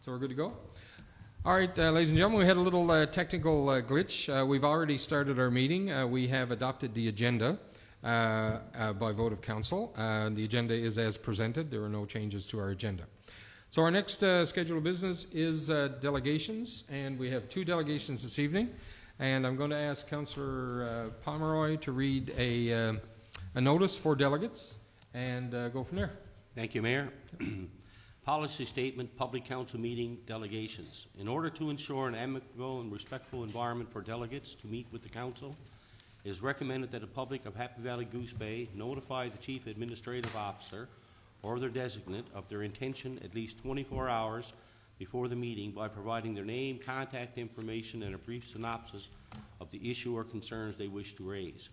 So we're good to go? All right, ladies and gentlemen, we had a little technical glitch. We've already started our meeting. We have adopted the agenda by vote of council. The agenda is as presented. There are no changes to our agenda. So our next schedule of business is delegations, and we have 2 delegations this evening. And I'm going to ask Councillor Pomeroy to read a notice for delegates and go from there. Thank you, Mayor. Policy statement, public council meeting, delegations. In order to ensure an amicable and respectful environment for delegates to meet with the council, it is recommended that the public of Happy Valley Goose Bay notify the Chief Administrative Officer or their designate of their intention at least 24 hours before the meeting by providing their name, contact information, and a brief synopsis of the issue or concerns they wish to raise.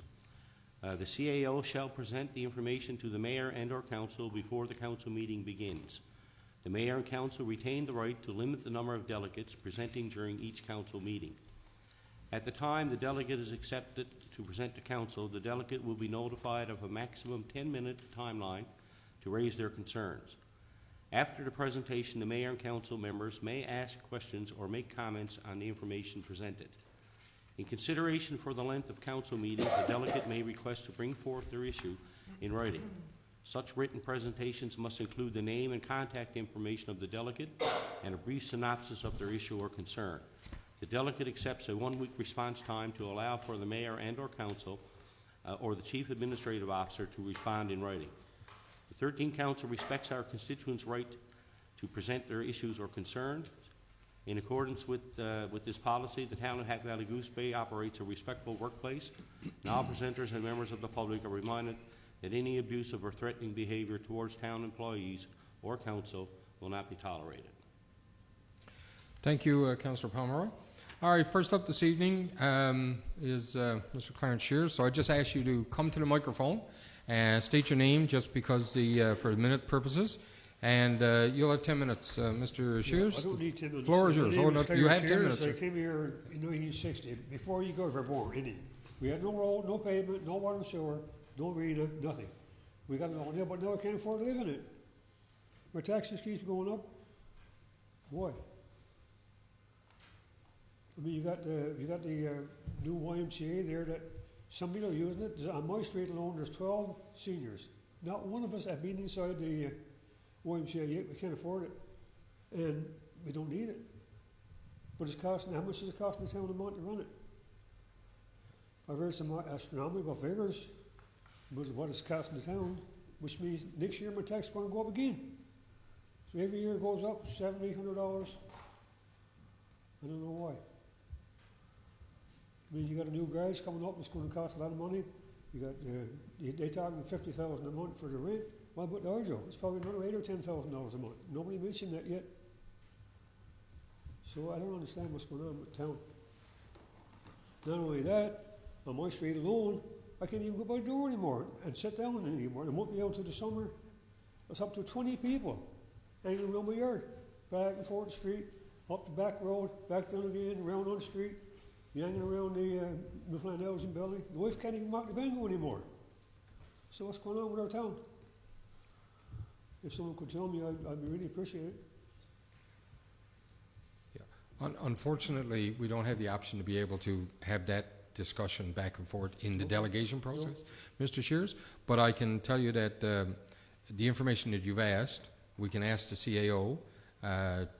The CAO shall present the information to the Mayor and or Council before the council meeting begins. The Mayor and Council retain the right to limit the number of delegates presenting during each council meeting. At the time the delegate is accepted to present to Council, the delegate will be notified of a maximum 10-minute timeline to raise their concerns. After the presentation, the Mayor and Council members may ask questions or make comments on the information presented. In consideration for the length of council meetings, the delegate may request to bring forth their issue in writing. Such written presentations must include the name and contact information of the delegate and a brief synopsis of their issue or concern. The delegate accepts a 1-week response time to allow for the Mayor and or Council or the Chief Administrative Officer to respond in writing. The 13th Council respects our constituents' right to present their issues or concerns. In accordance with this policy, the town of Happy Valley Goose Bay operates a respectful workplace, and all presenters and members of the public are reminded that any abusive or threatening behavior towards town employees or council will not be tolerated. Thank you, Councillor Pomeroy. All right, first up this evening is Mr. Clarence Shears. So I just ask you to come to the microphone and state your name just because for minute purposes. And you'll have 10 minutes. Mr. Shears, I don't need 10 minutes. The floor is yours. Oh, no, you have 10 minutes. I came here in 1960, before you guys were born, any. We had no road, no pavement, no water and sewer, no arena, nothing. We got it all now, but now I can't afford to live in it. My taxes keep going up. Boy. I mean, you got the new YMCA there that some people are using it. On my street alone, there's 12 seniors. Not one of us have been inside the YMCA yet. We can't afford it, and we don't need it. But it's costing. How much is it costing the town a month to run it? I've heard some astronomical figures, but what it's costing the town, which means next year my tax is going to go up again. So every year it goes up $700-800. I don't know why. I mean, you got a new garage coming up. It's going to cost a lot of money. You got they talking $50,000 a month for the rent. What about the hydro? It's probably another $8,000 or $10,000 a month. Nobody mentioned that yet. So I don't understand what's going on with the town. Not only that, on my street alone, I can't even go by the door anymore and sit down anymore. They won't be able to the summer. It's up to 20 people hanging around my yard, back and forth the street, up the back road, back down again, around on the street, hanging around the Mifflin Housing Building. The wife can't even mark the bingo anymore. So what's going on with our town? If someone could tell me, I'd really appreciate it. Yeah. Unfortunately, we don't have the option to be able to have that discussion back and forth in the delegation process, Mr. Shears. But I can tell you that the information that you've asked, we can ask the CAO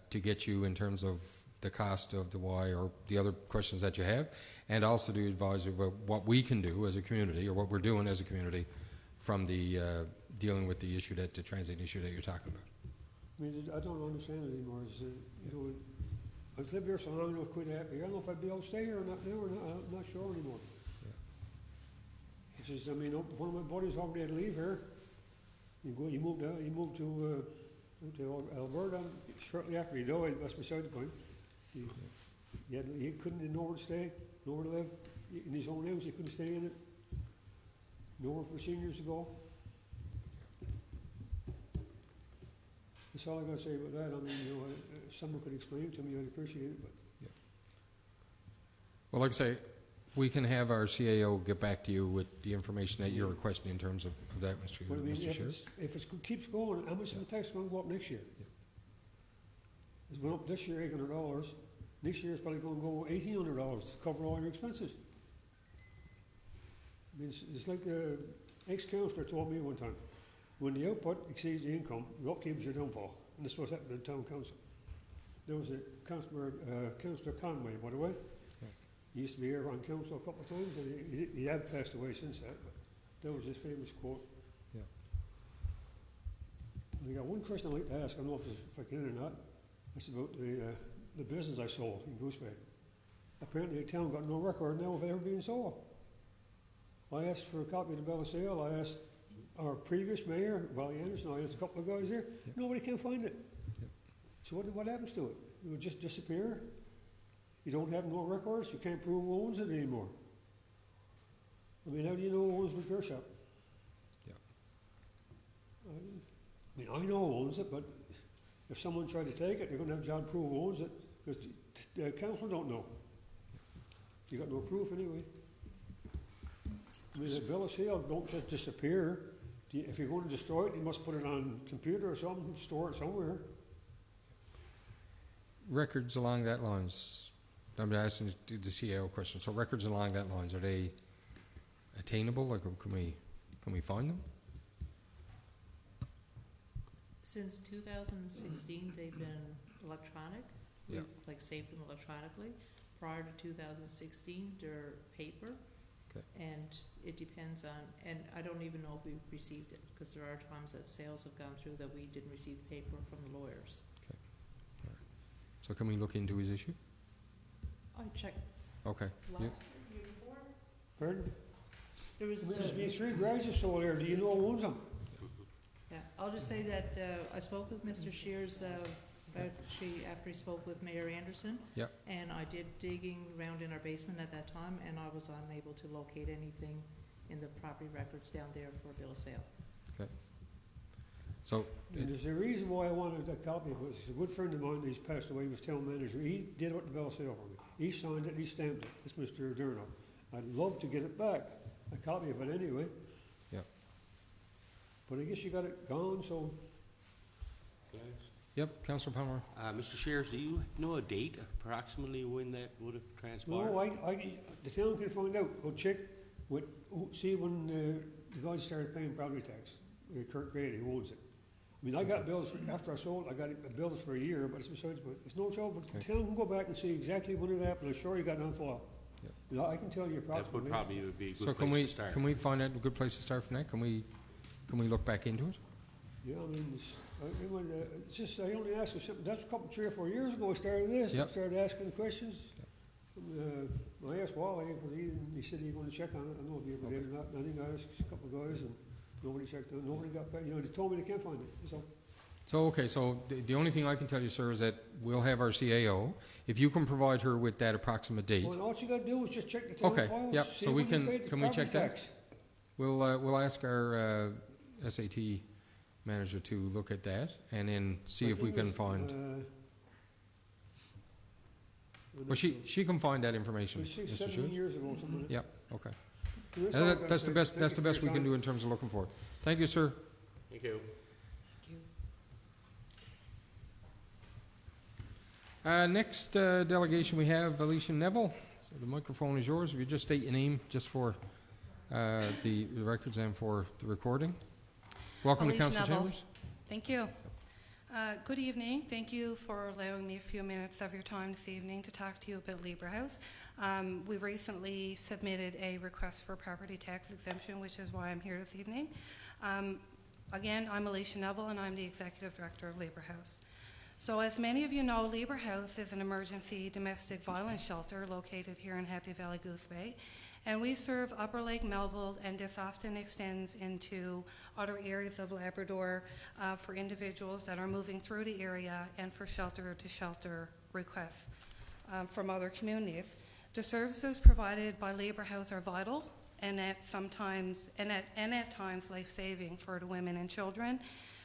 to get you in terms of the cost of the Y or the other questions that you have, and also to advise you about what we can do as a community or what we're doing as a community from the dealing with the issue, the transit issue that you're talking about. I mean, I don't understand it anymore. I've lived here so long, I was quite happy. I don't know if I'd be able to stay here or not now or not. I'm not sure anymore. Yeah. It's just, I mean, one of my buddies already had to leave here. He moved to Alberta shortly after he died. That's beside the point. He couldn't nowhere to stay, nowhere to live. In his own house, he couldn't stay in it. Nowhere for seniors to go. That's all I got to say about that. I mean, if someone could explain it to me, I'd appreciate it. But yeah. Well, like I say, we can have our CAO get back to you with the information that you're requesting in terms of that, Mr. I mean, Shears. if it keeps going, how much is the tax going to go up next year? It's went up this year $800. Next year it's probably going to go $1,800 to cover all your expenses. I mean, it's like ex-councillor told me one time, when the output exceeds the income, the upkeep is your downfall. And this was happening in town council. There was a Councillor Conway, by the way. Yeah. He used to be here on council a couple of times, and he had passed away since that, but that was his famous quote. Yeah. And I got one question I'd like to ask, I don't know if I can or not. It's about the business I sold in Goose Bay. Apparently the town got no record now of it ever being sold. I asked for a copy of the bill of sale, I asked our previous mayor, Wally Anderson, I asked a couple of guys here, nobody can find it. Yep. So what happens to it? It would just disappear? You don't have no records, you can't prove who owns it anymore. I mean, how do you know who owns the repair shop? Yeah. I mean, I know who owns it, but if someone tried to take it, they're gonna have John prove who owns it, because the council don't know. You got no proof anyway. I mean, the bill of sale don't just disappear. If you're going to destroy it, you must put it on computer or something, store it somewhere. Records along that lines, I'm asking the CAO question, so records along that lines, are they attainable, like can we find them? Since 2016, they've been electronic. Yeah. We've like saved them electronically. Prior to 2016, they're paper. Okay. And it depends on, and I don't even know if we've received it, because there are times that sales have gone through that we didn't receive the paper from the lawyers. So can we look into his issue? I checked Okay. last Yeah. year before. Pardon? There was, There's been 3 garages sold there, do you know who owns them? yeah, I'll just say that I spoke with Mr. Shears after he spoke with Mayor Anderson. Yeah. And I did digging around in our basement at that time, and I was unable to locate anything in the property records down there for a bill of sale. So, And there's a reason why I wanted that copy of it. It's a good friend of mine, he's passed away, he was town manager. He did what the bill of sale for me. He signed it, he stamped it. It's Mr. Durno. I'd love to get it back, a copy of it anyway. Yeah. But I guess you got it gone, so yep, Councillor Palmer. Mr. Shears, do you know a date approximately when that would have transpired? no, the town can find out. Go check with, see when the guys started paying property tax. Kurt Bailey, who owns it. I mean, I got bills, after I sold it, I got bills for a year, but it's besides, but it's no trouble. The town can go back and see exactly when it happened. I'm sure you got it on file. Yep. You know, I can tell you That approximately. would probably be a So good can place to start. we find out a good place to start from that? Can we look back into it? Yeah, I mean, it's just, I only asked for something, that's a couple, 3 or 4 years ago I started this. Yep. I started asking questions. I asked Wally, because he said he was going to check on it. I don't know if he ever did or not. I think I asked a couple of guys and nobody checked on it. Nobody got back, they told me they can't find it, so. So, okay, so the only thing I can tell you, sir, is that we'll have our CAO. If you can provide her with that approximate date, Well, all you gotta do is just check the town Okay, files. yep, see so we when you can- paid the can we check property that? tax. we'll ask our SAT manager to look at that and then see if we can find. Well, she can find that information, It was Mr. 17 Shears. years ago, something like that. Yep, okay. That's all I gotta That's the say. best, Thank that's you the for best your we can time. do in terms of looking for it. Thank you, sir. Thank you. Next delegation we have Alicia Neville. So the microphone is yours. If you just state your name just for the records and for the recording. Welcome to Alicia Council Neville. Chambers. Thank you. Good evening. Thank you for allowing me a few minutes of your time this evening to talk to you about Labour House. We recently submitted a request for property tax exemption, which is why I'm here this evening. Again, I'm Alicia Neville, and I'm the Executive Director of Labour House. So as many of you know, Labour House is an emergency domestic violence shelter located here in Happy Valley, Goose Bay. And we serve Upper Lake Melville, and this often extends into other areas of Labrador for individuals that are moving through the area and for shelter-to-shelter requests from other communities. The services provided by Labour House are vital and at times life-saving for the women and children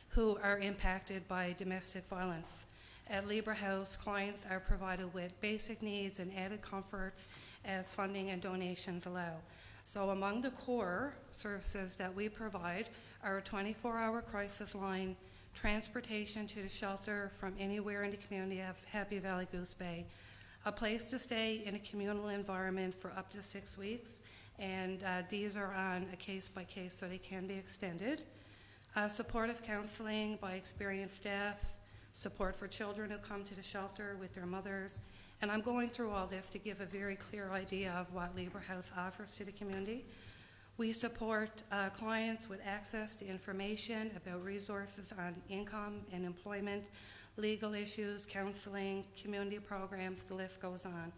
who are impacted by domestic violence. At Labour House, clients are provided with basic needs and added comforts as funding and donations allow. So among the core services that we provide are a 24-hour crisis line, transportation to the shelter from anywhere in the community of Happy Valley Goose Bay, a place to stay in a communal environment for up to 6 weeks, and these are on a case-by-case, so they can be extended. Supportive counseling by experienced staff, support for children who come to the shelter with their mothers, and I'm going through all this to give a very clear idea of what Labour House offers to the community. We support clients with access to information about resources on income and employment, legal issues, counseling, community programs, the list goes on.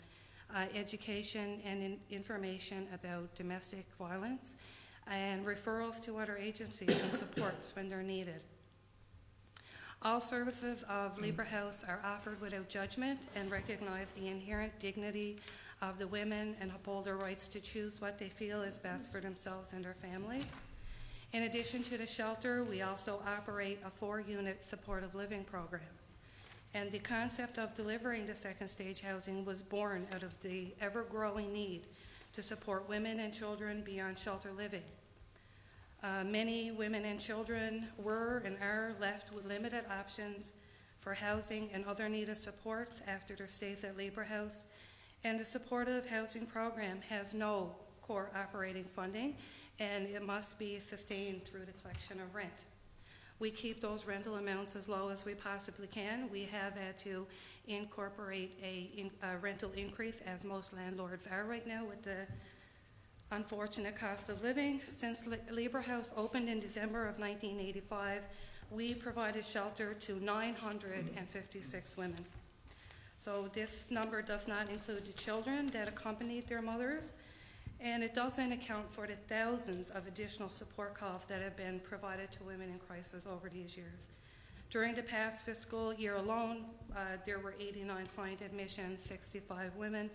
Education and information about domestic violence, and referrals to other agencies and supports when they're needed. All services of Labour House are offered without judgment and recognize the inherent dignity of the women and uphold their rights to choose what they feel is best for themselves and their families. In addition to the shelter, we also operate a 4-unit supportive living program. And the concept of delivering the second stage housing was born out of the ever-growing need to support women and children beyond shelter living. Many women and children were and are left with limited options for housing and other needed supports after their stays at Labour House, and the supportive housing program has no core operating funding, and it must be sustained through the collection of rent. We keep those rental amounts as low as we possibly can. We have had to incorporate a rental increase, as most landlords are right now with the unfortunate cost of living. Since Labour House opened in December of 1985, we provided shelter to 956 women. So this number does not include the children that accompanied their mothers, and it doesn't account for the thousands of additional support calls that have been provided to women in crisis over these years. During the past fiscal year alone, there were 89 client admissions, 65 women,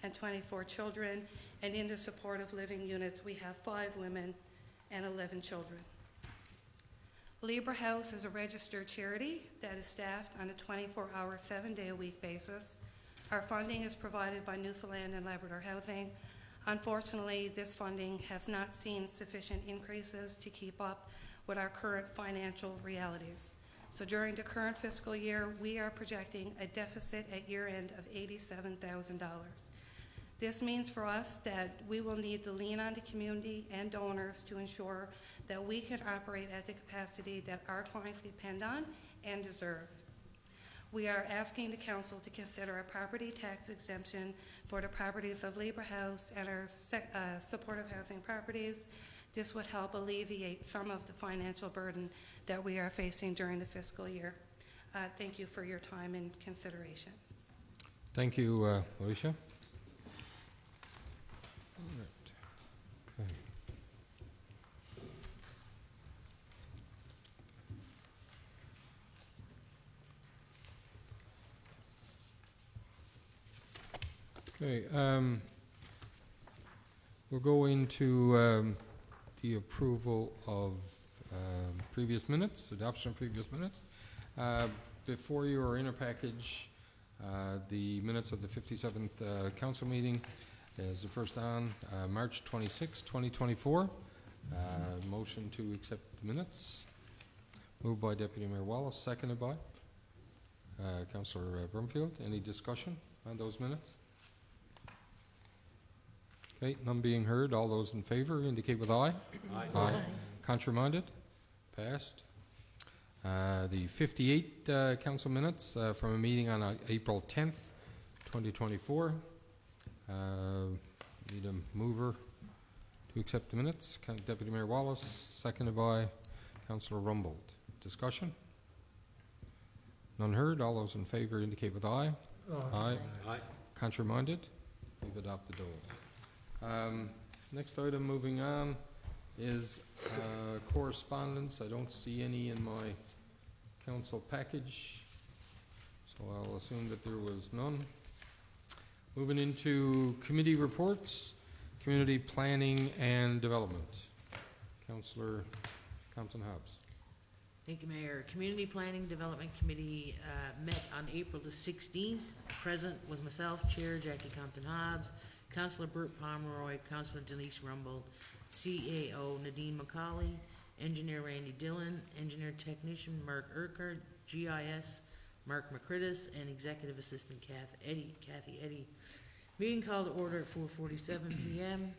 and 24 children, and in the supportive living units, we have 5 women and 11 children. Labour House is a registered charity that is staffed on a 24-hour, 7-day-a-week basis. Our funding is provided by Newfoundland and Labrador Housing. Unfortunately, this funding has not seen sufficient increases to keep up with our current financial realities. So during the current fiscal year, we are projecting a deficit at year-end of $87,000. This means for us that we will need to lean on the community and donors to ensure that we can operate at the capacity that our clients depend on and deserve. We are asking the council to consider a property tax exemption for the properties of Labour House and our supportive housing properties. This would help alleviate some of the financial burden that we are facing during the fiscal year. Thank you for your time and consideration. Thank you, Alicia. All right. Okay. We'll go into the approval of previous minutes, adoption of previous minutes. Before you are in a package, the minutes of the 57th council meeting is the first on March 26, 2024. Motion to accept the minutes. Moved by Deputy Mayor Wallace, seconded by Councillor Brumfield. Any discussion on those minutes? Okay, none being heard. All those in favour indicate with aye. Aye. Aye. Contrary-minded? Passed. The 58 council minutes from a meeting on April 10th, 2024. Need a mover to accept the minutes. Deputy Mayor Wallace, seconded by Councillor Rumbold. Discussion? None heard. All those in favour indicate with aye. Aye. Aye. Contrary-minded? We've adopted those. Next item, moving on, is correspondence. I don't see any in my council package, so I'll assume that there was none. Moving into committee reports, community planning and development. Councillor Compton-Hobbs. Thank you, Mayor. Community Planning Development Committee met on April the 16th. Present was myself, Chair Jackie Compton-Hobbs, Councillor Bert Pomeroy, Councillor Denise Rumbold, CAO Nadine McCauley, engineer Randy Dillon, engineer technician Mark Urquhart, GIS Mark McCritis, and executive assistant Kathy Eddy. Meeting called to order at 4:47 p.m.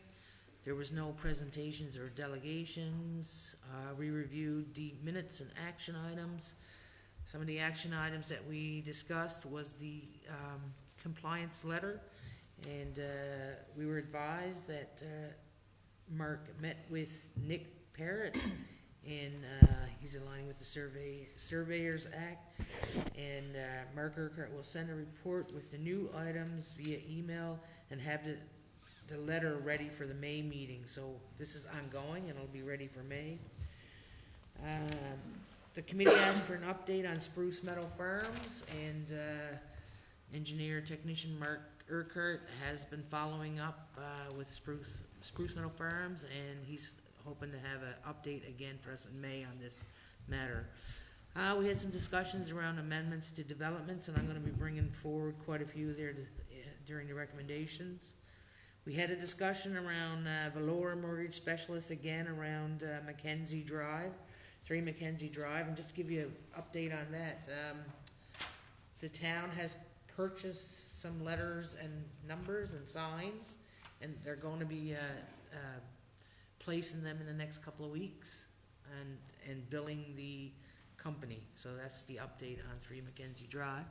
There was no presentations or delegations. We reviewed the minutes and action items. Some of the action items that we discussed was the compliance letter, and we were advised that Mark met with Nick Parrott, and he's aligning with the Surveyors Act, and Mark Urquhart will send a report with the new items via email and have the letter ready for the May meeting. So this is ongoing, and it'll be ready for May. The committee asked for an update on Spruce Meadow Farms, and engineer technician Mark Urquhart has been following up with Spruce Meadow Farms, and he's hoping to have an update again for us in May on this matter. We had some discussions around amendments to developments, and I'm going to be bringing forward quite a few there during the recommendations. We had a discussion around Valora Mortgage Specialists again around Mackenzie Drive, 3 Mackenzie Drive, and just to give you an update on that, the town has purchased some letters and numbers and signs, and they're going to be placing them in the next couple of weeks and billing the company. So that's the update on 3 Mackenzie Drive.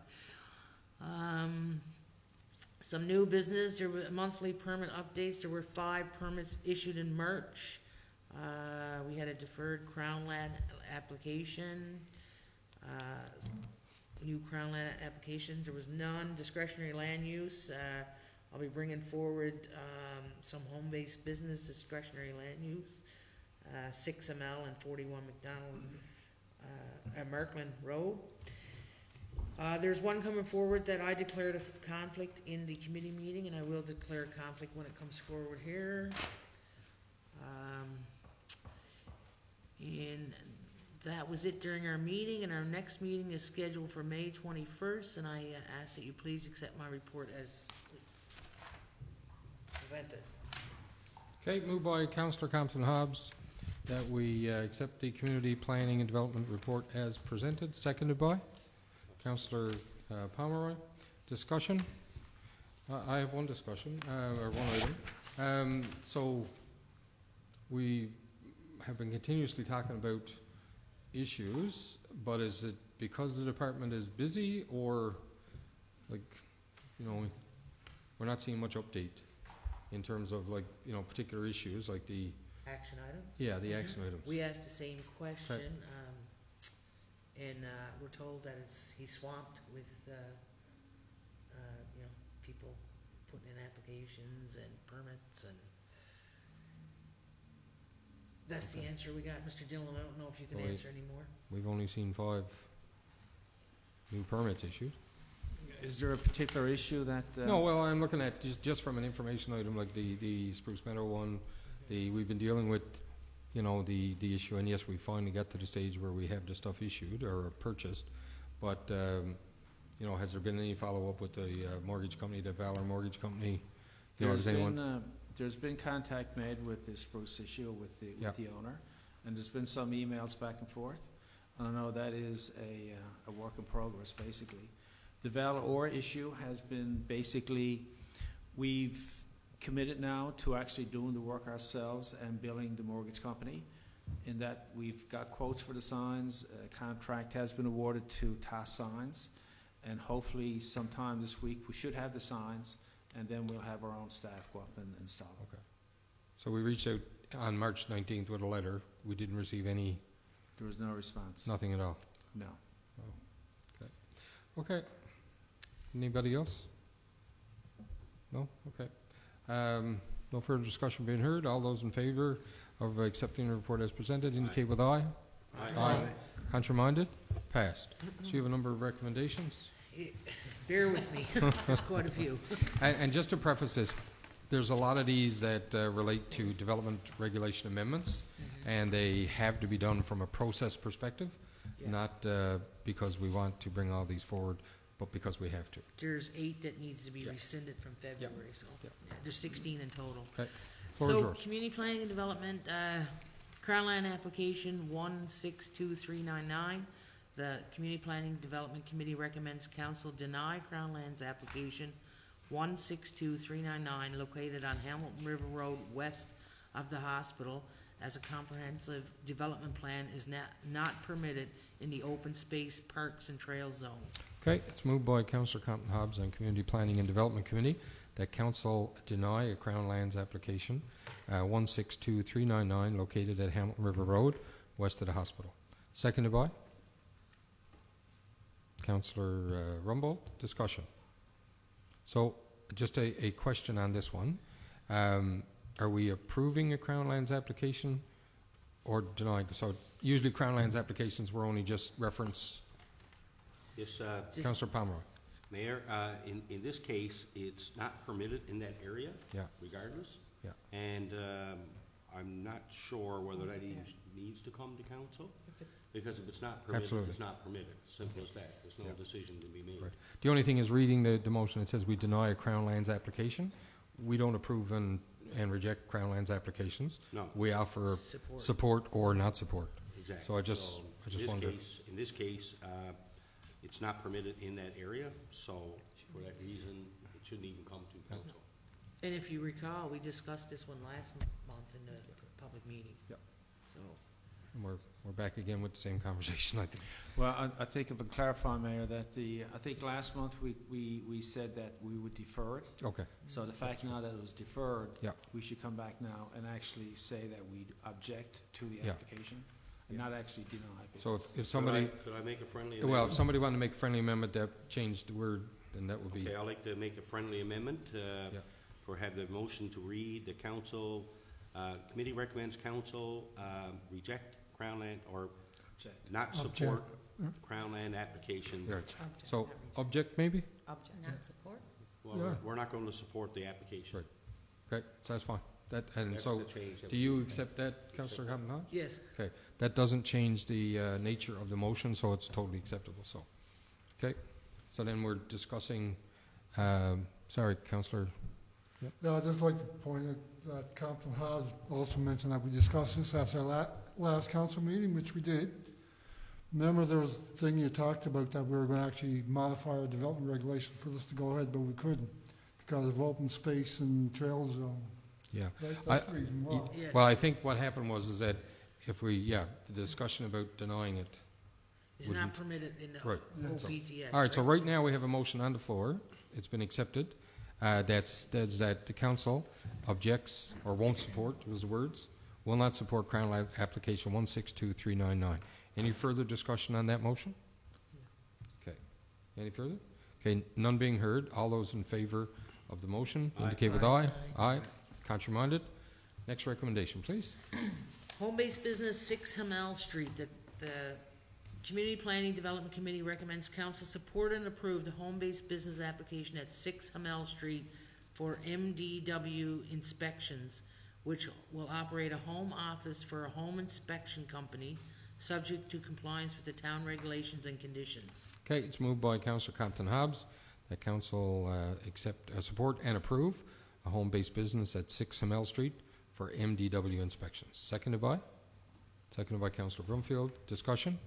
Some new business, there were monthly permit updates. There were 5 permits issued in March. We had a deferred Crown Land application, new Crown Land application. There was non-discretionary land use. I'll be bringing forward some home-based business discretionary land use, 6 ML and 41 McDonald Markland Road. There's one coming forward that I declared a conflict in the committee meeting, and I will declare a conflict when it comes forward here. And that was it during our meeting, and our next meeting is scheduled for May 21st, and I ask that you please accept my report as presented. Okay, moved by Councillor Compton Hobbs that we accept the Community Planning and Development Report as presented, seconded by Councillor Pomeroy. Discussion? I have one discussion, or one item. So we have been continuously talking about issues, but is it because the department is busy, or like, you know, we're not seeing much update in terms of, like, you know, particular issues like the Action items? Yeah, the action items. We asked the same question, and we're told that he's swamped with, you know, people putting in applications and permits, and that's the answer we got. Mr. Dillon, I don't know if you can answer any more. We've only seen 5 new permits issued. Is there a particular issue that? No, well, I'm looking at just from an information item like the Spruce Meadow one. We've been dealing with, you know, the issue, and yes, we finally got to the stage where we have the stuff issued or purchased. But you know, has there been any follow up with the mortgage company, the Valor Mortgage Company? You know, There's been contact made with the Spruce issue with the owner, and there's been some emails back and forth. And I know that is a work in progress, basically. The Valor issue has been basically, we've committed now to actually doing the work ourselves and billing the mortgage company, in that we've got quotes for the signs. A contract has been awarded to Task Signs, and hopefully sometime this week we should have the signs, and then we'll have our own staff go up and install them. Okay. So we reached out on March 19th with a letter. We didn't receive any. There was no response. Nothing at all. No. Oh. Okay. Okay. Anybody else? No? Okay. No further discussion being heard. All those in favour of accepting the report as presented indicate with aye. Aye. Contrary-minded? Passed. So you have a number of recommendations? Bear with me. There's quite a few. And just to preface this, there's a lot of these that relate to development regulation amendments, and they have to be done from a process perspective, not because we want to bring all these forward, but because we have to. There's 8 that needs to be rescinded from February, so there's 16 in total. Okay. Floor is So, yours. community planning and development, Crown Land application 162399. The Community Planning Development Committee recommends council deny Crown Land's application 162399 located on Hamilton River Road west of the hospital, as a comprehensive development plan is not permitted in the open space, parks, and trail zone. Okay, it's moved by Councillor Compton Hobbs on Community Planning and Development Committee that council deny a Crown Lands application 162399 located at Hamilton River Road west of the hospital. Seconded by Councillor Rumbold. Discussion. So just a question on this one. Are we approving a Crown Lands application or denying? So usually Crown Lands applications were only just reference. Yes, Just- Councillor Pomeroy. Mayor, in this case, it's not permitted in that area. Yeah. Regardless. Yeah. And I'm not sure whether that needs to come to council, because if it's not permitted, Absolutely. it's not permitted. Simple as that. There's no Yeah. decision to be made. Right. The only thing is reading the motion, it says we deny a Crown Lands application. We don't approve and reject Crown Lands applications. No, We offer Support. support or not support. exactly. So I just wondered. In this case, it's not permitted in that area, so for that reason, it shouldn't even come to council. And if you recall, we discussed this one last month in the public meeting. Yep. So, And we're back again with the same conversation, I think. Well, I think if I clarify, Mayor, that I think last month we said that we would defer it. Okay. So the fact now that it was deferred, Yeah. we should come back now and actually say that we object to the Yeah. application and not actually deny it. So if somebody, Could I make a friendly well, if amendment? somebody wanted to make a friendly amendment that changed the word, then that would be, Okay, I'd like to make a friendly amendment, have the motion to read, the council, committee recommends council, reject Crown Land, or Object. not support Crown Land application. yeah. So object maybe? not support? Well, we're not going to support the application. Right. Okay, so that's fine. That, and That's so, the change that do we you made. accept that, Councillor Compton Hobbs? Yes. Okay, that doesn't change the nature of the motion, so it's totally acceptable, so. Okay, so then we're discussing, sorry, Councillor. Yeah, I'd just like to point out that Compton has also mentioned that we discussed this at our last council meeting, which we did. Remember, there was a thing you talked about that we were going to actually modify our development regulation for this to go ahead, but we couldn't because of open space and trail zone. Yeah. Right? That's the reason why. Yeah. Well, I think what happened was is that if we, the discussion about denying it. It's not permitted in the Right. OPTS. All right, so right now we have a motion on the floor. It's been accepted. That's that the council objects or won't support, was the words, will not support Crown Land application 162399. Any further discussion on that motion? Okay. Any further? Okay, none being heard. All those in favor of the motion indicate with aye. Aye. Contrary-minded. Next recommendation, please. Home-based business, 6 Hamel Street. The Community Planning Development Committee recommends council support and approve the home-based business application at 6 Hamel Street for MDW inspections, which will operate a home office for a home inspection company, subject to compliance with the town regulations and conditions. Okay, it's moved by Councillor Compton Hobbs that council support and approve a home-based business at 6 Hamel Street for MDW inspections. Seconded by Councillor Brumfield. Discussion?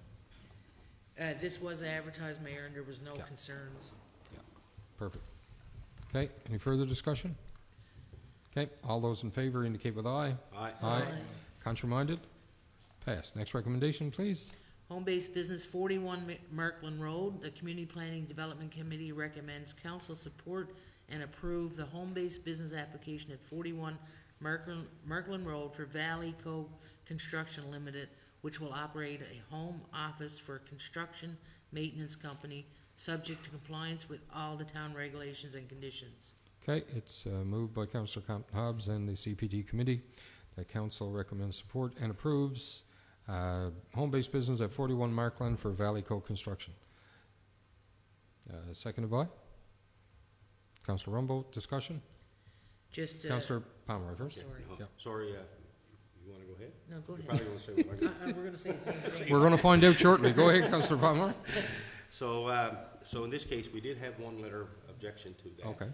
This was advertised, Mayor, and there was no concerns. Perfect. Okay, any further discussion? Okay, all those in favor indicate with aye. Aye. Aye. Contrary-minded? Passed. Next recommendation, please. Home-based business, 41 Merkland Road. The Community Planning Development Committee recommends council support and approve the home-based business application at 41 Merkland Road for Valley Co. Construction Limited, which will operate a home office for a construction maintenance company, subject to compliance with all the town regulations and conditions. Okay, it's moved by Councillor Compton Hobbs and the CPD committee that council recommends support and approves home-based business at 41 Markland for Valley Co. Construction. Seconded by Councillor Rumbold. Discussion? Just, Councillor Pomeroy first. sorry. No, Yep. sorry, you want to go ahead? No, go You're ahead. probably going to say what I'm gonna- We're gonna say the same thing. We're going to find out shortly. Go ahead, Councillor Pomeroy. So in this case, we did have one letter of objection to that. Okay.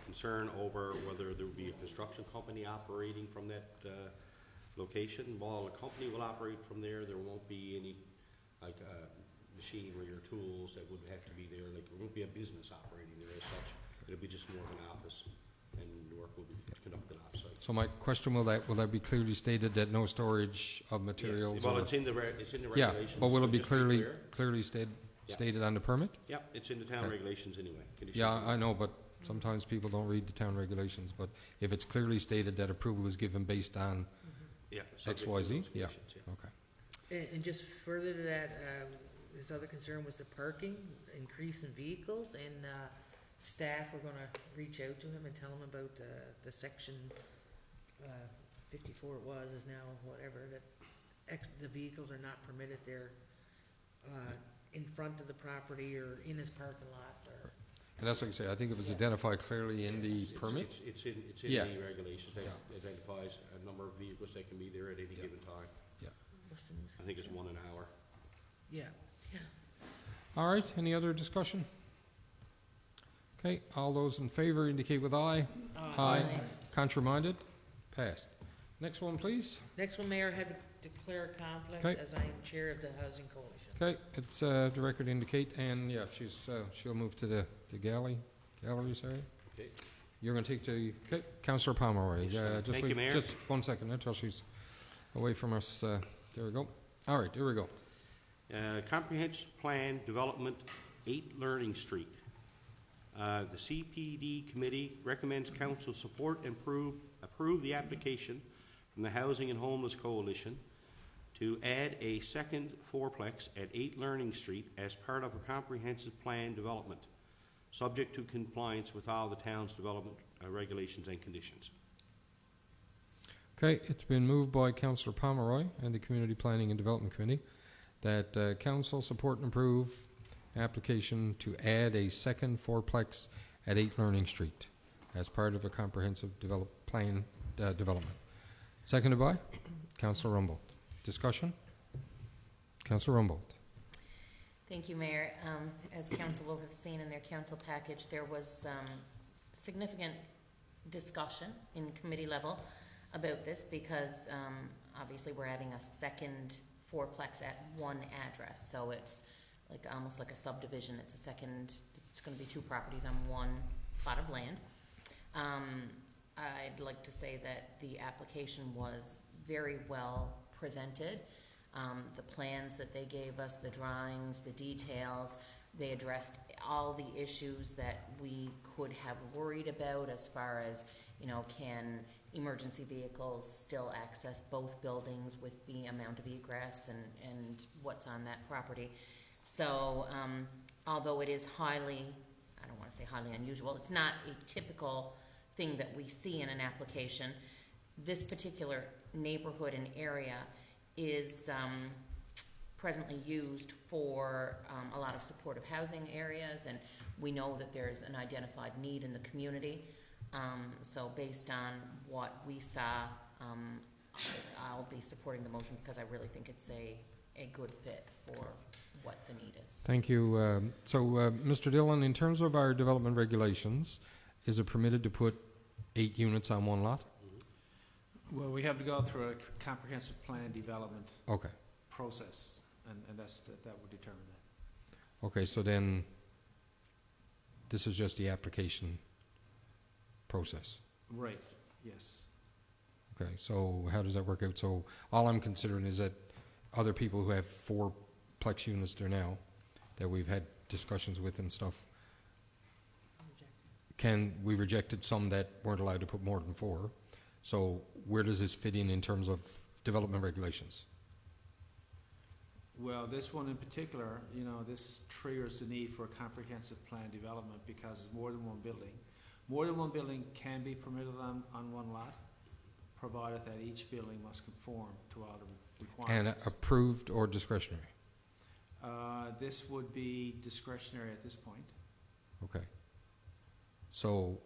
Concern over whether there would be a construction company operating from that location. While the company will operate from there, there won't be any, like, machinery or tools that would have to be there. Like, there won't be a business operating there as such. It'll be just more of an office, and work will be conducted off-site. So my question, will that be clearly stated that no storage of materials? Well, or- it's in the regulations. Yeah, but will it be just to clearly clear. Yeah. stated on the permit? Yeah, it's in the town Okay. regulations anyway. Conditions Yeah, of- I know, but sometimes people don't read the town regulations, but if it's clearly stated that approval is given based on, Yeah. subject to XYZ, those yeah. conditions, okay. And just further to that, his other concern was the parking, increase in vehicles, and staff were gonna reach out to him and tell him about the section 54 it was, is now whatever, that the vehicles are not permitted there in front of the property or in his parking lot, or, And that's like I say, I think it was identified clearly in the permit. It's in Yeah. the regulations that Yeah. identifies a number of vehicles that can be there at any Yeah. given time. what's the new I think it's section? 1 an hour. Yeah. All right, any other discussion? Okay, all those in favor indicate with aye. Aye. Contrary-minded? Passed. Next one, please. Next one, Mayor, had to declare a conflict Okay. as I am chair of the Housing Coalition. Okay, it's, the record indicate, and yeah, she'll move to the gallery, sorry. Okay. You're gonna take the, okay, Councillor Pomeroy. Yes, sir. Just Thank you, wait Mayor. just 1 second until she's away from us. There we go. All right, here we go. Comprehensive Plan Development, 8 Learning Street. The CPD Committee recommends council support and approve the application from the Housing and Homeless Coalition to add a second fourplex at 8 Learning Street as part of a comprehensive plan development, subject to compliance with all the town's development regulations and conditions. Okay, it's been moved by Councillor Pomeroy and the Community Planning and Development Committee that council support and approve application to add a second fourplex at 8 Learning Street as part of a comprehensive plan development. Seconded by Councillor Rumbold. Discussion? Councillor Rumbold. Thank you, Mayor. As council will have seen in their council package, there was significant discussion in committee level about this because obviously we're adding a second fourplex at one address. So it's like almost like a subdivision. It's going to be 2 properties on one plot of land. I'd like to say that the application was very well presented. The plans that they gave us, the drawings, the details, they addressed all the issues that we could have worried about as far as, can emergency vehicles still access both buildings with the amount of egress and what's on that property. So although it is I don't want to say highly unusual, it's not a typical thing that we see in an application. This particular neighborhood and area is presently used for a lot of supportive housing areas, and we know that there's an identified need in the community. So based on what we saw, I'll be supporting the motion because I really think it's a good fit for what the need is. Thank you. So, Mr. Dillon, in terms of our development regulations, is it permitted to put 8 units on one lot? Well, we have to go through a comprehensive plan development Okay. process, and that would determine that. Okay, so then this is just the application process. Right, yes. Okay, so how does that work out? So all I'm considering is that other people who have 4-plex units there now, that we've had discussions with and stuff, we rejected some that weren't allowed to put more than 4. So where does this fit in terms of development regulations? Well, this one in particular, this triggers the need for a comprehensive plan development because it's more than one building. More than one building can be permitted on one lot, provided that each building must conform to all the And requirements. approved or discretionary? This would be discretionary at this point. Okay. So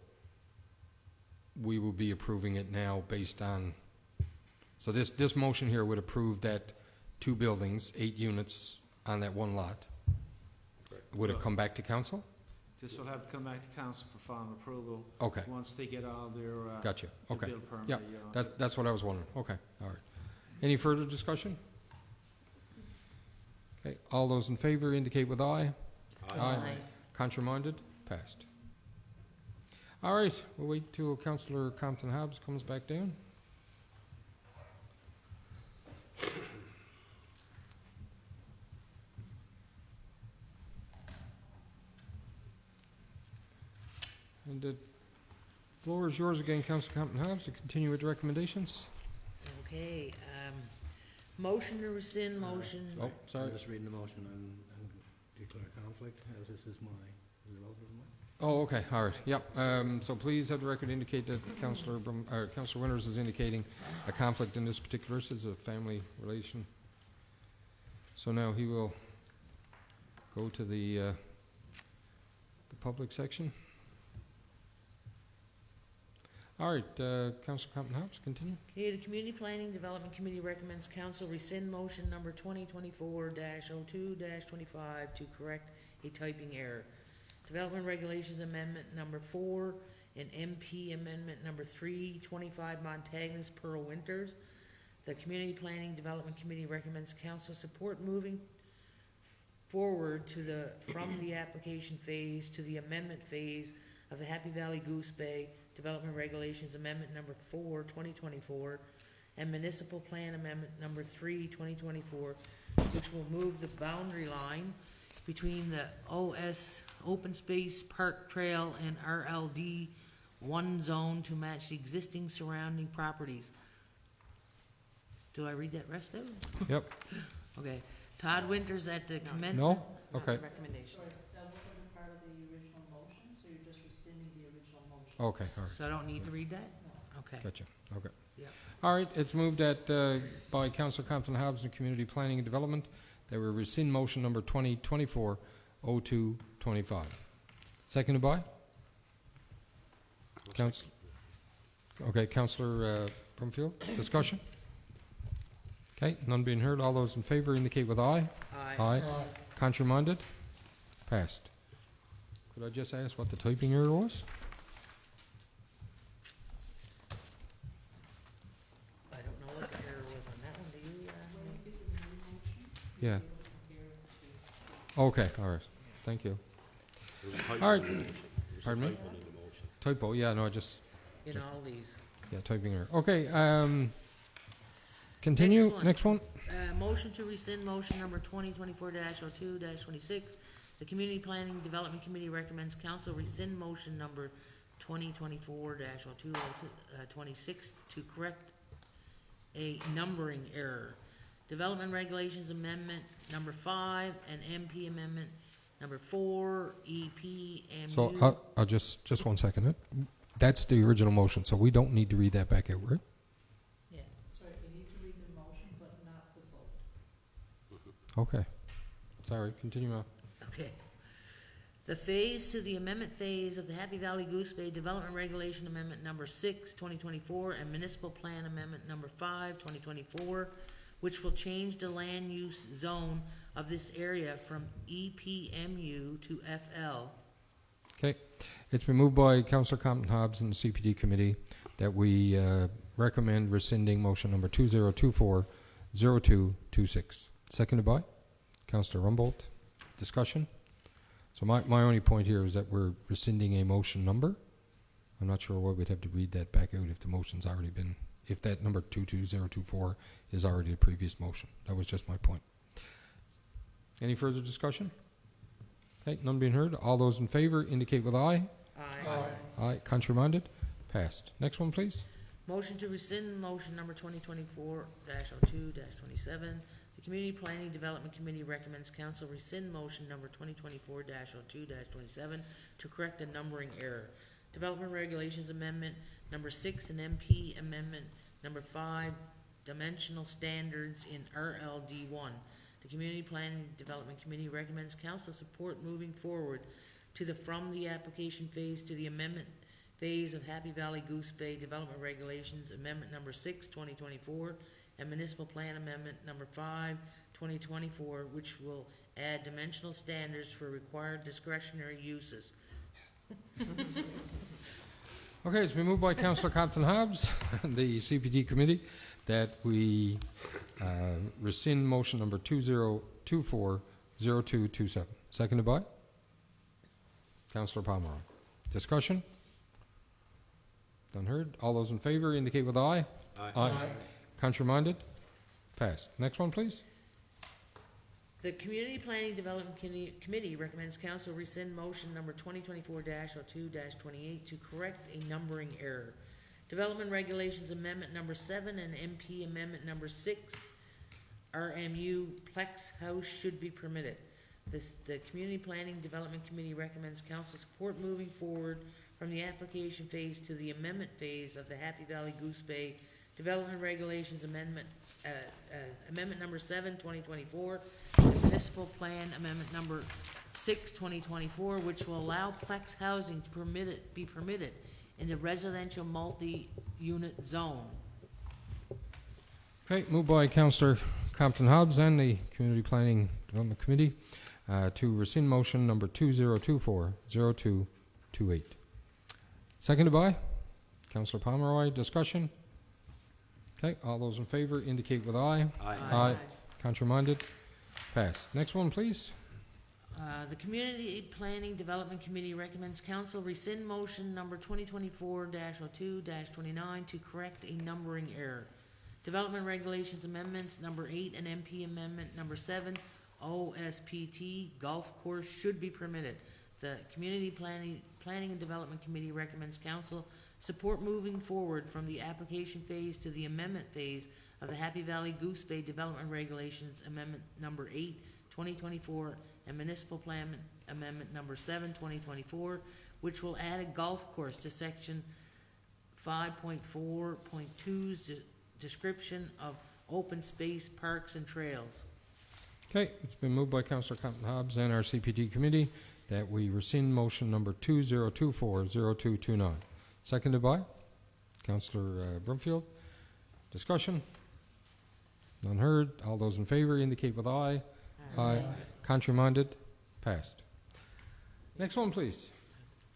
we will be approving it now based on, so this motion here would approve that 2 buildings, 8 units on that one lot. Would it come back to council? This will have to come back to council for final approval Okay, once they get all their gotcha. their Okay, build permit. yeah, that's what I was wondering. Okay, all right. Any further discussion? Okay, all those in favor indicate with aye. Contraminded? Passed. All right, we'll wait till Councillor Compton Hobbs comes back down. And the floor is yours again, Councillor Compton Hobbs, to continue with the recommendations. Okay, motion to rescind motion. Oh, sorry. I'm just reading the motion and declare conflict, as this is my result of my. Oh, okay, all right, yep. So please have the record indicate that Councillor Winters is indicating a conflict in this particular, this is a family relation. So now he will go to the public section. All right, Councillor Compton Hobbs, continue. Okay, the Community Planning Development Committee recommends council rescind motion number 2024-02-25 to correct a typing error. Development Regulations Amendment number 4 and MP Amendment number 325 Montagnes Pearl Winters. The Community Planning Development Committee recommends council support moving forward to from the application phase to the amendment phase of the Happy Valley Goose Bay Development Regulations Amendment number 4, 2024, and Municipal Plan Amendment number 3, 2024, which will move the boundary line between the OS Open Space Park Trail and RLD 1 zone to match the existing surrounding properties. Do I read that rest out? Yep. Okay. Todd Winters at the commencement. No? Okay. Recommendation. That wasn't part of the original motion, so you're just rescinding the original motion. Okay, all right. So I don't need to read that? Okay. Gotcha, okay. Yep. All right, it's moved that, by Councillor Compton Hobbs and Community Planning and Development that we rescind motion number 2024-02-25. Seconded by? Okay, Councillor Brumfield, discussion? Okay, none being heard. All those in favor indicate with aye. Aye. Contraminded? Passed. Could I just ask what the typing error was? I don't know what the error was on that one, do you? Yeah. Okay, all right. Thank you. There's a typo All right. in the motion. There's a Pardon me? typo in the motion. Typo, yeah, no, I just, In all these. yeah, typing error. Okay, continue, next one. Motion to rescind motion number 2024-02-26. The Community Planning Development Committee recommends council rescind motion number 2024-02-26 to correct a numbering error. Development Regulations Amendment number 5 and MP Amendment number 4, EP, and So I'll just 1 second. That's the original motion, so we don't need to read that back out, right? Yeah. Sorry, you need to read the motion, but not the vote. Okay. Sorry, continue on. Okay. The phase to the amendment phase of the Happy Valley Goose Bay Development Regulation Amendment number 6, 2024, and Municipal Plan Amendment number 5, 2024, which will change the land use zone of this area from EPMU to FL. Okay. It's been moved by Councillor Compton Hobbs and the CPD Committee that we recommend rescinding motion number 2024-02-26. Seconded by Councillor Rumbold. Discussion? So my only point here is that we're rescinding a motion number. I'm not sure why we'd have to read that back out if the motion's already been, if that number 22024 is already a previous motion. That was just my point. Any further discussion? Okay, none being heard. All those in favor indicate with aye. Aye. Aye. Contraminded? Passed. Next one, please. Motion to rescind motion number 2024-02-27. The Community Planning Development Committee recommends council rescind motion number 2024-02-27 to correct a numbering error. Development Regulations Amendment number 6 and MP Amendment number 5, dimensional standards in RLD1. The Community Planning Development Committee recommends council support moving forward to from the application phase to the amendment phase of Happy Valley Goose Bay Development Regulations Amendment number 6, 2024, and Municipal Plan Amendment number 5, 2024, which will add dimensional standards for required discretionary uses. Okay, it's been moved by Councillor Compton Hobbs, the CPD committee, that we rescind motion number 2024-0227. Seconded by Councillor Pomeroy. Discussion? Done heard. All those in favor indicate with aye. Aye. Contrary-minded? Passed. Next one, please. The Community Planning Development Committee recommends council rescind motion number 2024-02-28 to correct a numbering error. Development Regulations Amendment number 7 and MP Amendment number 6, RMU Plex House should be permitted. The Community Planning Development Committee recommends council support moving forward from the application phase to the amendment phase of the Happy Valley Goose Bay Development Regulations Amendment, Amendment number 7, 2024, and Municipal Plan Amendment number 6, 2024, which will allow Plex housing to be permitted in the residential multi-unit zone. Okay, moved by Councillor Compton Hobbs and the Community Planning Development Committee to rescind motion number 2024-0228. Seconded by Councillor Pomeroy. Discussion? Okay, all those in favor indicate with aye. Aye. Contrary-minded? Pass. Next one, please. The Community Planning Development Committee recommends council rescind motion number 2024-02-29 to correct a numbering error. Development Regulations Amendments number 8 and MP Amendment number 7, OSPT golf course should be permitted. The Community Planning and Development Committee recommends council support moving forward from the application phase to the amendment phase of the Happy Valley Goose Bay Development Regulations Amendment number 8, 2024, and Municipal Plan Amendment number 7, 2024, which will add a golf course to section 5.4.2's description of open space, parks, and trails. Okay, it's been moved by Councillor Compton Hobbs and our CPD committee that we rescind motion number 2024-0229. Seconded by Councillor Brumfield. Discussion? None heard. All those in favor indicate with aye. Aye. Contrary-minded? Passed. Next one, please.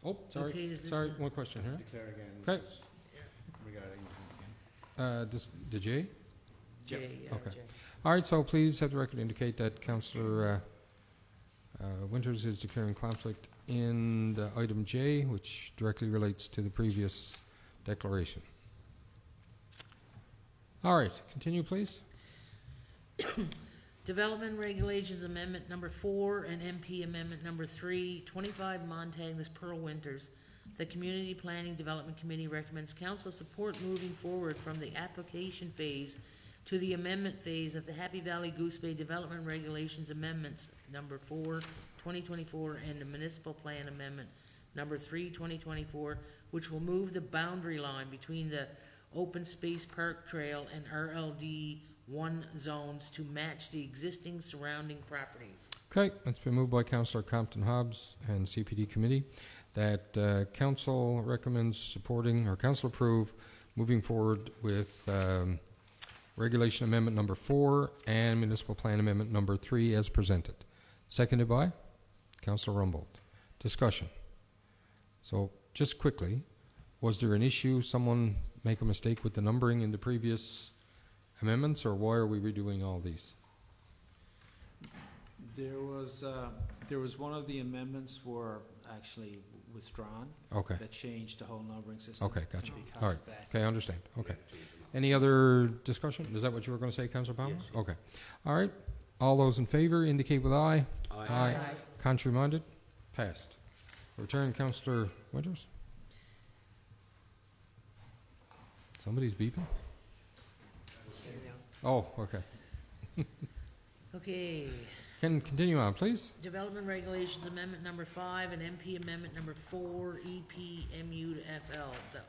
Oh, sorry. Okay, is this Sorry, a- one question here. Declare again. Okay. This is regarding, The J? J, Okay. J. All right, so please have the record indicate that Councillor Winters is declaring conflict in the item J, which directly relates to the previous declaration. All right, continue, please. Development Regulations Amendment number 4 and MP Amendment number 3, 25 Montagnus Pearl Winters. The Community Planning Development Committee recommends council support moving forward from the application phase to the amendment phase of the Happy Valley Goose Bay Development Regulations Amendments number 4, 2024, and the Municipal Plan Amendment number 3, 2024, which will move the boundary line between the open space park trail and RLD 1 zones to match the existing surrounding properties. Okay, it's been moved by Councillor Compton Hobbs and CPD committee that council recommends supporting, or council approve, moving forward with Regulation Amendment number 4 and Municipal Plan Amendment number 3 as presented. Seconded by Councillor Rumbold. Discussion. So, just quickly, was there an issue, someone make a mistake with the numbering in the previous amendments, or why are we redoing all these? There was one of the amendments were actually withdrawn. Okay, That changed the whole numbering system. okay, gotcha. And because All right, of that, okay, I understand, okay. Any other discussion? Is that what you were going to say, Councillor Palmer? Yes. Okay. All right, all those in favor indicate with aye. Aye. Contrary-minded? Passed. Return, Councillor Winters. Somebody's beeping? Oh, okay. Okay. Can continue on, please. Development Regulations Amendment number 5 and MP Amendment number 4, EPMU to FL. The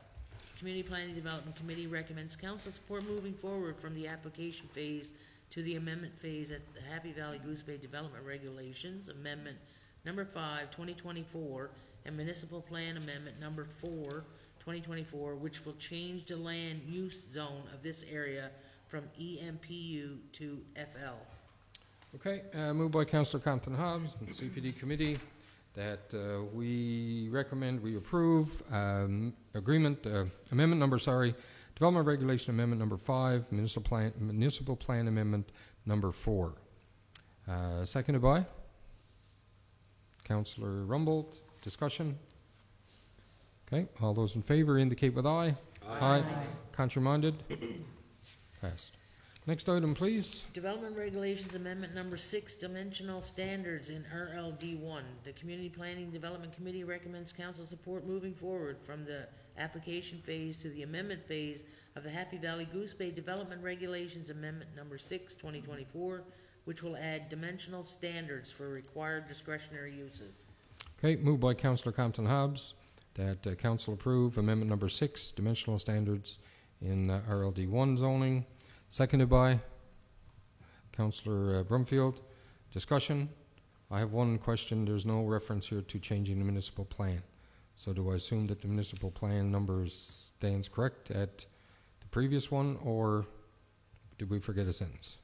Community Planning Development Committee recommends council support moving forward from the application phase to the amendment phase at the Happy Valley Goose Bay Development Regulations Amendment number 5, 2024, and Municipal Plan Amendment number 4, 2024, which will change the land use zone of this area from EMPU to FL. Okay, moved by Councillor Compton Hobbs and CPD committee that we approve amendment number, Development Regulation Amendment number 5, Municipal Plan Amendment number 4. Seconded by Councillor Rumbold. Discussion? Okay, all those in favor indicate with aye. Aye. Contrary-minded? Passed. Next item, please. Development Regulations Amendment Number 6, Dimensional Standards in RLD1. The Community Planning Development Committee recommends council support moving forward from the application phase to the amendment phase of the Happy Valley Goose Bay Development Regulations Amendment Number 6, 2024, which will add dimensional standards for required discretionary uses. Okay, moved by Councillor Compton Hobbs that council approve amendment number 6, dimensional standards in RLD1 zoning. Seconded by Councillor Brumfield. Discussion? I have one question. There's no reference here to changing the municipal plan. So do I assume that the municipal plan number stands correct at the previous one, or did we forget a sentence?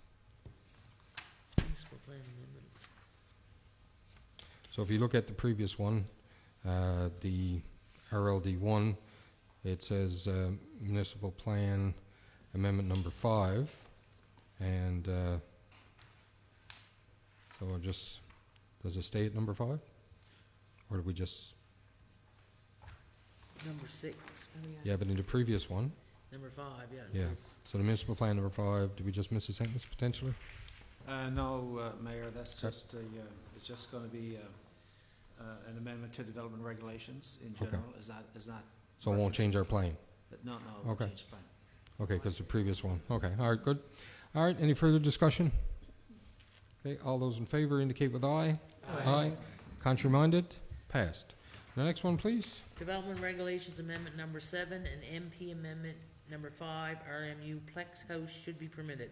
Municipal Plan Amendment. So if you look at the previous one, the RLD1, it says municipal plan amendment number 5, and so does it stay at number 5, or do we just? Number 6. Yeah, but in the previous one. Number 5, yes. Yeah. So the municipal plan number 5. Did we just miss a sentence potentially? No, Mayor, that's just it's just going to be an amendment to development regulations in general. Is that? So it won't change our plan. No, it won't change the plan. Okay, because the previous one. Okay, all right, good. All right, any further discussion? Okay, all those in favor indicate with aye. Aye. Contrary-minded? Passed. The next one, please. Development Regulations Amendment Number 7 and MP Amendment Number 5, RMU Plex House should be permitted.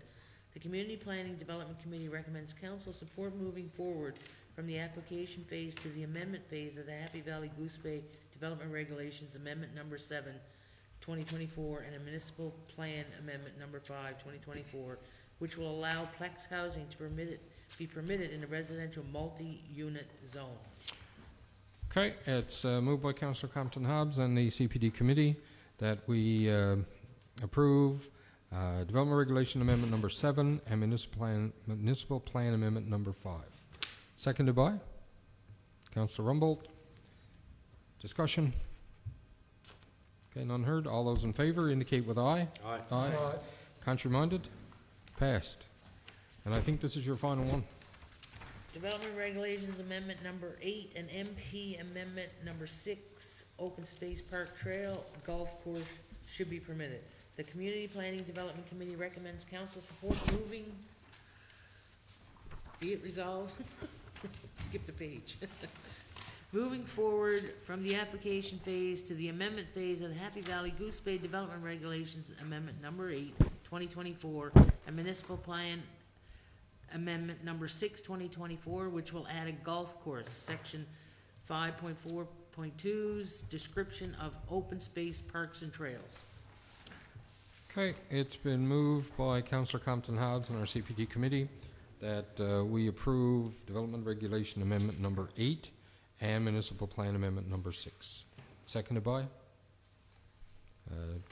The Community Planning Development Committee recommends council support moving forward from the application phase to the amendment phase of the Happy Valley Goose Bay Development Regulations Amendment Number 7, 2024, and a Municipal Plan Amendment Number 5, 2024, which will allow Plex housing to be permitted in a residential multi-unit zone. Okay, it's moved by Councillor Compton Hobbs and the CPD committee that we approve Development Regulation Amendment number 7 and Municipal Plan Amendment number 5. Seconded by Councillor Rumbold. Discussion? Okay, none heard. All those in favor indicate with aye. Aye. Aye. Contrary-minded? Passed. And I think this is your final one. Development Regulations Amendment Number 8 and MP Amendment Number 6, Open Space Park Trail Golf Course should be permitted. The Community Planning Development Committee recommends council support moving, be it resolved, skip the page. Moving forward from the application phase to the amendment phase of the Happy Valley Goose Bay Development Regulations Amendment Number 8, 2024, and Municipal Plan Amendment Number 6, 2024, which will add a golf course, Section 5.4.2's description of open space parks and trails. Okay, it's been moved by Councillor Compton Hobbs and our CPD committee that we approve Development Regulation Amendment number 8 and Municipal Plan Amendment number 6. Seconded by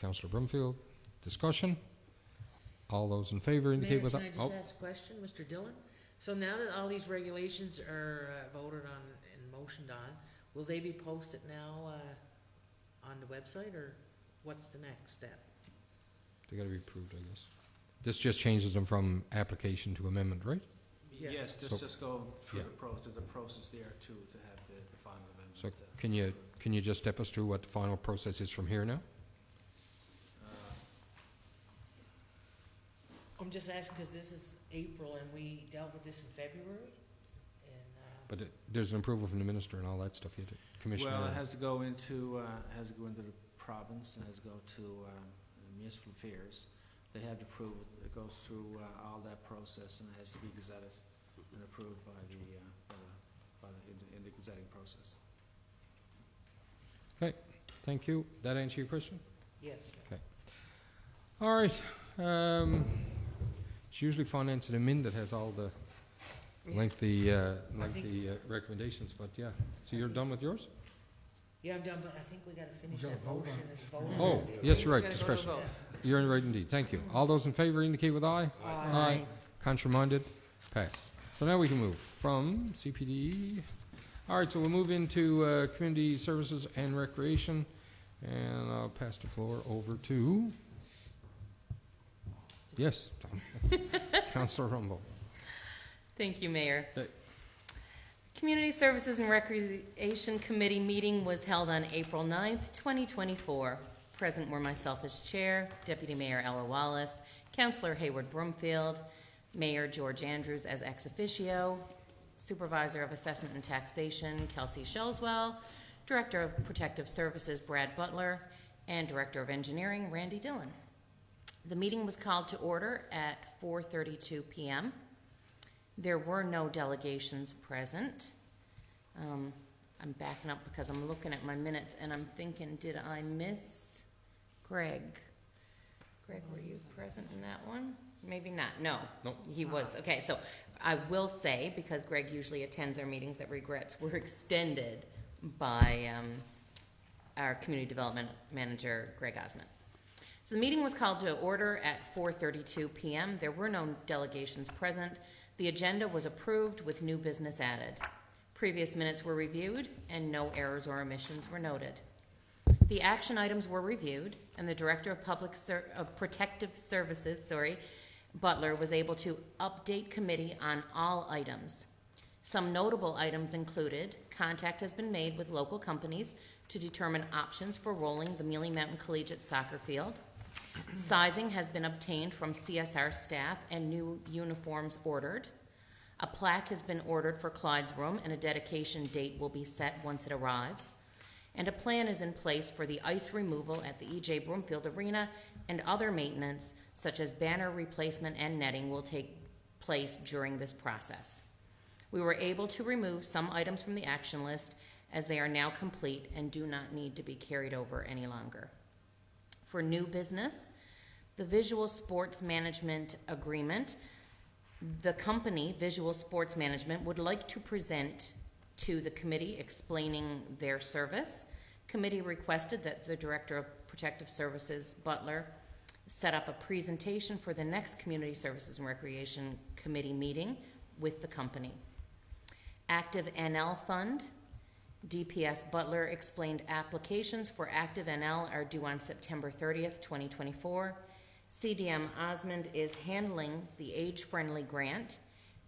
Councillor Brumfield. Discussion? All those in favor indicate Mayor, with can I just ask a question, Mr. Dillon? So now that all these regulations are voted on and motioned on, will they be posted now on the website, or what's the next step? They got to be approved, I guess. This just changes them from application to amendment, right? Yeah. Yes, So- just go through yeah. the process. There's a process there to have the final amendment. So can you just step us through what the final process is from here now? I'm just asking because this is April and we dealt with this in February, and But there's an approval from the minister and all that stuff. You Commissioner. Well, it has to go into the province, and has to go to municipal affairs. They have to approve it. It goes through all that process, and it has to be gazetted and approved by in the gazetting process. Okay, thank you. That answer your question? yes. All right. It's usually finance and admin that has all the lengthy recommendations, but yeah. So you're done with yours? Yeah, I'm done, but I think we gotta finish We gotta that vote motion on and vote. Oh, yes, you're right, Gotta go to discretion. vote. You're right indeed, thank you. All those in favor indicate with aye. Aye. Contrary-minded, passed. So now we can move from CPD. All right, so we'll move into Community Services and Recreation, and I'll pass the floor over to, yes, Councilor Rumble. Thank you, Mayor. Hey. Community Services and Recreation Committee meeting was held on April 9th, 2024. Present were myself as chair, Deputy Mayor Ella Wallace, Councilor Hayward Broomfield, Mayor George Andrews as ex officio, Supervisor of Assessment and Taxation Kelsey Shellswell, Director of Protective Services Brad Butler, and Director of Engineering Randy Dillon. The meeting was called to order at 4:32 p.m. There were no delegations present. I'm backing up because I'm looking at my minutes and I'm thinking, did I miss Greg? Greg, were you present in that one? Maybe not. No. Nope. He was. Okay, so I will say, because Greg usually attends our meetings, that regrets were extended by our Community Development Manager, Greg Osmond. So the meeting was called to order at 4:32 p.m. There were no delegations present. The agenda was approved with new business added. Previous minutes were reviewed and no errors or omissions were noted. The action items were reviewed and the Director of Protective Services, Butler, was able to update committee on all items. Some notable items included: contact has been made with local companies to determine options for rolling the Mealy Mountain Collegiate Soccer Field. Sizing has been obtained from CSR staff and new uniforms ordered. A plaque has been ordered for Clyde's room and a dedication date will be set once it arrives. And a plan is in place for the ice removal at the E.J. Broomfield Arena, and other maintenance such as banner replacement and netting will take place during this process. We were able to remove some items from the action list as they are now complete and do not need to be carried over any longer. For new business, the Visual Sports Management Agreement, the company, Visual Sports Management, would like to present to the committee explaining their service. Committee requested that the Director of Protective Services, Butler, set up a presentation for the next Community Services and Recreation Committee meeting with the company. Active NL Fund, DPS Butler explained applications for Active NL are due on September 30th, 2024. CDM Osmond is handling the age-friendly grant,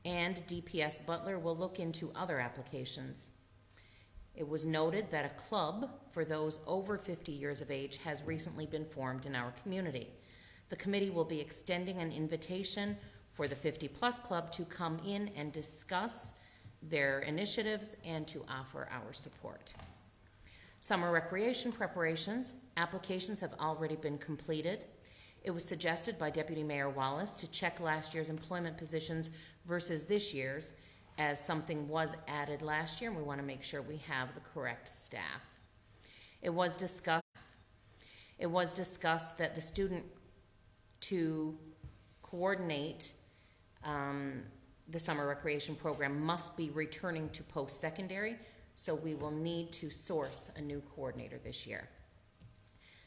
and DPS Butler will look into other applications. It was noted that a club for those over 50 years of age has recently been formed in our community. The committee will be extending an invitation for the 50-plus club to come in and discuss their initiatives and to offer our support. Summer recreation preparations, applications have already been completed. It was suggested by Deputy Mayor Wallace to check last year's employment positions versus this year's, as something was added last year and we want to make sure we have the correct staff. It was discussed that the student to coordinate the summer recreation program must be returning to post-secondary, so we will need to source a new coordinator this year.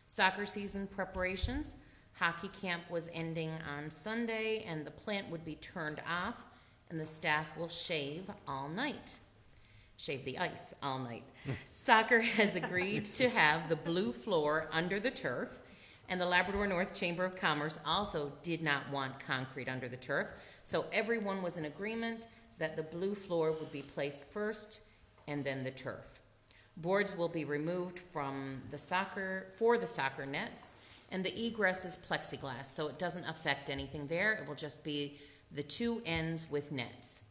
Soccer season preparations. Hockey camp was ending on Sunday and the plant would be turned off and the staff will shave all night. Shave the ice all night. Soccer has agreed to have the blue floor under the turf, and the Labrador North Chamber of Commerce also did not want concrete under the turf, so everyone was in agreement that the blue floor would be placed first and then the turf. Boards will be removed from the soccer nets, and the egress is plexiglass, so it doesn't affect anything there. It will just be the two ends with nets.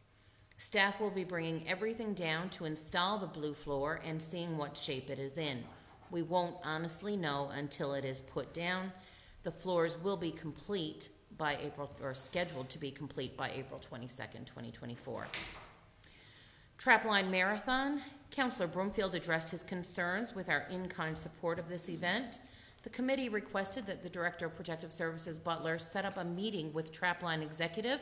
Staff will be bringing everything down to install the blue floor and seeing what shape it is in. We won't honestly know until it is put down. The floors will be complete by April, or scheduled to be complete by April 22nd, 2024. Trapline Marathon. Councillor Broomfield addressed his concerns with our in-kind support of this event. The committee requested that the Director of Protective Services, Butler, set up a meeting with Trapline Executive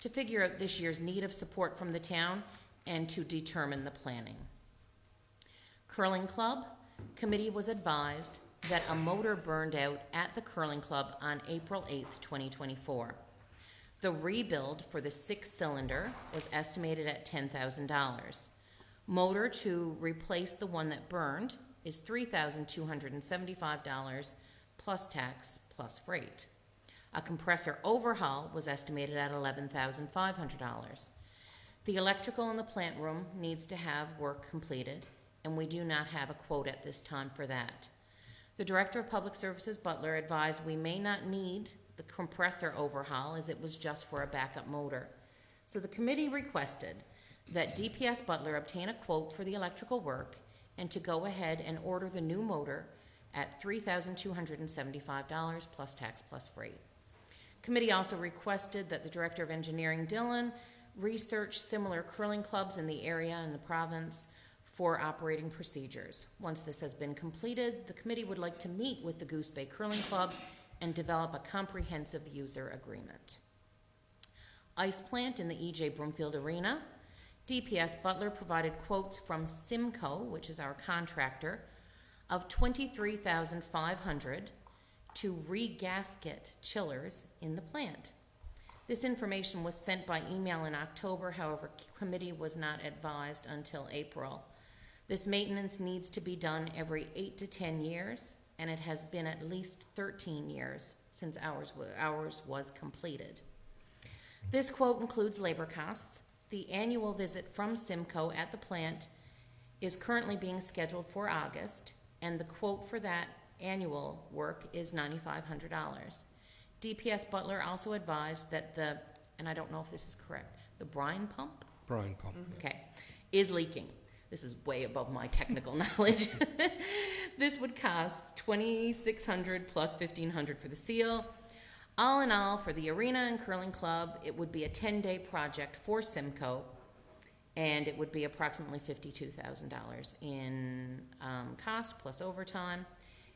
to figure out this year's need of support from the town and to determine the planning. Curling Club, committee was advised that a motor burned out at the Curling Club on April 8th, 2024. The rebuild for the 6-cylinder was estimated at $10,000. Motor to replace the one that burned is $3,275 plus tax plus freight. A compressor overhaul was estimated at $11,500. The electrical in the plant room needs to have work completed, and we do not have a quote at this time for that. The Director of Public Services, Butler, advised we may not need the compressor overhaul as it was just for a backup motor. So the committee requested that DPS Butler obtain a quote for the electrical work and to go ahead and order the new motor at $3,275 plus tax plus freight. Committee also requested that the Director of Engineering, Dillon, research similar curling clubs in the area and the province for operating procedures. Once this has been completed, the committee would like to meet with the Goose Bay Curling Club and develop a comprehensive user agreement. Ice plant in the E.J. Broomfield Arena. DPS Butler provided quotes from Simcoe, which is our contractor, of $23,500 to re-gasket chillers in the plant. This information was sent by email in October, however, committee was not advised until April. This maintenance needs to be done every 8 to 10 years, and it has been at least 13 years since ours was completed. This quote includes labor costs. The annual visit from Simcoe at the plant is currently being scheduled for August, and the quote for that annual work is $9,500. DPS Butler also advised that and I don't know if this is correct, the brine pump? Brine pump. Okay, is leaking. This is way above my technical knowledge. This would cost $2,600 plus $1,500 for the seal. All in all, for the arena and curling club, it would be a 10-day project for Simcoe, and it would be approximately $52,000 in cost plus overtime.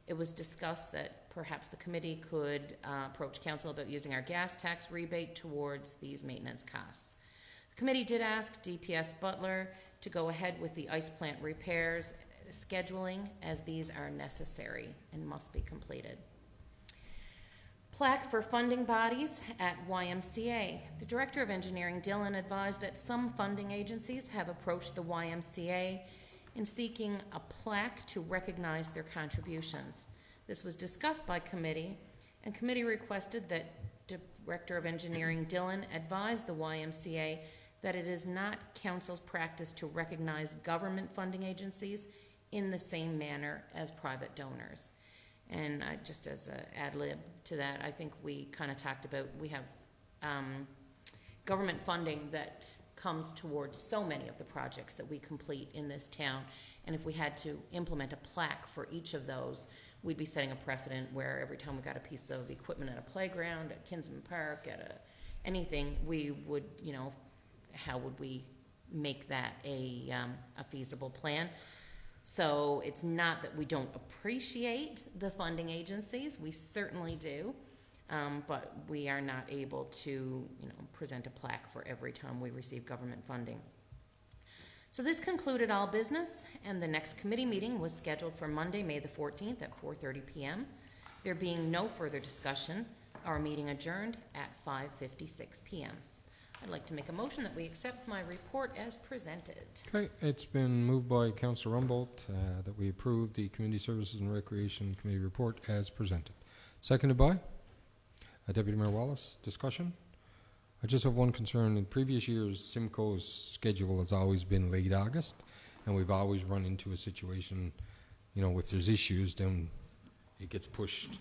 It was discussed that perhaps the committee could approach council about using our gas tax rebate towards these maintenance costs. The committee did ask DPS Butler to go ahead with the ice plant repairs scheduling, as these are necessary and must be completed. Plaque for funding bodies at YMCA. The Director of Engineering, Dillon, advised that some funding agencies have approached the YMCA in seeking a plaque to recognize their contributions. This was discussed by committee, and committee requested that Director of Engineering Dillon advise the YMCA that it is not council's practice to recognize government funding agencies in the same manner as private donors. And just as an ad lib to that, I think we kind of talked about, we have government funding that comes towards so many of the projects that we complete in this town. And if we had to implement a plaque for each of those, we'd be setting a precedent where every time we got a piece of equipment at a playground, at Kinsman Park, at anything, we would, how would we make that a feasible plan? So it's not that we don't appreciate the funding agencies, we certainly do, but we are not able to, present a plaque for every time we receive government funding. So this concluded all business, and the next committee meeting was scheduled for Monday, May the 14th at 4:30 p.m. There being no further discussion, our meeting adjourned at 5:56 p.m. I'd like to make a motion that we accept my report as presented. Okay, it's been moved by Councillor Rumbold that we approve the Community Services and Recreation Committee report as presented. Seconded by Deputy Mayor Wallace. Discussion? I just have one concern. In previous years, Simcoe's schedule has always been late August, and we've always run into a situation, if there's issues, then it gets pushed.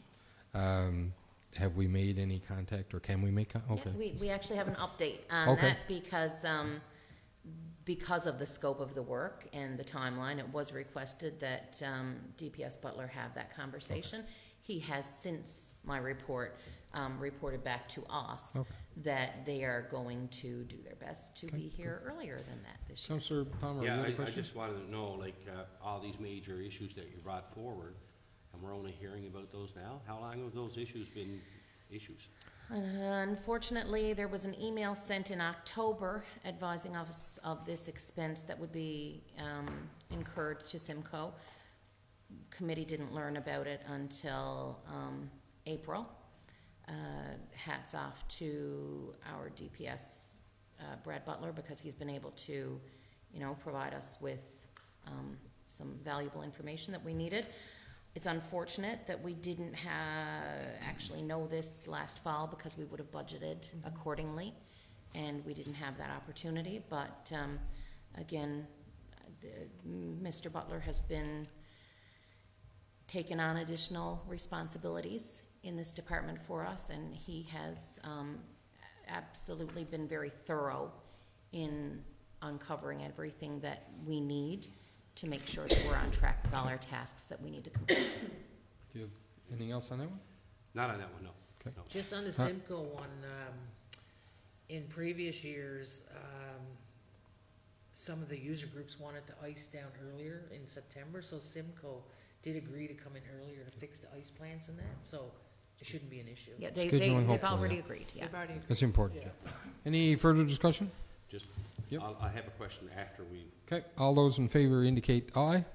Have we made any contact, or can we make okay. Yeah, we actually have an update on that because of the scope of the work and the timeline. It was requested that DPS Butler have that conversation. Okay. He has, since my report, reported back to us that they are going to do their best to be here earlier than that this year. Councillor Palmer, yeah, you have a I question? just wanted to know, all these major issues that you brought forward, and we're only hearing about those now. How long have those issues been issues? Unfortunately, there was an email sent in October advising us of this expense that would be incurred to Simcoe. Committee didn't learn about it until April. Hats off to our DPS, Brad Butler, because he's been able to, provide us with some valuable information that we needed. It's unfortunate that we didn't actually know this last fall, because we would have budgeted accordingly, and we didn't have that opportunity. But again, Mr. Butler has been taken on additional responsibilities in this department for us, and he has absolutely been very thorough in uncovering everything that we need to make sure that we're on track with all our tasks that we need to complete. Do you have anything else on that one? Not on that one, no. Okay. No. Just on the Simcoe one, in previous years, some of the user groups wanted to ice down earlier in September, so Simcoe did agree to come in earlier to fix the ice plants and that, so it shouldn't be an issue. Yeah, Scheduling, they've hopefully, already yeah. agreed, yeah. They've already agreed. That's important. Yeah. Any further discussion? Just, Yep. I have a question after we, Okay, all those in favor indicate aye.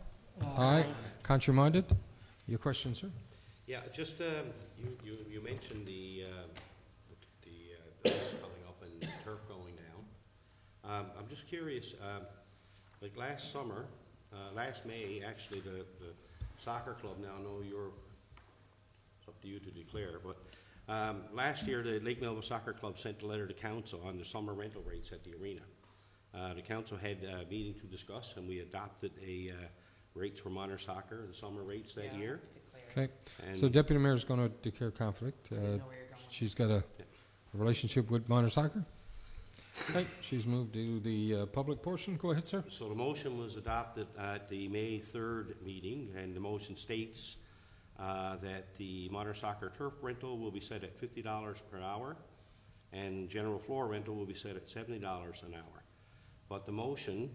Aye. Contrary-minded? Your question, sir? yeah, just, you mentioned the ice coming up and the turf going down. I'm just curious, like last summer, last May, actually, the soccer club, now I know it's up to you to declare, but last year, the Lake Melville Soccer Club sent a letter to council on the summer rental rates at the arena. The council had a meeting to discuss, and we adopted rates for minor soccer and summer rates that year. Okay, And so Deputy Mayor's going to declare conflict. She's got a relationship with minor soccer. Okay, she's moved to the public portion. Go ahead, sir. so the motion was adopted at the May 3rd meeting, and the motion states that the minor soccer turf rental will be set at $50 per hour, and general floor rental will be set at $70 an hour. But the motion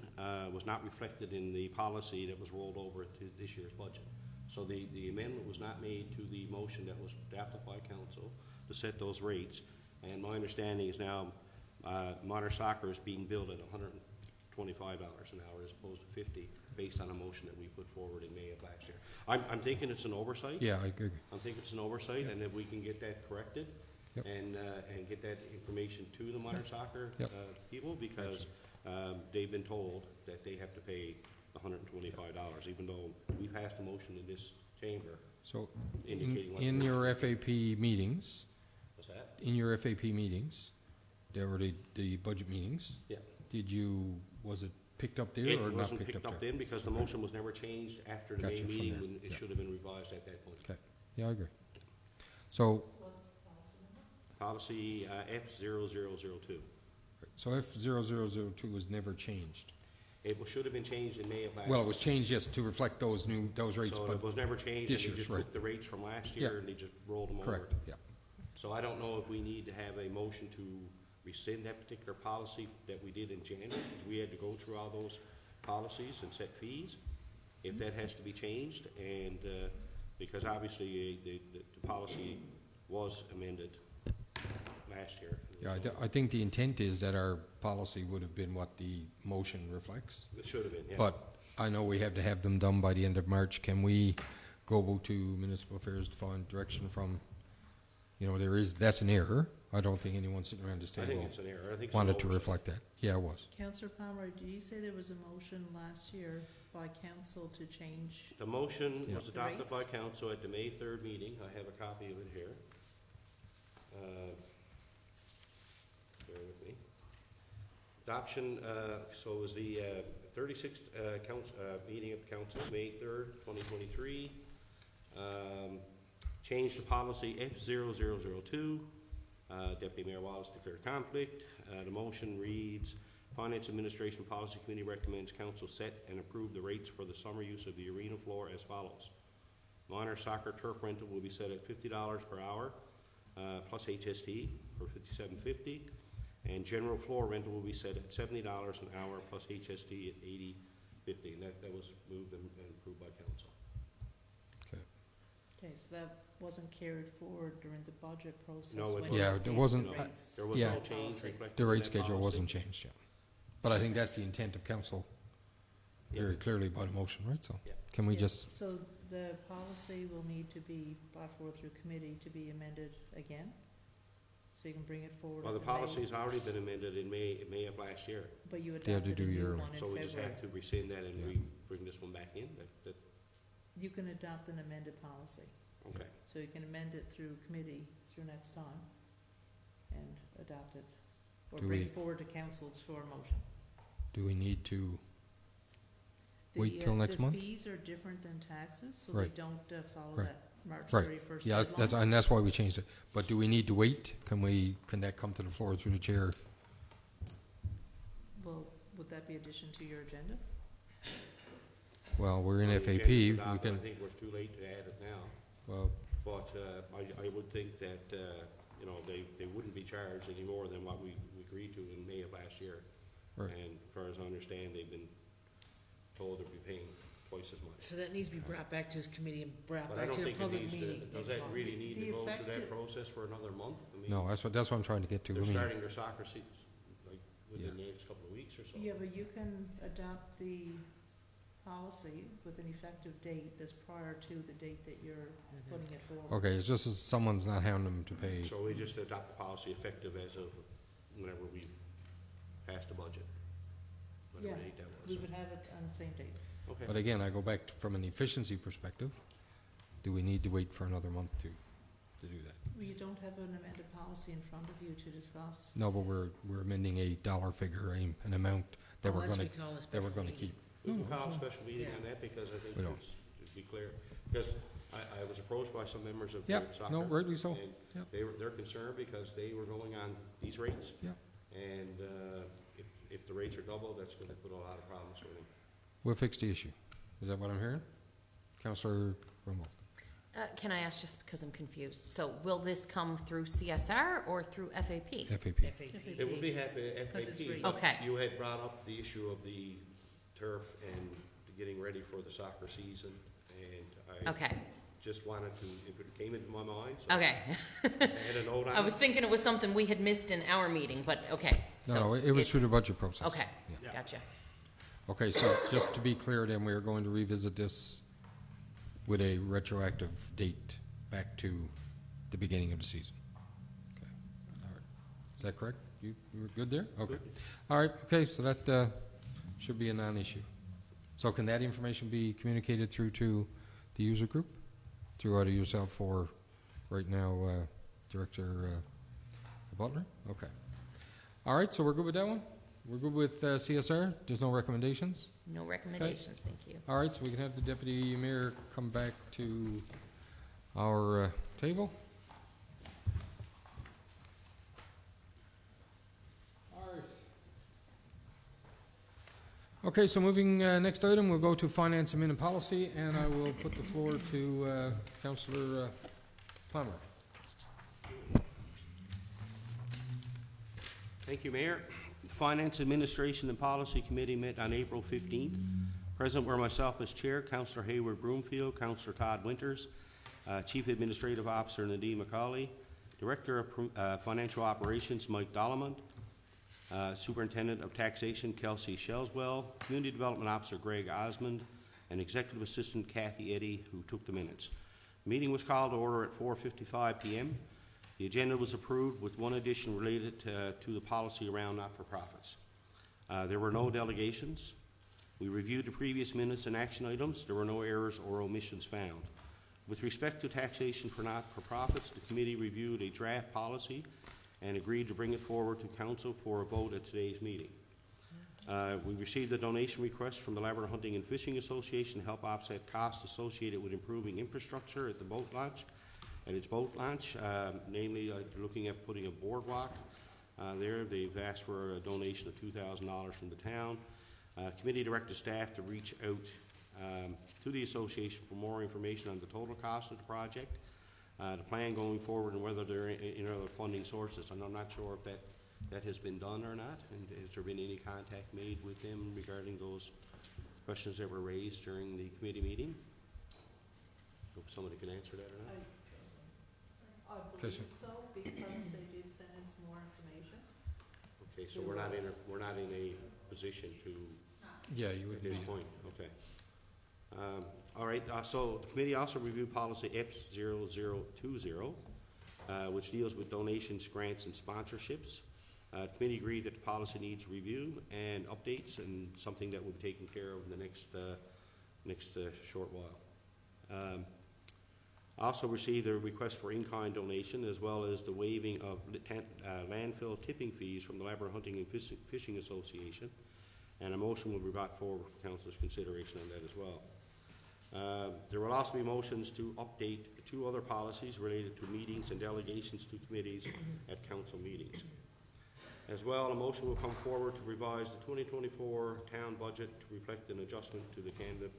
was not reflected in the policy that was rolled over to this year's budget. So the amendment was not made to the motion that was adopted by council to set those rates. And my understanding is now minor soccer is being billed at $125 an hour as opposed to $50, based on a motion that we put forward in May of last year. I'm thinking it's an oversight. Yeah, I agree. I'm thinking it's an oversight, and that we can get that corrected. Yep. And get that information to the minor soccer Yep. people, because they've been told that they have to pay $125, even though we passed a motion in this chamber So indicating what. in the your rates should FAP meetings, be. What's that? in your FAP meetings, there were the budget meetings. Yeah. Was it picked up there It or not wasn't picked picked up up there? then, because the motion was never changed after the Gotcha, May from meeting, there, when it yeah. should have been revised at that point. Okay, yeah, I agree. So, Policy F0002. so F0002 was never changed. It should have been changed in May of last year. Well, it was changed, yes, to reflect those rates, So but it was never changed, and this they year's, just right. took the rates from last year Yeah. and they just rolled them over. correct, yeah. So I don't know if we need to have a motion to rescind that particular policy that we did in January, because we had to go through all those policies and set fees, if that has to be changed, and, because obviously the policy was amended last year. Yeah, I think the intent is that our policy would have been what the motion reflects. It should have been, yeah. But I know we have to have them done by the end of March. Can we go to municipal affairs to find direction from, that's an error. I don't think anyone sitting around this I think table it's an error. I think it's an wanted to oversight. reflect that. Yeah, it was. Councillor Palmer, did you say there was a motion last year by council to change? The motion Yeah. was adopted by Rates? council at the May 3rd meeting. I have a copy of it here. Bear with me. Adoption, so it was the 36th meeting of council, May 3rd, 2023. Changed the policy F0002. Deputy Mayor Wallace declared conflict. The motion reads, Finance Administration Policy Committee recommends council set and approve the rates for the summer use of the arena floor as follows. Minor soccer turf rental will be set at $50 per hour, plus HST for $57.50, and general floor rental will be set at $70 an hour, plus HST at $80.50, and that was moved and approved by council. Okay. Okay, so that wasn't carried forward during the budget process? No, it when you Yeah, gave there the wasn't- rates? There was Yeah. no change reflected The in rate that schedule policy. wasn't changed yet. But I think that's the intent of council very clearly by the motion, right? So Yeah. can we Yeah, just, So the policy will need to be brought forward through committee to be amended again? So you can bring it forward Well, at the the May, policy's already been amended in May of last year, but you They have to adopted a do new yearly. one in so we just February. have to rescind that and Yeah. bring this one back in, that, You can adopt an amended policy, okay. so you can amend it through committee through next time and adopt it, or Do bring we- it forward to councils for a motion. do we need to wait till next month? The fees are different than taxes, so Right. they don't follow Right. that March Right. 31st Yeah, deadline. that's, and that's why we changed it. But do we need to wait? Can that come to the floor through the chair? Well, would that be addition to your agenda? Well, we're in Well, the FAP, agenda's we adopted. can, I think we're too late to add it now, well, but, I would think that, you know, they wouldn't be charged any more than what we agreed to in May of last year. Right. And as far as I understand, they've been told they'll be paying twice as much. So that needs to be brought back to his committee and brought But I back don't to the think it public needs to, meeting does next that month. really need to The go through that effective- process for another month? I mean, no, that's what I'm trying to get to. they're I mean, starting their soccer season, like, within the next couple of weeks or so. Yeah, but you can adopt the policy with an effective date that's prior to the date that you're putting it forward. okay, it's just as someone's not hounding them to pay. So we just adopt the policy effective as of whenever we pass the budget, whatever Yeah, date that was. We would have it on the same date. Okay. But again, I go back from an efficiency perspective. Do we need to wait for another month to do that? Well, you don't have an amended policy in front of you to discuss. No, but we're amending a dollar figure, an amount that we're Unless gonna, we call a that special we're gonna meeting. keep. We can call a special meeting on that because I think We don't. it's, to be clear, because I was approached by some members of the Yep, soccer. no, rightly so. And Yep. they're concerned because they were going on these rates. Yep. And, if the rates are double, that's gonna put a lot of problems for them. We'll fix the issue. Is that what I'm hearing? Councillor Rumble? Can I ask, just because I'm confused, so will this come through CSR or through FAP? FAP. FAP. It would be happy, Because it's FAP, rates. but Okay. you had brought up the issue of the turf and getting ready for the soccer season, and I Okay, just wanted to, if it came into my mind, so okay. I had a note on it. I was thinking it was something we had missed in our meeting, but okay. No, so no, it was it's- through the budget process. Okay, Yeah. gotcha. Okay, so just to be clear, then, we are going to revisit this with a retroactive date back to the beginning of the season. Okay, all right. Is that correct? You were good there? Okay. All right, okay, so that should be a non-issue. So can that information be communicated through to the user group? Through either yourself or, right now, Director Butler? Okay. All right, so we're good with that one? We're good with CSR? There's no recommendations? No recommendations, thank you. All right, so we can have the deputy mayor come back to our table. All right. Okay, so moving, next item, we'll go to finance and minute policy, and I will put the floor to Councillor Palmer. Thank you, Mayor. The Finance Administration and Policy Committee met on April 15th. Present were myself as chair, Councillor Hayward Broomfield, Councillor Todd Winters, Chief Administrative Officer Nadine McCauley, Director of Financial Operations Mike Dollamont, Superintendent of Taxation Kelsey Shelswell, Community Development Officer Greg Osmond, and Executive Assistant Kathy Eddy, who took the minutes. The meeting was called to order at 4:55 p.m. The agenda was approved with one addition related to the policy around not-for-profits. There were no delegations. We reviewed the previous minutes and action items. There were no errors or omissions found. With respect to taxation for not-for-profits, the committee reviewed a draft policy and agreed to bring it forward to council for a vote at today's meeting. We received a donation request from the Labrador Hunting and Fishing Association to help offset costs associated with improving infrastructure at the boat launch. At its boat launch, namely looking at putting a boardwalk there. They've asked for a donation of $2,000 from the town. Committee directed staff to reach out to the association for more information on the total cost of the project, the plan going forward, and whether there are any other funding sources. And I'm not sure if that has been done or not, and has there been any contact made with them regarding those questions that were raised during the committee meeting? if somebody can answer that or not. I Okay, sir. believe so, because they did send in some more information. Okay, so we're not in a position to, Yeah, you would at be. this point, okay. All right, so the committee also reviewed policy F0020, which deals with donations, grants, and sponsorships. The committee agreed that the policy needs review and updates, and something that will be taken care of in the next short while. Also received a request for in-kind donation, as well as the waiving of landfill tipping fees from the Labrador Hunting and Fishing Association, and a motion will be brought forward for council's consideration on that as well. There will also be motions to update 2 other policies related to meetings and delegations to committees at council meetings. As well, a motion will come forward to revise the 2024 town budget to reflect an adjustment to the Canada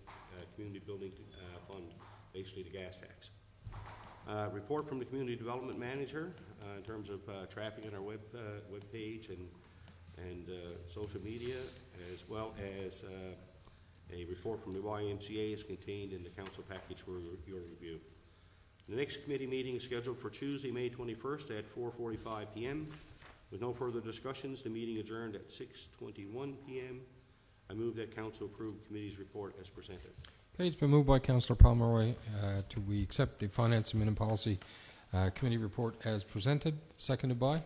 Community Building Fund, basically the gas tax. Report from the Community Development Manager in terms of traffic on our web page and social media, as well as a report from the YMCA is contained in the council package for your review. The next committee meeting is scheduled for Tuesday, May 21st at 4:45 p.m. With no further discussions, the meeting adjourned at 6:21 p.m. I move that council approve the committee's report as presented. Okay, it's been moved by Councillor Pomeroy to we accept the Finance and Minimum Policy Committee report as presented, seconded by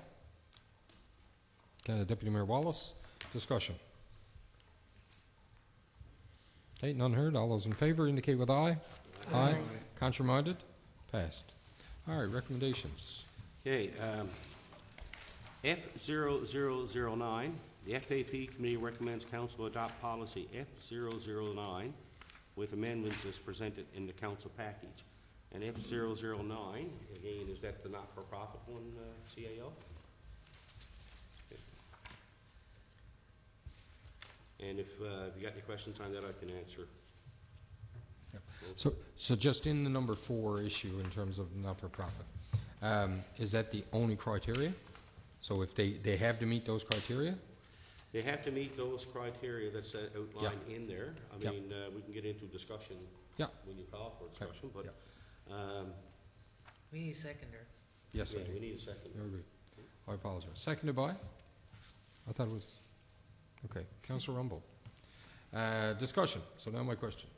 Deputy Mayor Wallace. Discussion. Okay, none heard. All those in favor indicate with aye. Aye. Contrary-minded? Passed. All right, recommendations. Okay, F0009, the FAP Committee recommends council adopt policy F009 with amendments as presented in the council package. And F009, again, is that the not-for-profit one, CAO? Okay. And if you got any questions on that, I can answer. So just in the number 4 issue in terms of not-for-profit, is that the only criteria? So if they have to meet those criteria? They have to meet those criteria that's outlined in there. I Yeah. mean, we can get into discussion Yeah. when you call for discussion, but We need a seconder. Yes, I yeah, do. we need a second. I agree. I apologize. Seconded by? I thought it was, okay, Councillor Rumble. Discussion, so now my question.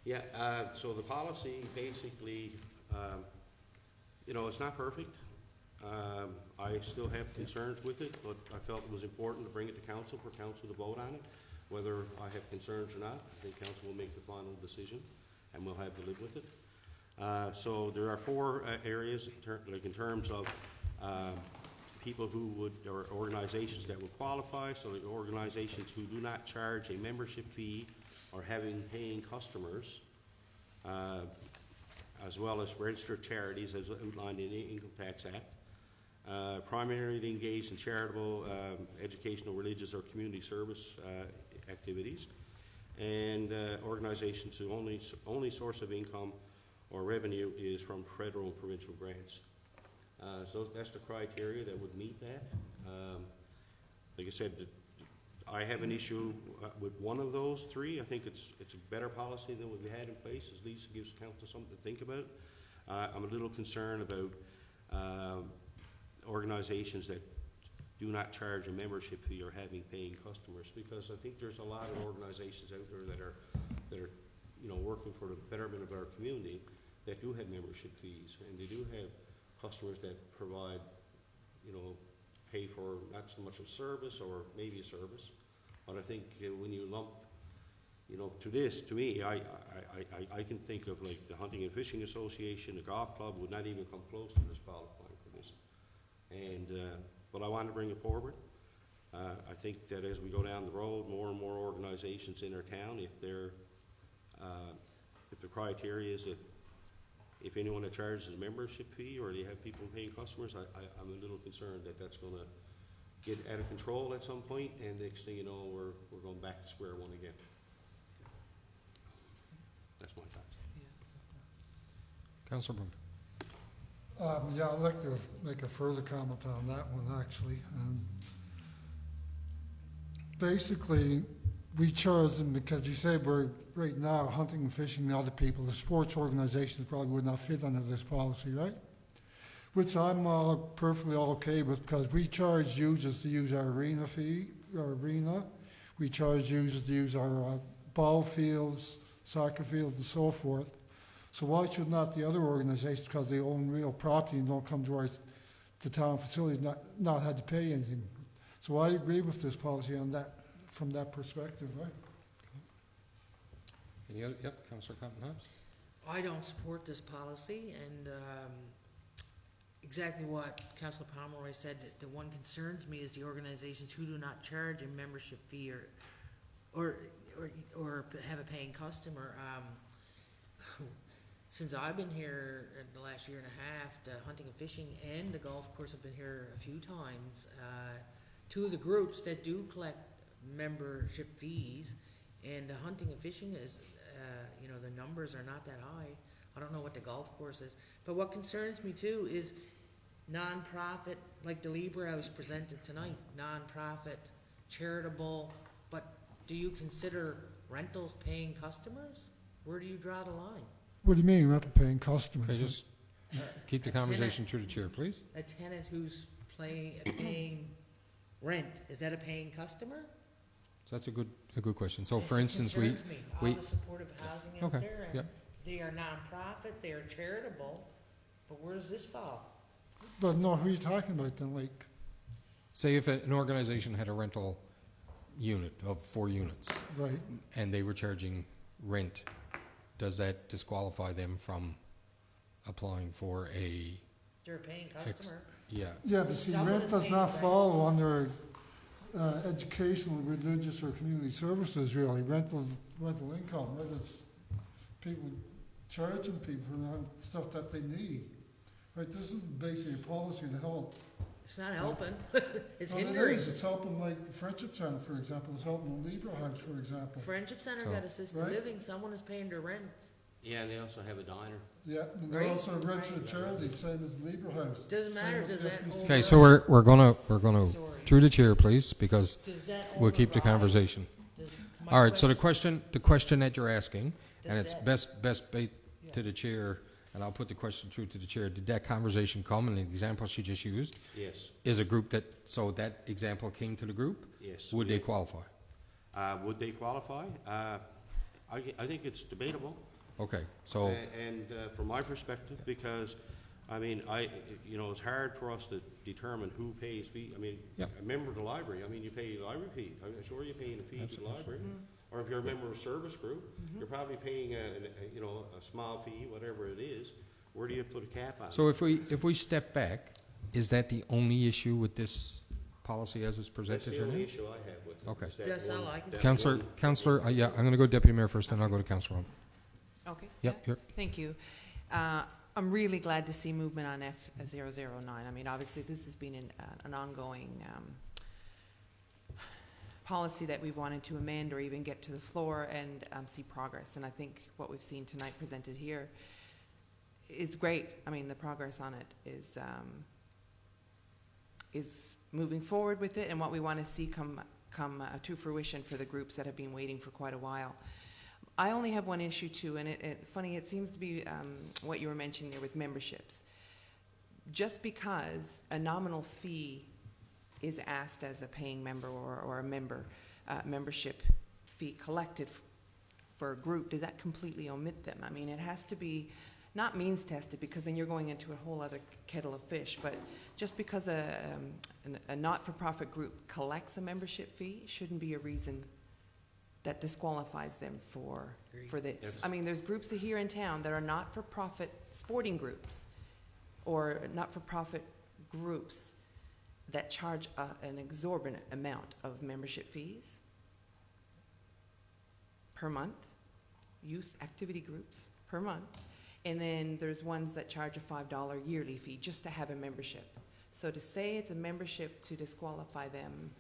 Yeah, so the policy basically, you know, it's not perfect. I still have concerns with it, but I felt it was important to bring it to council for council to vote on it. Whether I have concerns or not, I think council will make the final decision, and we'll have to live with it. So there are 4 areas, in terms of people who would, or organizations that would qualify. So the organizations who do not charge a membership fee or having paying customers, as well as registered charities as outlined in the Income Tax Act. Primarily engaged in charitable, educational, religious, or community service activities, and organizations whose only source of income or revenue is from federal and provincial grants. So that's the criteria that would meet that. Like I said, I have an issue with one of those 3. I think it's a better policy than what we had in place. At least it gives council something to think about. I'm a little concerned about organizations that do not charge a membership fee or having paying customers, because I think there's a lot of organizations out there that are you know, working for the betterment of our community that do have membership fees, and they do have customers that provide, you know, pay for not so much a service or maybe a service, but I think when you lump, you know, to me, I can think of like the Hunting and Fishing Association, the golf club would not even come close to this qualifying for this. And, but I wanted to bring it forward. I think that as we go down the road, more and more organizations in our town, if the criteria is that if anyone that charges a membership fee or they have people paying customers, I'm a little concerned that that's gonna get out of control at some point, and next thing you know, we're going back to square one again. That's my thoughts. Councillor Broom. Yeah, I'd like to make a further comment on that one, actually. Basically, we charge them because you say we're right now hunting and fishing and other people, the sports organizations probably would not fit under this policy, right? Which I'm perfectly all okay with because we charge users to use our arena fee, our arena. We charge users to use our ball fields, soccer fields, and so forth. So why should not the other organizations, because they own real property and don't come to the town facilities, not have to pay anything? So I agree with this policy on that, from that perspective, right? Any other, yep, Councillor Compton-Hobbs? I don't support this policy, and exactly what Councillor Pomeroy said, that the one concerns me is the organizations who do not charge a membership fee or have a paying customer. Since I've been here in the last year and a half, the hunting and fishing and the golf course have been here a few times. Two of the groups that do collect membership fees, and the hunting and fishing is, the numbers are not that high. I don't know what the golf course is. But what concerns me too is non-profit, like the Libra House presented tonight, non-profit, charitable, but do you consider rentals paying customers? Where do you draw the line? What do you mean, rental paying customers? Okay, just keep the conversation through the chair, please. A tenant who's paying rent, is that a paying customer? So that's a good question. So for It instance, concerns me. All we the supportive housing out Okay, there, yeah. and they are non-profit, they are charitable, but where does this fall? But no, who are you talking about then, like? say if an organization had a rental unit of 4 units Right. and they were charging rent, does that disqualify them from applying for a, They're a paying customer. yeah, Yeah, but see, Someone rent is does paying not rent. follow under educational, religious, or community services, really. Rental income, whether it's people charging people for stuff that they need. Right, this is basically a policy to help. It's not helping, it's Well, hindering. It is, it's helping like the Friendship Center, for example, it's helping the Libra House, for example. Friendship Center So- got assisted Right. living, someone is paying their rent. Yeah, and they also have a diner. Yeah, and they're Right. also a registered charity, same as the Libra House. Doesn't Same matter, with does the that SBC. okay, so we're gonna, Sorry. through the chair, please, because Does that we'll keep the override- conversation. does- my All right, so the question that you're asking, and Does it's that- best bait to the chair, and I'll put the question through to the chair. Did that conversation come, and the example she just used, Yes, is a group so that example came to the group? yes. Would they qualify? Would they qualify? I think it's debatable. Okay, so, And from my perspective, because, I mean, it's hard for us to determine who pays fee. I mean, Yep. a member of the library, I mean, you pay a library fee. I'm sure you're paying a fee to the library. Or if you're a member of a service group, you're probably paying a small fee, whatever it is. Where do you put a cap on it? so if we step back, is that the only issue with this policy as it's That's presented the here only now? issue I have with it. Okay. is that That's all one- I can that say. Counselor, yeah, I'm gonna go Deputy Mayor first, then I'll go to Counselor Rowe. Okay. Yep, you're, Thank you. I'm really glad to see movement on F009. I mean, obviously, this has been an ongoing policy that we wanted to amend or even get to the floor and see progress. And I think what we've seen tonight presented here is great. I mean, the progress on it is moving forward with it, and what we want to see come to fruition for the groups that have been waiting for quite a while. I only have one issue too, and funny, it seems to be what you were mentioning there with memberships. Just because a nominal fee is asked as a paying member or a membership fee collected for a group, does that completely omit them? I mean, it has to be not means tested, because then you're going into a whole other kettle of fish, but just because a not-for-profit group collects a membership fee shouldn't be a reason that disqualifies them for this. Yes. I mean, there's groups here in town that are not-for-profit sporting groups or not-for-profit groups that charge an exorbitant amount of membership fees per month, youth activity groups per month, and then there's ones that charge a $5 yearly fee just to have a membership. So to say it's a membership to disqualify them,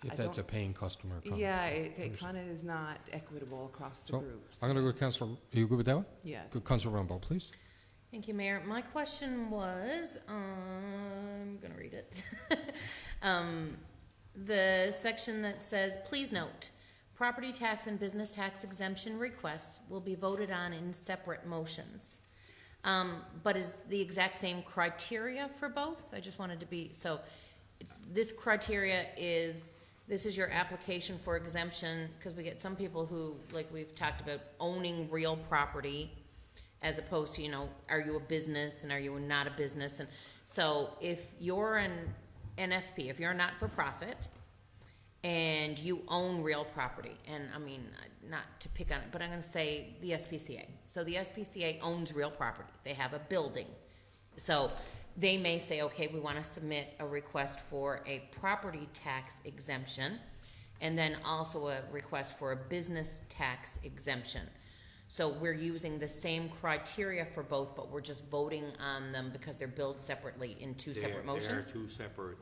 if that's a paying customer. yeah, it kind of is not equitable across the So, groups. I'm gonna go to Counselor, are you good with that one? Yeah. Good, Counselor Rumble, please. Thank you, Mayor. My question was, I'm gonna read it. The section that says, please note, property tax and business tax exemption requests will be voted on in separate motions. But is the exact same criteria for both? I just wanted to be, so this criteria is, this is your application for exemption, because we get some people who, like we've talked about, owning real property as opposed to, you know, are you a business and are you not a business? And so if you're an NFP, if you're a not-for-profit, and you own real property, and I mean, not to pick on it, but I'm gonna say the SPCA. So the SPCA owns real property. They have a building. So they may say, okay, we wanna submit a request for a property tax exemption, and then also a request for a business tax exemption. So we're using the same criteria for both, but we're just voting on them because they're billed separately in two separate motions? They are two separate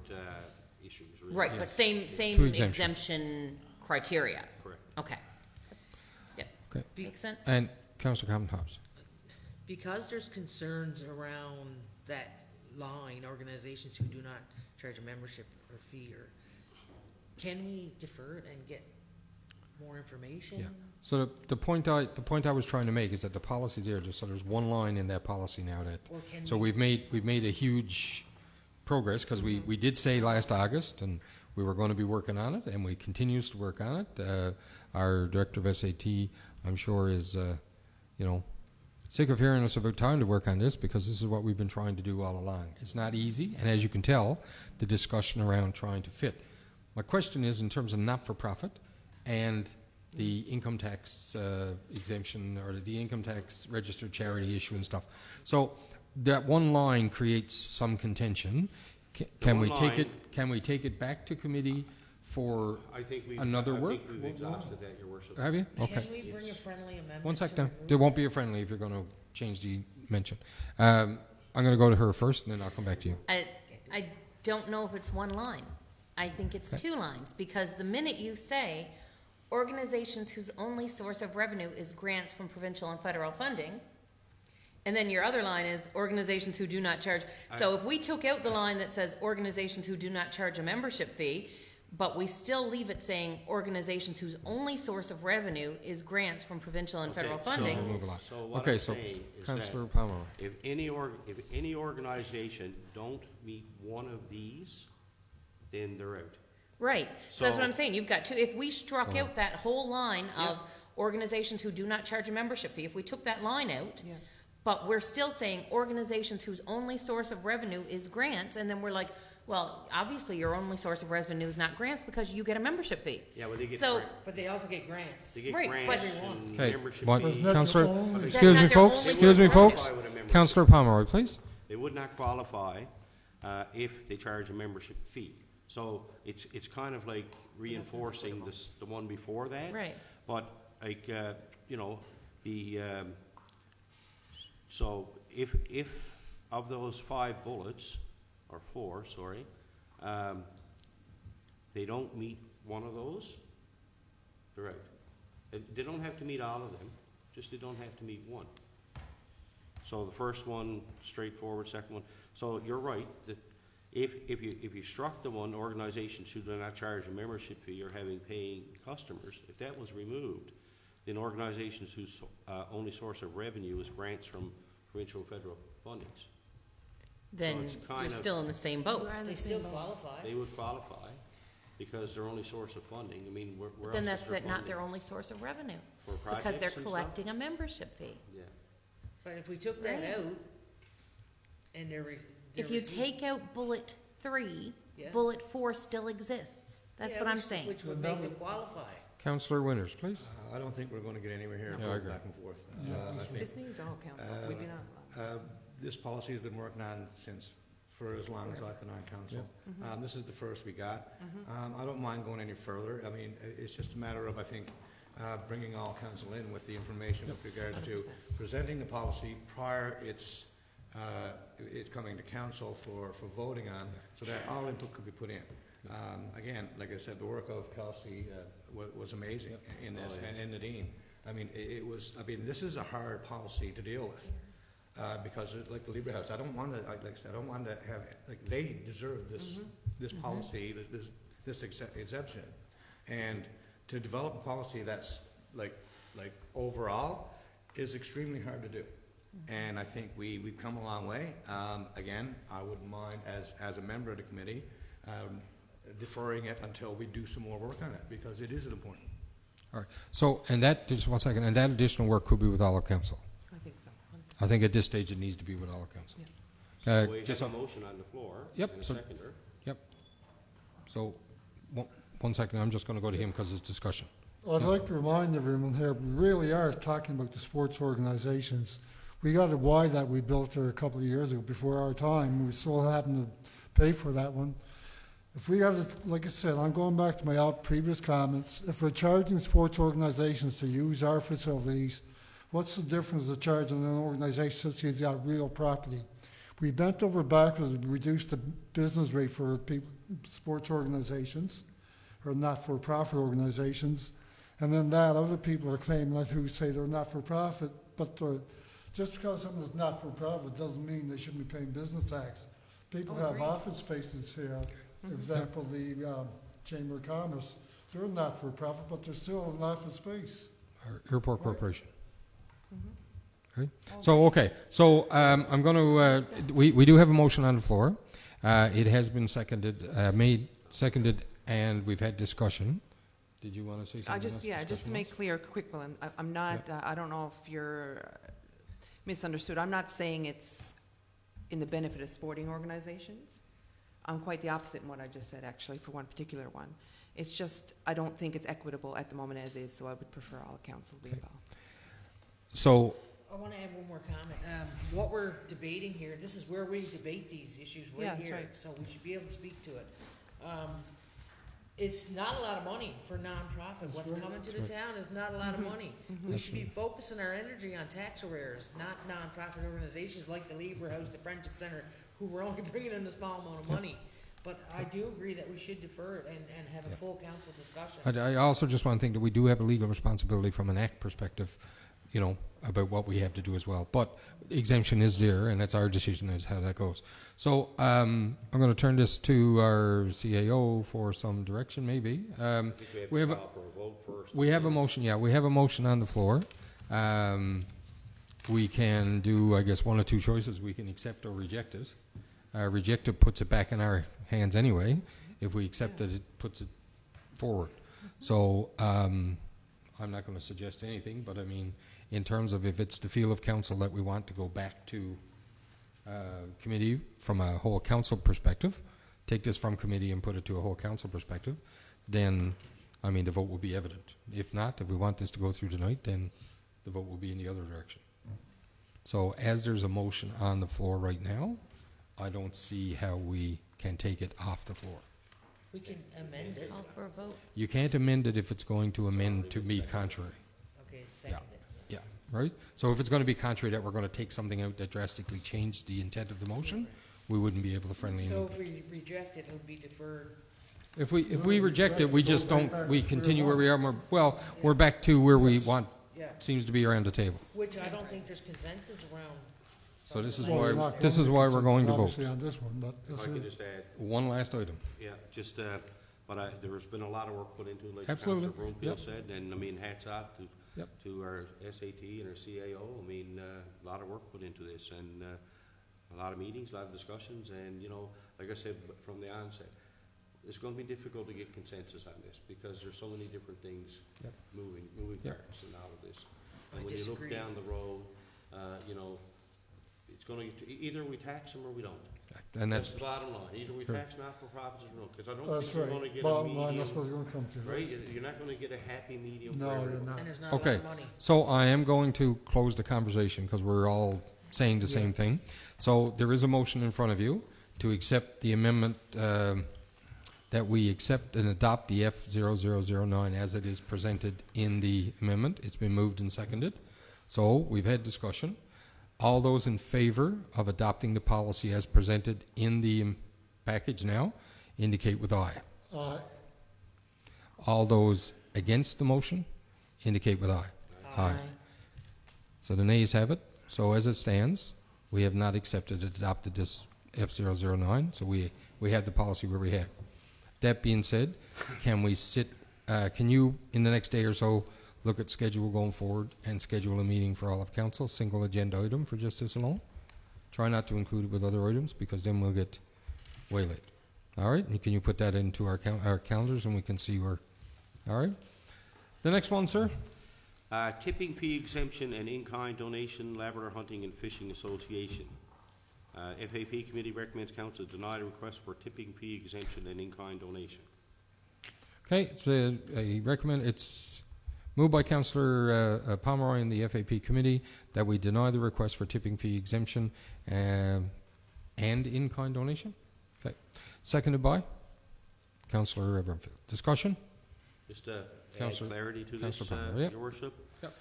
issues, really. Right, but same Two exemptions. exemption criteria? Correct. Okay. Yep, Okay. makes sense? And Councillor Compton-Hobbs. Because there's concerns around that line, organizations who do not charge a membership or fee, or can we defer it and get more information? Yeah. So the point I was trying to make is that the policy's there, so there's one line in that policy now that, Or can so we- we've made a huge progress, because we did say last August, and we were going to be working on it, and we continues to work on it. Our director of SAT, I'm sure, is, sick of hearing us about time to work on this, because this is what we've been trying to do all along. It's not easy, and as you can tell, the discussion around trying to fit. My question is, in terms of not-for-profit and the income tax exemption, or the income tax registered charity issue and stuff. So that one line creates some contention. Can we take it? Can we take it back to committee for another work? I think we've exhausted that, Your Worship. Have you? Okay. Can we bring a friendly amendment? One sec to now. remove There won't be a friendly if you're going to change the mention. I'm going to go to her first, and then I'll come back to you. I don't know if it's one line. I think it's two lines, because the minute you say organizations whose only source of revenue is grants from provincial and federal funding, and then your other line is organizations who do not charge. So if we took out the line that says organizations who do not charge a membership fee, but we still leave it saying organizations whose only source of revenue is grants from provincial and federal funding. We'll move along. So what Okay, I'm so saying is Councillor that Pomeroy. if any organization don't meet one of these, then they're out. Right, so that's what So- I'm saying, you've got two, if we struck So- out that whole line of Yep. organizations who do not charge a membership fee, if we took that line out, Yeah. but we're still saying organizations whose only source of revenue is grants, and then we're like, well, obviously your only source of revenue is not grants because you get a membership fee. Yeah, well, they get So- grant- But they also get grants. they get Right, but- grants and Okay, membership one- fees. Wasn't that Councillor, your only- That's excuse not me, their folks. only Excuse me, source of folks. Qualify with a membership. Councillor Pomeroy, please. They would not qualify if they charge a membership fee. So it's kind of like reinforcing the one before that. Right. But like, so if of those 5 bullets, or 4, sorry, they don't meet one of those, they're out. They don't have to meet all of them, just they don't have to meet one. So the first one, straightforward, second one. So you're right, that if you struck the one, organizations who do not charge a membership fee or having paying customers, if that was removed, then organizations whose only source of revenue is grants from provincial and federal fundings, Then it's kind you're of- still in the same boat. They still qualify. they would qualify because their only source of funding, I mean, where Then else that's is their not their funding? only source of revenue, For because projects they're and stuff? collecting a membership fee. Yeah. But if we took that Right. out, and they're If you take out bullet 3, Yeah. bullet 4 still exists. That's what I'm saying. Which would make them qualify. Councillor Winters, please. I don't think we're going to get anywhere here Yeah, I agree. back and forth. I think This needs all council, we do not. this policy has been working on since, for as long as I've been on council. This is the first we got. I don't mind going any further. I mean, it's just a matter of, I think, bringing all council in with the information with regard to 100%. presenting the policy prior it's coming to council for voting on, so that all input could be put in. Again, like I said, the work of Kelsey was amazing in this, and Nadine. I mean, this is a hard policy to deal with. Because like the Libre House, I don't want to, like I said, I don't want to have, like, they deserve this policy, this exemption. And to develop a policy that's like overall is extremely hard to do. And I think we've come a long way. Again, I wouldn't mind, as a member of the committee, deferring it until we do some more work on it, because it is important. All right. So, and that, just one second, and that additional work could be with all of council. I think so. I think at this stage it needs to be with all of council. So we just have a motion on the floor. Yep, And a so- seconder. Yep. So, one second, I'm just going to go to him because it's discussion. I'd like to remind everyone here, we really are talking about the sports organizations. We got a Y that we built there a couple of years ago before our time. We still happen to pay for that one. If we got, like I said, I'm going back to my previous comments. If we're charging sports organizations to use our facilities, what's the difference of charging an organization since he's got real property? We bent over backwards and reduced the business rate for people, sports organizations, or not-for-profit organizations, and then that other people are claiming that who say they're not-for-profit, but just because something is not-for-profit doesn't mean they shouldn't be paying business tax. People have office spaces here. For example, the Chamber of Commerce, they're not-for-profit, but they're still an office space. Our Airport Corporation. Okay. So, okay. So, I'm going to, we do have a motion on the floor. It has been seconded, seconded, and we've had discussion. Did you want to say something else? Just to make clear, a quick one. I'm not, I don't know if you're misunderstood. I'm not saying it's in the benefit of sporting organizations. I'm quite the opposite in what I just said, actually, for one particular one. It's just, I don't think it's equitable at the moment as is, so I would prefer all council be involved. So, I want to add one more comment. What we're debating here, this is where we debate these issues Yeah, right that's here, right. so we should be able to speak to it. It's not a lot of money for nonprofit. What's coming to the town is not a lot of money. We should be focusing our energy on tax arrears, not nonprofit organizations like the Lieber House, the Friendship Center, who were only bringing in a small amount of money. But I do agree that we should defer it and have a full council discussion. I also just want to think that we do have a legal responsibility from an act perspective, you know, about what we have to do as well. But exemption is there, and that's our decision as how that goes. So I'm going to turn this to our CAO for some direction, maybe. I think we have to call for a vote first. We have a motion, yeah. We have a motion on the floor. We can do, I guess, one or two choices. We can accept or reject it. Reject it puts it back in our hands anyway. If we accept it, it puts it forward. So I'm not going to suggest anything, but I mean, in terms of if it's the feel of council that we want to go back to committee from a whole council perspective, take this from committee and put it to a whole council perspective, then, I mean, the vote will be evident. If not, if we want this to go through tonight, then the vote will be in the other direction. So as there's a motion on the floor right now, I don't see how we can take it off the floor. We can amend it. Call for a vote. You can't amend it if it's going to amend to be contrary. Okay, second it. Yeah, right? So if it's going to be contrary that we're going to take something out that drastically changed the intent of the motion, we wouldn't be able to friendly So amend if it. we reject it, it would be deferred. If we reject it, we just don't, we continue where we are. We're back to where we want, Yeah, seems to be around the table. which I don't think there's consensus around. So this is Well, we're why, not this going is why we're going to vote. obviously on this one, but If this I could is, just add, One last item. yeah, just, but there's been a lot of work put into it, like Absolutely. Councilor Broomfield Yep. said, and I mean, hats off Yep. to our SAT and our CAO. I mean, a lot of work put into this, and a lot of meetings, a lot of discussions, and, you know, like I said from the onset, it's going to be difficult to get consensus on this, because there's so many different things Yep. moving Yep. parts in all of this. I And when you look disagree. down the road, you know, it's going to, either we tax them or we don't. And That's that's, the bottom line. Either we Sure. tax not-for-profits or we don't, because I don't that's think you're going to right. get a Bottom line, that's what medium, it's gonna come to. right? You're not going to get a happy medium for No, everyone. you're not. And there's not a lot okay. of money. So I am going to close the conversation because we're all saying the same thing. So there is a motion in front of you to accept the amendment, that we accept and adopt the F0009 as it is presented in the amendment. It's been moved and seconded. So we've had discussion. All those in favor of adopting the policy as presented in the package now indicate with aye. All those against the motion indicate with aye. Aye. So the nays have it. So as it stands, we have not accepted and adopted this F009, so we have the policy where we have. That being said, can we sit Can you, in the next day or so, look at schedule going forward and schedule a meeting for all of council, single agenda item for just this alone? Try not to include it with other items, because then we'll get way late. All right, and can you put that into our calendars, and we can see where, all right? The next one, sir? Tipping fee exemption and in-kind donation, Labrador Hunting and Fishing Association. FAP committee recommends council deny the request for tipping fee exemption and in-kind donation. Okay, it's it's moved by Councillor Pomeroy and the FAP committee that we deny the request for tipping fee exemption and in-kind donation. Okay, seconded by Councillor Brumfield. Discussion? Just to add Councillor- clarity to this, Councillor Palmer, yep. Your Worship. Yep.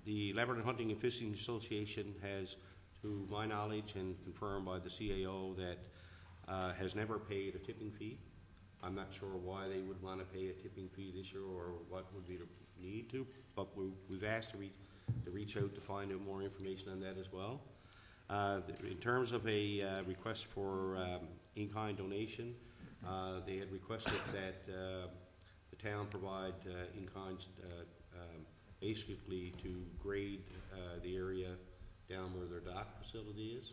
The Labrador Hunting and Fishing Association has, to my knowledge and confirmed by the CAO, that has never paid a tipping fee. I'm not sure why they would want to pay a tipping fee this year, or what would be the need to, but we've asked to reach out to find out more information on that as well. In terms of a request for in-kind donation, they had requested that the town provide in-kind, basically to grade the area down where their dock facility is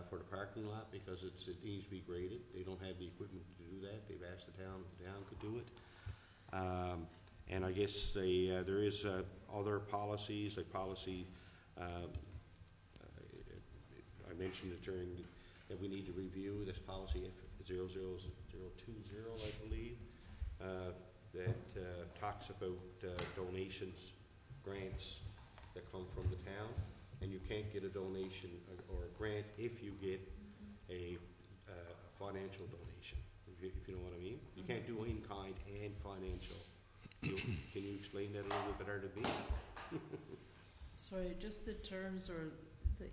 for the parking lot, because it needs to be graded. They don't have the equipment to do that. They've asked the town if the town could do it. And I guess there is other policies, like policy, I mentioned it during, that we need to review this policy 00020, I believe, that talks about donations, grants that come from the town, and you can't get a donation or a grant if you get a financial donation, if you know what I mean. You can't do in-kind and financial. Can you explain that a little bit better to me? Sorry, just the terms, or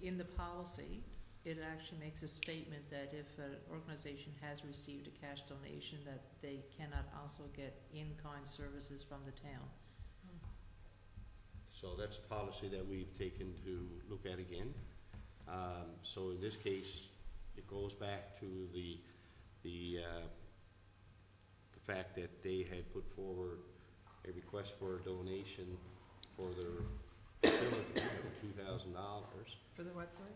in the policy, it actually makes a statement that if an organization has received a cash donation, that they cannot also get in-kind services from the town. So that's a policy that we've taken to look at again. So in this case, it goes back to the fact that they had put forward a request for a donation for their facility of $2,000. For the what, sorry?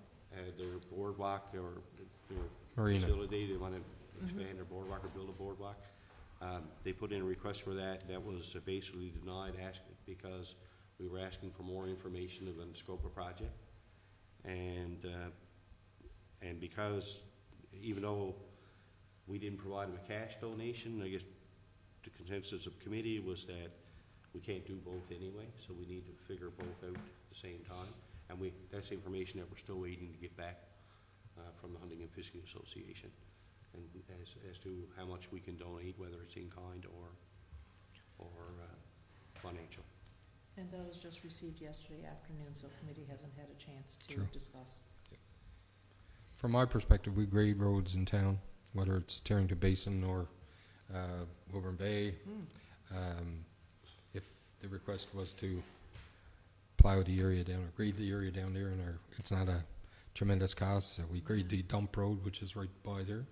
Their boardwalk or their Marina. facility, they want to expand their boardwalk or build a boardwalk. They put in a request for that. That was basically denied, because we were asking for more information on the scope of project. And because, even though we didn't provide them a cash donation, I guess the consensus of committee was that we can't do both anyway, so we need to figure both out at the same time. And that's information that we're still waiting to get back from the Hunting and Fishing Association, and as to how much we can donate, whether it's in kind or financial. And that was just received yesterday afternoon, so committee hasn't had a chance to True. discuss. From my perspective, we grade roads in town, whether it's Tarrington Basin or Woburn Bay. If the request was to plow the area down or grade the area down there, and it's not a tremendous cost, so we grade the dump road, which is right by there.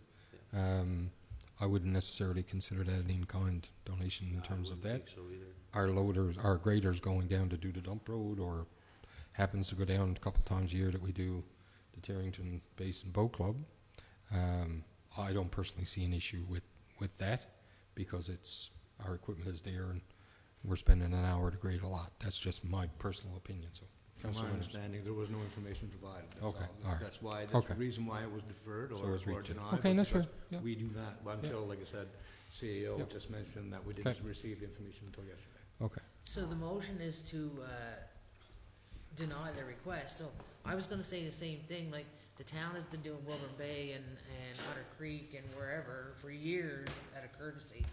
I wouldn't necessarily consider that an in-kind donation in terms of that. I wouldn't think so either. Our loaders, our graders going down to do the dump road, or happens to go down a couple times a year that we do the Tarrington Basin Boat Club. I don't personally see an issue with that, because our equipment is there and we're spending an hour to grade a lot. That's just my personal opinion. So, From my Councillor Winters. understanding, there was no information provided. That's Okay, all. all right. That's why, that's Okay. the reason why it was deferred So or it's reached. denied. Okay, that's fair. because Yeah. We do not, well, until, like I said, CAO Yep. just mentioned that we Okay. didn't receive the information until yesterday. Okay. So the motion is to deny the request. So I was gonna say the same thing, like, the town has been doing Woburn Bay and Otter Creek and wherever for years at a courtesy,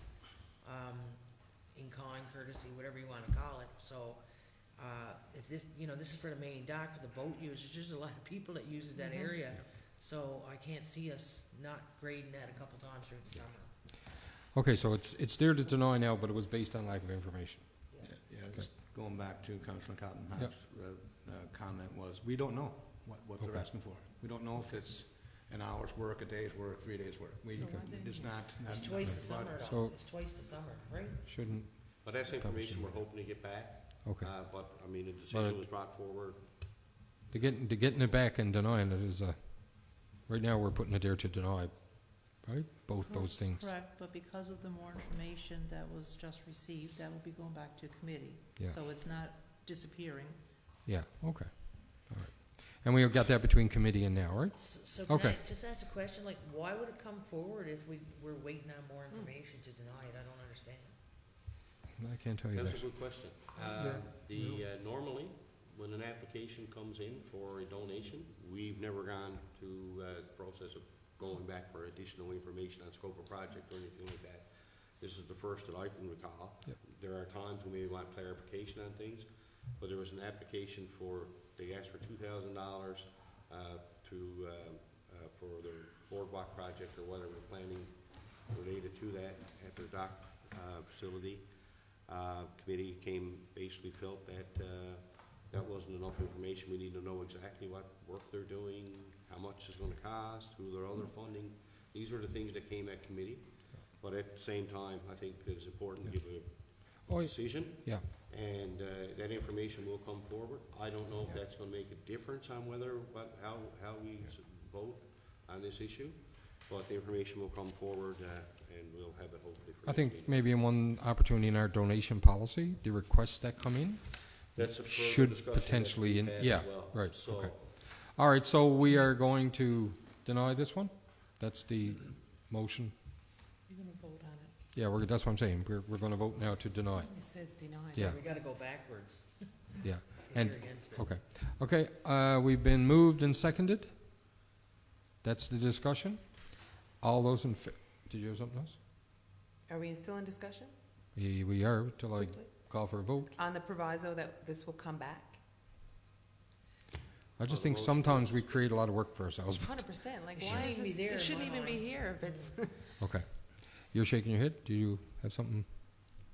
in-kind courtesy, whatever you wanna call it. So, if this, this is for the main dock, for the boat users, there's a lot of people that uses that area. So I can't see us not grading that a couple times during the summer. Okay, so it's there to deny now, but it was based on lack of information. Yeah, just going back to Councilor Cottonmouth's comment was, we don't know what they're Okay. asking for. We don't know if an hour's work, a day's work, 3 days' work. It's not. It's twice the summer, So- though. It's twice the summer, right? Shouldn't, But that's information we're hoping to get back. okay. But, I mean, the decision was brought forward. To getting it back and denying it is, right now, we're putting it there to deny, right? Both those things. Correct, but because of the more information that was just received, that will be going back to committee. Yeah. So it's not disappearing. Yeah, okay, all right. And we have got that between committee and now, right? So can Okay. I just ask a question, like, why would it come forward if we were waiting on more information to deny it? I don't understand. I can't tell you That's that. a good question. Normally, when an application comes in for a donation, we've never gone to the process of going back for additional information on scope of project or anything like that. This is the first that I can recall. Yep. There are times we may want clarification on things, but there was an application they asked for $2,000 for their boardwalk project or whatever, planning related to that at the dock facility. Committee basically felt that that wasn't enough information. We need to know exactly what work they're doing, how much it's gonna cost, who their other funding. These are the things that came at committee. But at the same time, I think it's important to give Oh, a yeah. decision. Yeah, And that information will come forward. I don't know if that's gonna make a difference on how we vote on this issue, but the information will come forward, and we'll have it hopefully for I next think meeting. maybe in one opportunity in our donation policy, the requests that come in That's a further should discussion that potentially, we've had as yeah, well. right, So, okay. All right, so we are going to deny this one? That's the motion? You're gonna vote on it. Yeah, that's what I'm saying. We're gonna vote now to deny. It says deny. Yeah. We gotta go backwards. Yeah, if and, you're against it. okay. Okay, we've been moved and seconded. That's the discussion. All those did you have something else? Are we still in discussion? We are, till I call for a vote. On the proviso that this will come back? I just think sometimes we create a lot of work for ourselves. 100%, like, It why shouldn't is even be this, there it in shouldn't my even be mind. here if it's, Okay. You're shaking your head? Do you have something?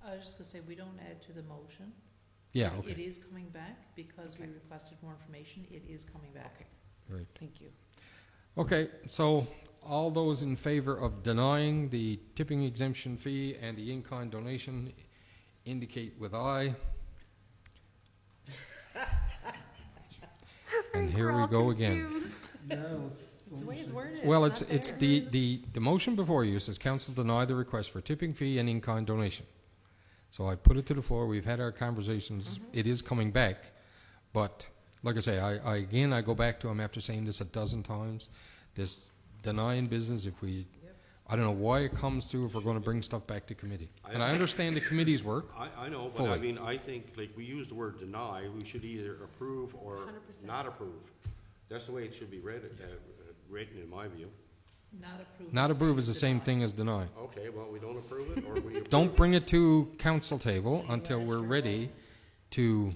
I was just gonna say, we don't add to the motion. Yeah, It okay, is coming back because we Okay. requested more information. It is coming back. right. thank you. Okay, so all those in favor of denying the tipping exemption fee and the in-kind donation indicate with aye. And here we go again. Yeah, It's the way it's worded. Well, not it's there. the motion before you says council deny the request for tipping fee and in-kind donation. So I put it to the floor, we've had our conversations, it is coming back, but like I say, I go back to them after saying this a dozen times, this denying business, if we, I don't know why it comes to if we're gonna bring stuff back to committee. And I understand the committee's work, I know, but I Fully. mean, I think, like, we use the word deny, we should either approve or 100%. not approve. That's the way it should be written in my view. Not approved. not approve is the same deny. thing as deny. Okay, well, we don't approve it, or we approve Don't it. bring it to council table So you until ask we're for ready to,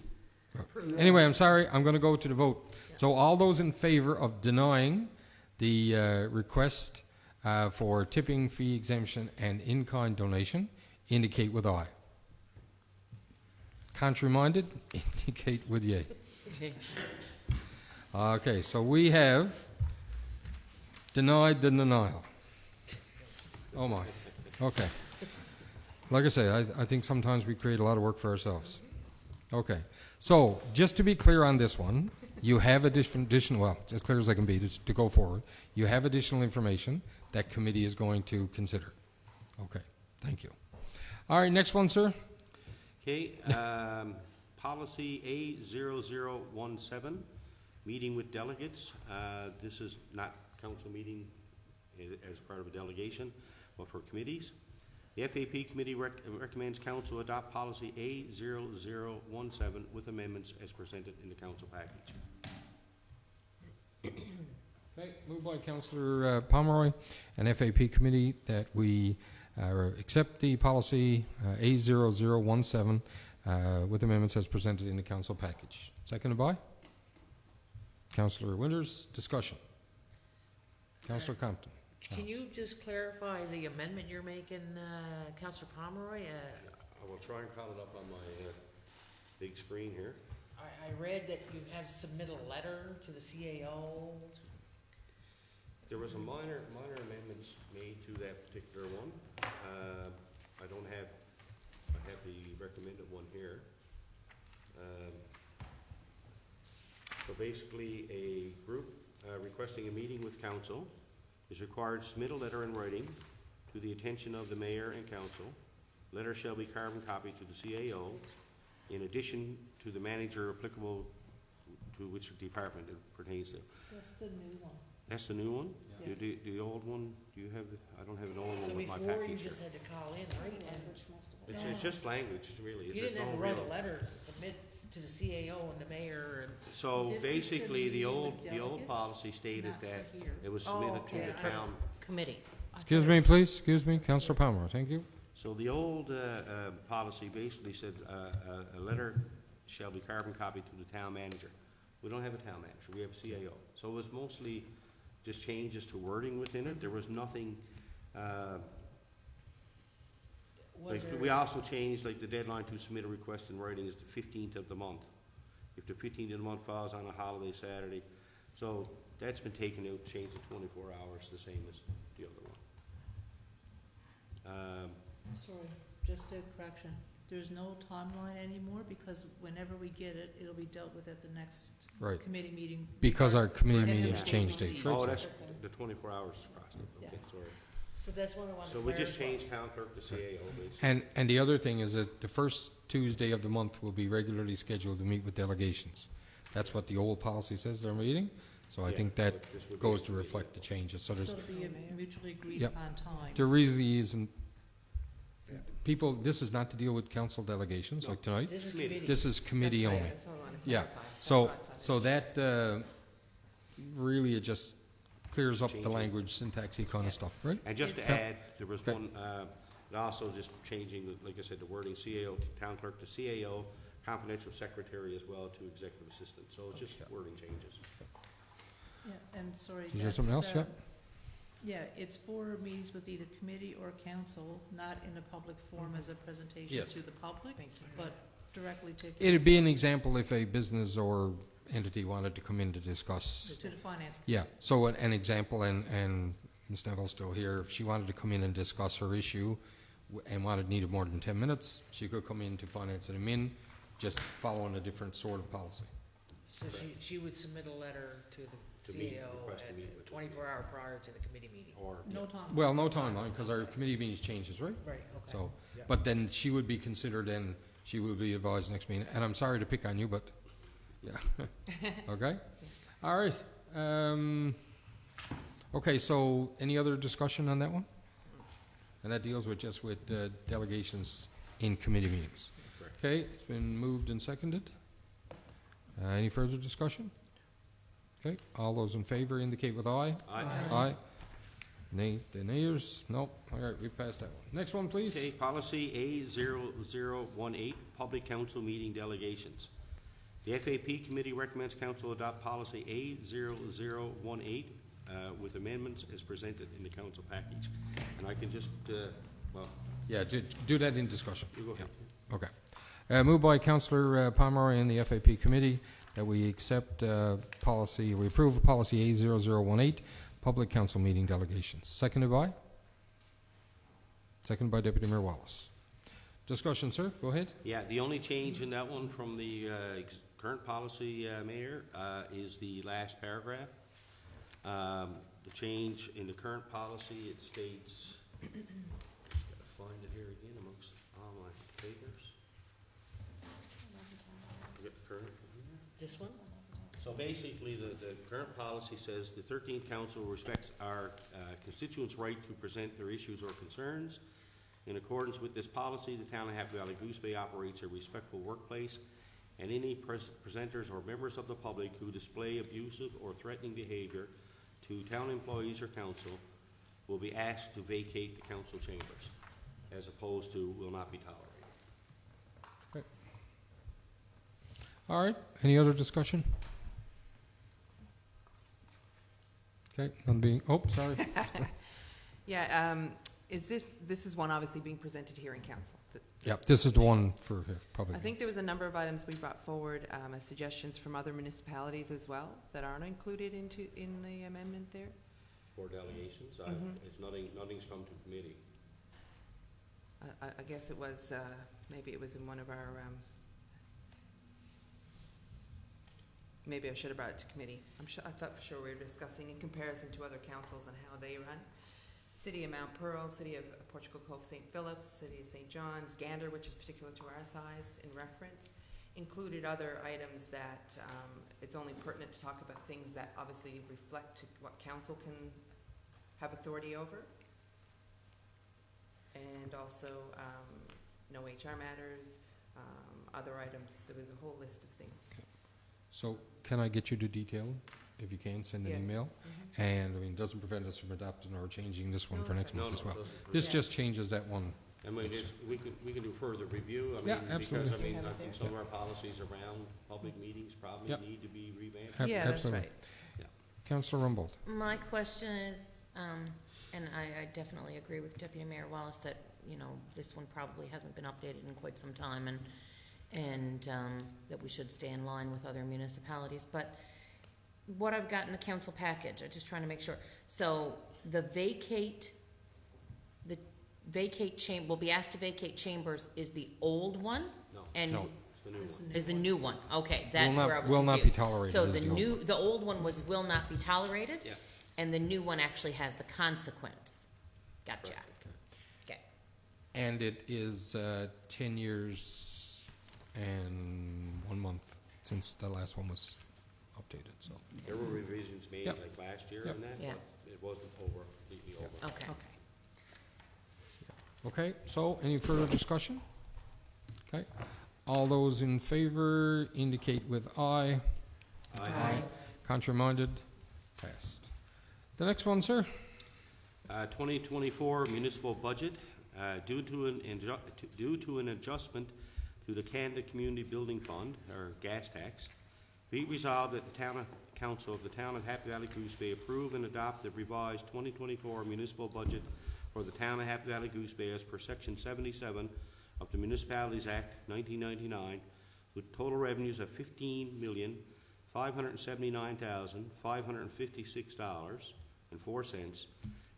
anyway, I'm sorry, I'm gonna go to the vote. So all those in favor of denying the request for tipping fee exemption and in-kind donation indicate with aye. Contrary-minded, indicate with yea. Okay, so we have denied the denial. Oh my, okay. Like I say, I think sometimes we create a lot of work for ourselves. Okay, so just to be clear on this one, you have additional, well, as clear as I can be to go forward, you have additional information that committee is going to consider. Okay, thank you. All right, next one, sir. Okay, policy A0017, meeting with delegates. This is not council meeting as part of a delegation, but for committees. The FAP committee recommends council adopt policy A0017 with amendments as presented in the council package. Okay, moved by Councillor Pomeroy and FAP committee that we accept the policy A0017 with amendments as presented in the council package. Seconded by Councillor Winters. Discussion. Councillor Compton. Can you just clarify the amendment you're making, Councillor Pomeroy? I will try and call it up on my big screen here. I read that you have submitted a letter to the CAO There was a minor amendments made to that particular one. I don't have, I have the recommended one here. So basically, a group requesting a meeting with council is required to submit a letter in writing to the attention of the mayor and council. Letter shall be carbon copied to the CAO, in addition to the manager applicable to which department it pertains to. That's the new one. That's the new one? Yeah. The old one, do you have, I don't have an old So one with my before, you package here. just had to call in, right? And It's just language, really. you There's didn't have no to write real- a letter to submit to the CAO and the mayor and. So This is the basically, the meeting old, with the old delegates, policy stated not for that here. it was Oh, submitted to okay. the town. Committee. Excuse me, please, excuse me, Councillor Palmer, thank you. So the old policy basically said a letter shall be carbon copied to the town manager. We don't have a town manager, we have a CAO. So it was mostly just changes to wording within it. There was nothing, Was there? we also changed, like, the deadline to submit a request in writing is the 15th of the month. If the 15th of the month falls on a holiday Saturday. So that's been taken out, changed to 24 hours, the same as the other one. Sorry, just a correction. There's no timeline anymore because whenever we get it, it'll be dealt with at the next Right, committee meeting. because our committee And meetings then changed we'll dates, see. right? Oh, that's, the 24 hours is crossed out, okay, Yeah. sorry. So that's what I wanted to So we just clarify. changed town clerk to CAO, basically. And the other thing is that the first Tuesday of the month will be regularly scheduled to meet with delegations. That's what the old policy says they're meeting, so I Yeah, think that but this would be- goes to reflect the changes. So So there's, it'll be a mutually agreed Yep. upon time. there really isn't, people, this is not to deal with council delegations like tonight. This is Committee. committee. This is committee That's right, only. that's what I wanted to Yeah, clarify. That's so, what I thought. so that, really it just clears up the Changing. language, syntax, kind of stuff, right? And just to Yeah. add, there was Okay. one, also just changing, like I said, the wording CAO, town clerk to CAO, confidential secretary as well to executive assistant. So it's just wording changes. Yeah, and sorry, Is there something else? that's, Yep. Yeah, it's for meetings with either committee or council, not in a public forum as a presentation Yes. to the public, Thank you. but directly to. It'd be an example if a business or entity wanted to come in to discuss. To the finance. Yeah, so an example, and Ms. Neville's still here, if she wanted to come in and discuss her issue and needed more than 10 minutes, she could come in to finance and admin, just following a different sort of policy. So she would submit a letter to To the meet, CAO request to at meet with the- 24 hour prior to the committee meeting. Or, No time. Well, no timeline, because our committee meetings changes, right? Right, okay. So, Yeah. but then she would be considered and she would be advised next meeting. And I'm sorry to pick on you, but, yeah. Okay? All right. Okay, so any other discussion on that one? And that deals with just with delegations in committee meetings. Correct. Okay, it's been moved and seconded. Any further discussion? Okay, all those in favor indicate with aye. Aye. Aye. Nay, the nayers, nope, all right, we passed that one. Next one, please. Okay, policy A0018, public council meeting delegations. The FAP committee recommends council adopt policy A0018 with amendments as presented in the council package. And I can just, well, Yeah, do that in discussion. you go ahead. Yeah, okay. Moved by Councillor Pomeroy and the FAP committee that we accept policy, we approve policy A0018, public council meeting delegations. Seconded by? Seconded by Deputy Mayor Wallace. Discussion, sir, go ahead. Yeah, the only change in that one from the current policy, Mayor, is the last paragraph. The change in the current policy, it states, gotta find it here again amongst all my papers. I got the current one here. This one? So basically, the current policy says the 13th Council respects our constituents' right to present their issues or concerns. In accordance with this policy, the town of Happy Valley Goose Bay operates a respectful workplace, and any presenters or members of the public who display abusive or threatening behavior to town employees or council will be asked to vacate the council chambers, as opposed to will not be tolerated. All right, any other discussion? Okay, none being, oh, sorry. Yeah, is this is one obviously being presented here in council? Yeah, this is the one for here, probably. I think there was a number of items we brought forward as suggestions from other municipalities as well that aren't included in the amendment there. for delegations. It's nothing's come to committee. I guess it was, maybe it was in one of our, maybe I should have brought it to committee. I thought for sure we were discussing in comparison to other councils and how they run. City of Mount Pearl, City of Portugal Cove, St. Philip's, City of St. John's, Gander, which is particular to our size in reference, included other items that it's only pertinent to talk about things that obviously reflect to what council can have authority over. And also no HR matters, other items. There was a whole list of things. So can I get you to detail, if you can, send an Yeah. email? Mhm. And, I mean, it doesn't prevent us from adopting or changing this one No, for that's next right. month as well. it doesn't. This Yeah. just changes that one. I mean, we can do further review. I mean, Yeah, because, absolutely. I mean, Have I it think there. some of our policies around public meetings probably Yep. need to be revamped. Yeah, that's Absolutely. right. Councillor Rumbold. My question is, and I definitely agree with Deputy Mayor Wallace that, you know, this one probably hasn't been updated in quite some time, and that we should stay in line with other municipalities. But what I've got in the council package, I'm just trying to make sure. So the will be asked to vacate chambers is the old one? No, And No. it's the new It's one. the is the new one? Okay, that's Will not- where I was will not be confused. tolerated So is the the old the old one was will not be tolerated? Yeah. And the new one actually has the consequence. Gotcha. Correct. Okay. And it is 10 years and 1 month since the last one was updated, so. There were revisions made Yep. like last year Yep. and that, Yeah. but it wasn't completely over. Okay. Okay, so any further discussion? Okay, all those in favor indicate with aye. Aye. Contrary-minded, passed. The next one, sir? 2024 municipal budget, due to an adjustment to the Canada Community Building Fund, or gas tax, be it resolved that the town council of the town of Happy Valley Goose Bay approve and adopt the revised 2024 municipal budget for the town of Happy Valley Goose Bay as per section 77 of the Municipalities Act 1999, with total revenues of $15,579,556.04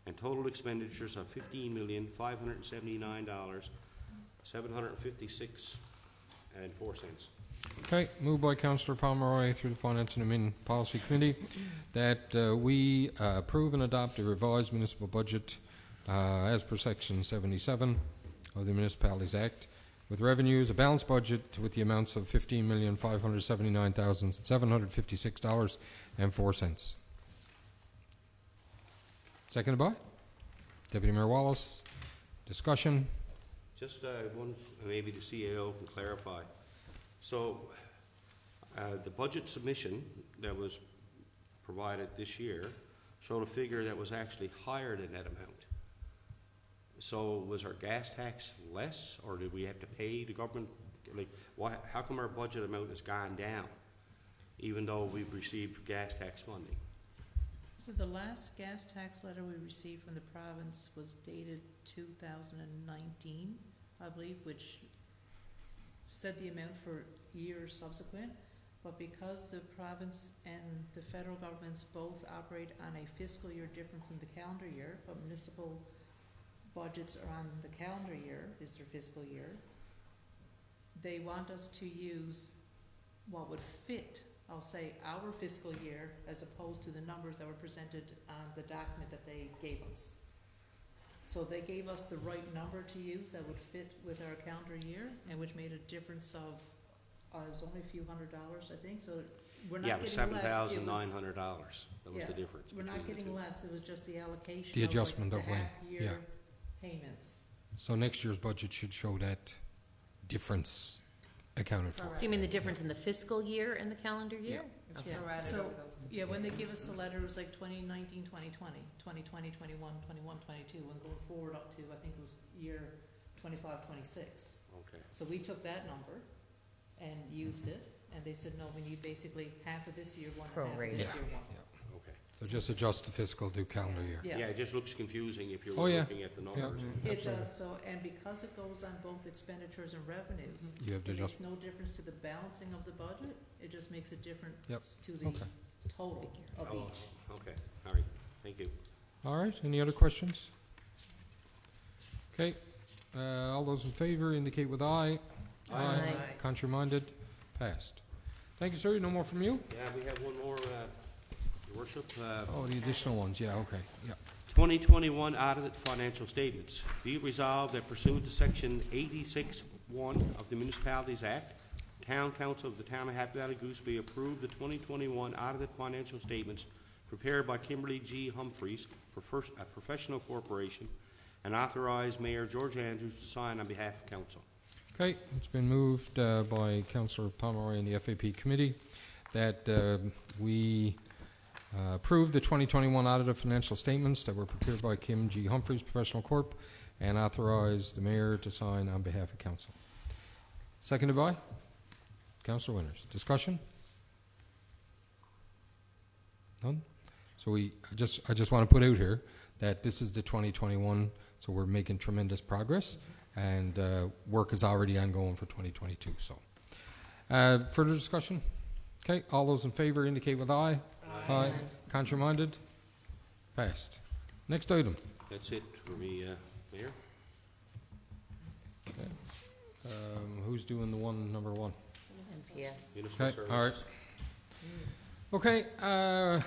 and total expenditures of $15,579,756.04. Okay, moved by Councillor Pomeroy through the Finance and Admin Policy Committee that we approve and adopt a revised municipal budget as per section 77 of the Municipalities Act, with revenues, a balanced budget with the amounts of $15,579,756.04. Seconded by Deputy Mayor Wallace. Discussion. Just one, maybe the CAO can clarify. So, the budget submission that was provided this year showed a figure that was actually higher than that amount. So was our gas tax less, or did we have to pay the government? Like, why, how come our budget amount has gone down, even though we've received gas tax funding? So the last gas tax letter we received from the province was dated 2019, I believe, which said the amount for years subsequent, but because the province and the federal governments both operate on a fiscal year different from the calendar year, but municipal budgets are on the calendar year, is their fiscal year, they want us to use what would fit, I'll say, our fiscal year as opposed to the numbers that were presented on the document that they gave us. So they gave us the right number to use that would fit with our calendar year, and which made a difference of, it was only a few $100s, I think, so we're not Yeah, it was getting less. $7,900. That was the Yeah, difference. We're not between the getting two. less, it was just the allocation The of like adjustment the of when, half-year payments. So next year's budget should show that difference accounted for. So you mean the difference in the fiscal year and the calendar year? Okay. Yeah, so, yeah, when they give us the letter, it was like 2019, 2020, 2020, 21, 21, 22, and going forward up to, I think it was year 25, 26. Okay. So we took that number and used it, and they said, no, we need basically half of this year one and half of Prorated. this year one. Okay. So just adjust the fiscal to calendar year. Yeah, it just looks confusing if you're Oh, yeah. looking at the numbers. It Absolutely. does, so, and because it goes on both expenditures and revenues, You have to it makes adjust. no difference to the balancing of the budget, it just makes a difference Yep. to the Okay. total of Oh, each. okay, all right, thank you. All right, any other questions? Okay, all those in favor indicate with aye. Aye. Contrary-minded, passed. Thank you, sir. No more from you? Yeah, we have one more, Your Worship. Oh, the additional ones, yeah, okay, yeah. 2021 audited financial statements. Be it resolved that pursuant to Section 86(1) of the Municipalities Act, Town Council of the Town of Happy Valley Goose Bay approve the 2021 audited financial statements prepared by Kimberly G. Humphreys for a professional corporation, and authorize Mayor George Andrews to sign on behalf of council. Okay, it's been moved by Councillor Pomeroy and the FAP committee that we approve the 2021 audited financial statements that were prepared by Kim G. Humphreys Professional Corp. And authorize the mayor to sign on behalf of council. Seconded by Councillor Winters. Discussion? None? So I just want to put out here that this is the 2021, so we're making tremendous progress, and work is already ongoing for 2022. So, further discussion? Okay, all those in favor indicate with aye. Aye. Contrary-minded? Passed. Next item. That's it for me, Mayor. Okay. Who's doing the number one? NPS. Municipal Okay, services. all right. Okay,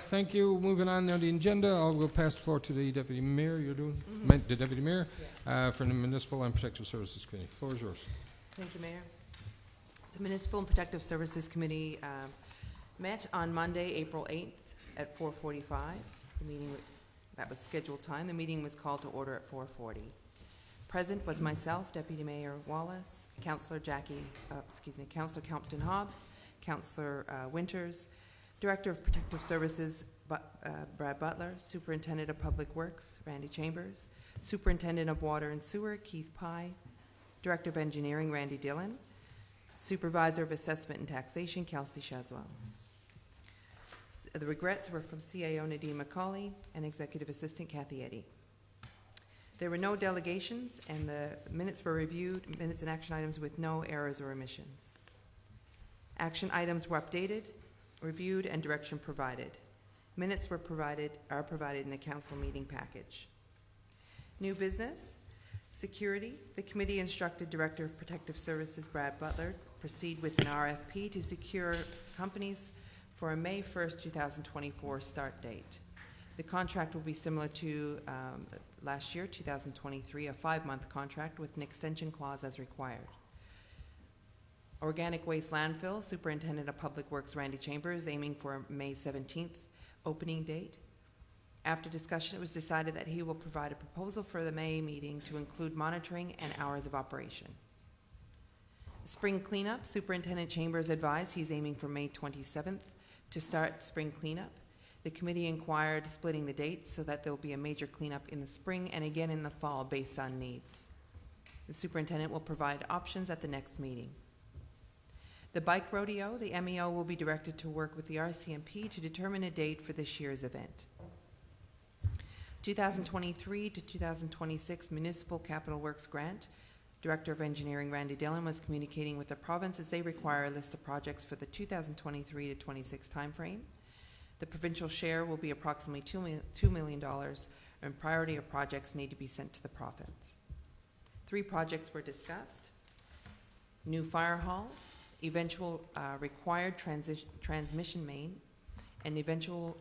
thank you. Moving on to the agenda, we'll pass the floor to the Deputy Mayor. You're doing? The Deputy Mayor for the Municipal and Protective Services Committee. Floor is yours. Thank you, Mayor. The Municipal and Protective Services Committee met on Monday, April 8th at 4:45. The meeting, that was scheduled time. The meeting was called to order at 4:40. Present was myself, Deputy Mayor Wallace, Councillor Councillor Compton Hobbs, Councillor Winters, Director of Protective Services Brad Butler, Superintendent of Public Works Randy Chambers, Superintendent of Water and Sewer Keith Pye, Director of Engineering Randy Dillon, Supervisor of Assessment and Taxation Kelsey Shazwell. The regrets were from CAO Nadine McCauley and Executive Assistant Kathy Eddy. There were no delegations, and the minutes were reviewed, minutes and action items with no errors or omissions. Action items were updated, reviewed, and direction provided. Minutes are provided in the council meeting package. New business, security. The committee instructed Director of Protective Services Brad Butler proceed with an RFP to secure companies for a May 1st, 2024 start date. The contract will be similar to last year, 2023, a 5-month contract with an extension clause as required. Organic Waste Landfill, Superintendent of Public Works Randy Chambers, aiming for a May 17th opening date. After discussion, it was decided that he will provide a proposal for the May meeting to include monitoring and hours of operation. Spring cleanup, Superintendent Chambers advised he's aiming for May 27th to start spring cleanup. The committee inquired splitting the dates so that there will be a major cleanup in the spring and again in the fall based on needs. The superintendent will provide options at the next meeting. The bike rodeo, the MEO will be directed to work with the RCMP to determine a date for this year's event. 2023 to 2026 Municipal Capital Works Grant. Director of Engineering Randy Dillon was communicating with the province as they require a list of projects for the 2023 to 26 timeframe. The provincial share will be approximately $2 million, and priority of projects need to be sent to the province. 3 projects were discussed. New fire hall, eventual required transmission main, and eventual